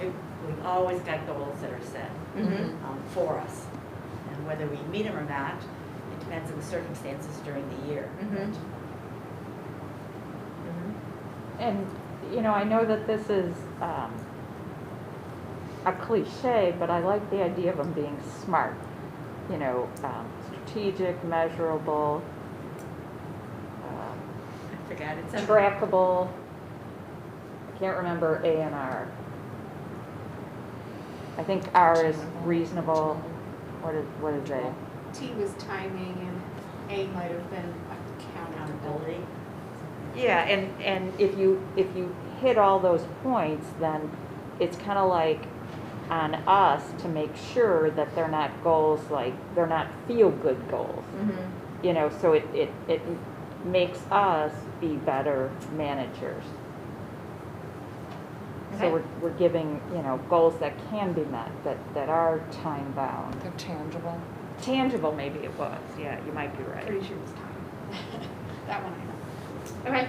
S4: We've always got goals that are set
S3: Mhm.
S4: for us. And whether we meet them or not, it depends on the circumstances during the year.
S3: Mhm.
S7: And, you know, I know that this is a cliche, but I like the idea of them being smart. You know, strategic, measurable,
S4: I forgot, it's a
S7: trackable. I can't remember A and R. I think R is reasonable. What is A?
S10: T was timing and A might have been accountability.
S4: accountability.
S7: Yeah, and if you hit all those points, then it's kind of like on us to make sure that they're not goals like they're not feel-good goals.
S3: Mhm.
S7: You know, so it makes us be better managers.
S3: Okay.
S7: So we're giving, you know, goals that can be met, that are time bound.
S11: They're tangible.
S7: Tangible, maybe it was. Yeah, you might be right.
S10: Pretty sure it was time. That one I know.
S3: Okay.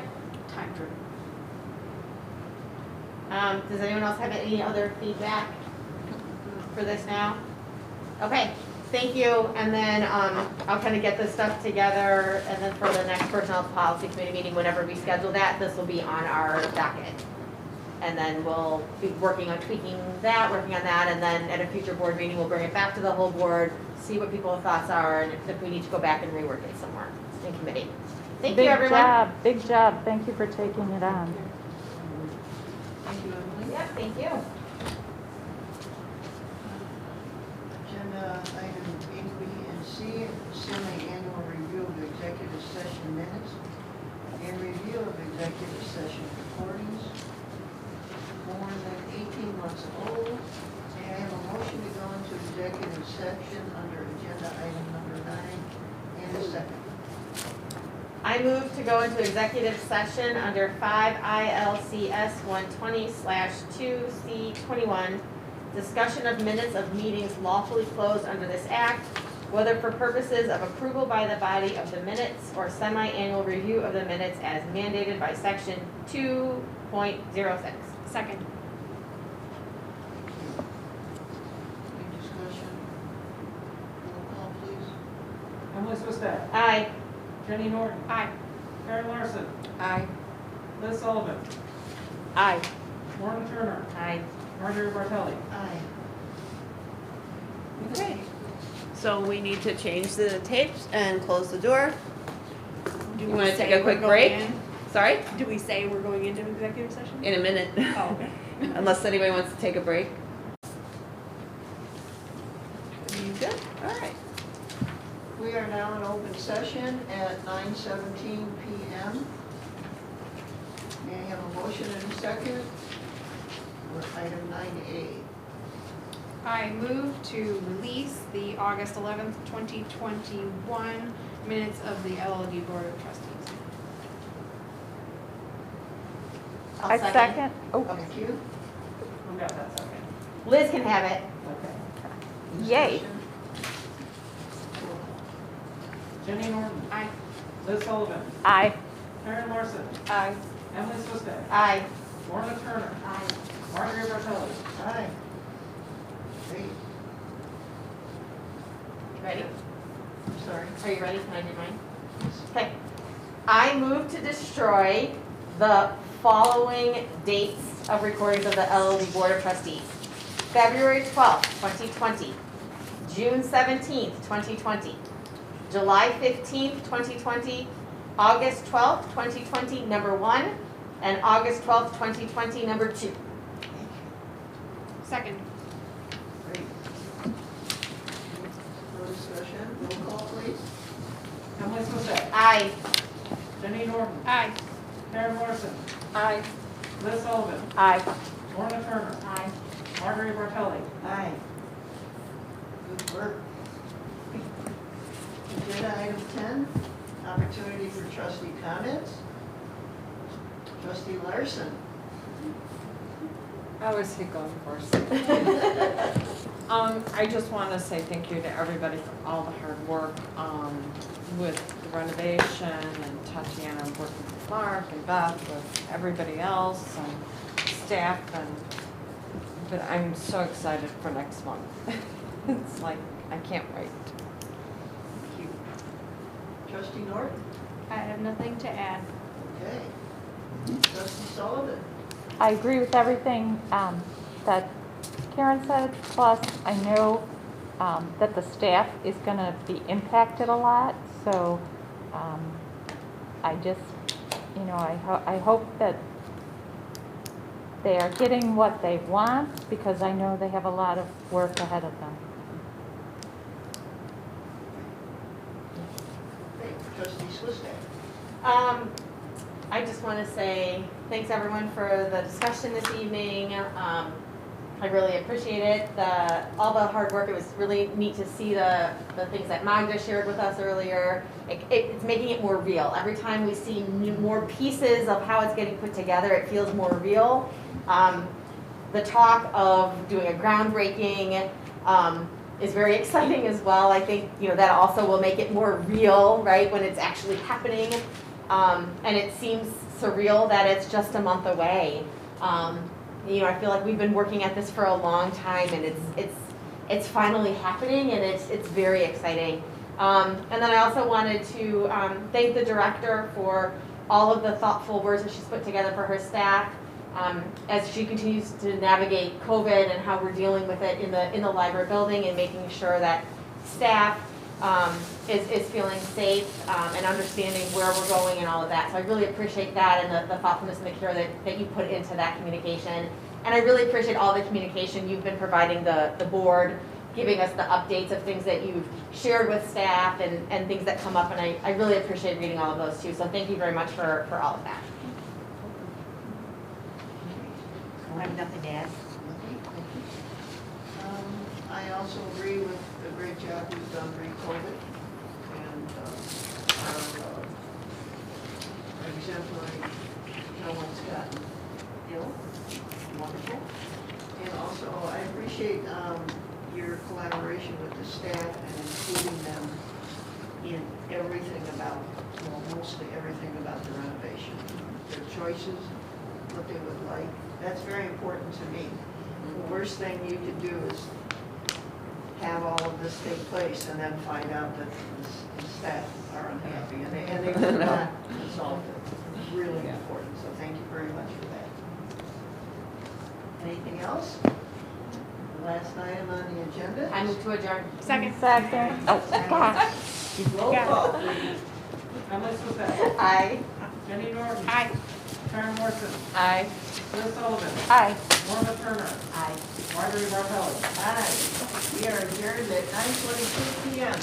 S10: Time driven.
S3: Does anyone else have any other feedback for this now? Okay, thank you, and then, I'll kind of get this stuff together, and then for the next personnel policy committee meeting, whenever we schedule that, this will be on our docket. And then we'll be working on tweaking that, working on that, and then at a future board meeting, we'll bring it back to the whole board, see what people's thoughts are, and if we need to go back and rework it somewhere in committee. Thank you, everyone.
S7: Big job. Thank you for taking it on.
S1: Thank you, Emily.
S3: Yeah, thank you.
S1: Agenda item A, B, and C, semi-annual review of executive session minutes and review of executive session recordings more than 18 months old. May I have a motion to go into executive session under agenda item number 9 and a second?
S3: I move to go into executive session under 5 ILCS 120/2C21, discussion of minutes of meetings lawfully closed under this act, whether for purposes of approval by the body of the minutes or semi-annual review of the minutes as mandated by section 2.06.
S10: Second.
S1: Any discussion? Roll call, please.
S2: Emily Swistak,
S3: Aye.
S2: Jenny Norton,
S10: Aye.
S2: Karen Larson,
S11: Aye.
S2: Liz Sullivan,
S7: Aye.
S2: Lauren Turner,
S3: Aye.
S2: Marjorie Bartelli.
S1: Aye.
S6: Okay. So we need to change the tapes and close the door.
S10: Do
S6: You
S10: we
S6: wanna
S10: say
S6: take a quick
S10: we're going
S6: break?
S10: in?
S6: Sorry?
S10: Do we say we're going into executive session?
S6: In a minute.
S10: Oh, okay.
S6: Unless anybody wants to take a break. You good? All right.
S1: We are now in open session at 9:17 PM. May I have a motion and a second for item 9A?
S10: I move to release the August 11th, 2021 minutes of the LLD Board of Trustees.
S7: I second. Oh,
S1: Thank you.
S2: Who got that second?
S3: Liz can have it.
S2: Okay.
S7: yay.
S1: Discussion? Roll call.
S2: Jenny Norton.
S3: Aye.
S2: Liz Sullivan.
S7: Aye.
S2: Karen Larson.
S11: Aye.
S2: Emily Swisdale.
S3: Aye.
S2: Lorna Turner.
S3: Aye.
S2: Marjorie Bartelli.
S1: Aye. Great.
S3: You ready?
S1: I'm sorry.
S3: Are you ready? Can I do mine? Okay. I move to destroy the following dates of recordings of the LLD Board of Trustees. February 12th, 2020, June 17th, 2020, July 15th, 2020, August 12th, 2020, number 1, and August 12th, 2020, number 2.
S10: Second.
S1: Great. No discussion, roll call please.
S2: Emily Swisdale.
S3: Aye.
S2: Jenny Norton.
S10: Aye.
S2: Karen Larson.
S11: Aye.
S2: Liz Sullivan.
S7: Aye.
S2: Lorna Turner.
S3: Aye.
S2: Marjorie Bartelli.
S1: Aye. Good work. Agenda item 10, opportunity for trustee comments. Trustee Larson.
S11: I always hate going first. I just want to say thank you to everybody for all the hard work, with the renovation and Tatiana working with Mark and Beth, with everybody else and staff but I'm so excited for next month. It's like, I can't wait.
S1: Thank you. Trustee Norton.
S10: I have nothing to add.
S1: Okay. Trustee Sullivan.
S7: I agree with everything that Karen said, plus I know that the staff is going to be impacted a lot, so I just, I hope that they are getting what they want, because I know they have a lot of work ahead of them.
S1: Okay. Trustee Swisdale.
S3: I just want to say thanks everyone for the discussion this evening. I really appreciate it. All the hard work. It was really neat to see the things that Magda shared with us earlier. It's making it more real. Every time we see more pieces of how it's getting put together, it feels more real. The talk of doing a groundbreaking is very exciting as well. I think that also will make it more real, right, when it's actually happening. And it seems surreal that it's just a month away. I feel like we've been working at this for a long time, and it's finally happening, and it's very exciting. And then I also wanted to thank the director for all of the thoughtful words that she's put together for her staff as she continues to navigate COVID and how we're dealing with it in the library building, and making sure that staff is feeling safe and understanding where we're going and all of that. So I really appreciate that, and the thoughtfulness and the care that you put into that communication. And I really appreciate all the communication you've been providing the board, giving us the updates of things that you've shared with staff and things that come up. And I really appreciate reading all of those too. So thank you very much for all of that.
S4: I have nothing to add.
S1: Okay, thank you. I also agree with the great job we've done during COVID, and our exemplary, no one's gotten ill, wonderful. And also, I appreciate your collaboration with the staff and including them in everything about, well, mostly everything about the renovation. Their choices, what they would like, that's very important to me. The worst thing you could do is have all of this take place and then find out that the staff are unhappy, and they will not resolve it. It's really important, so thank you very much for that. Anything else? The last item on the agenda?
S3: I move to adjourn.
S10: Second.
S7: Second. Oh, gosh.
S1: Roll call, please.
S2: Emily Swisdale.
S3: Aye.
S2: Jenny Norton.
S10: Aye.
S2: Karen Larson.
S3: Aye.
S2: Liz Sullivan.
S7: Aye.
S2: Lorna Turner.
S3: Aye.
S2: Marjorie Bartelli.
S1: Aye. We are adjourned at 9:22 p.m.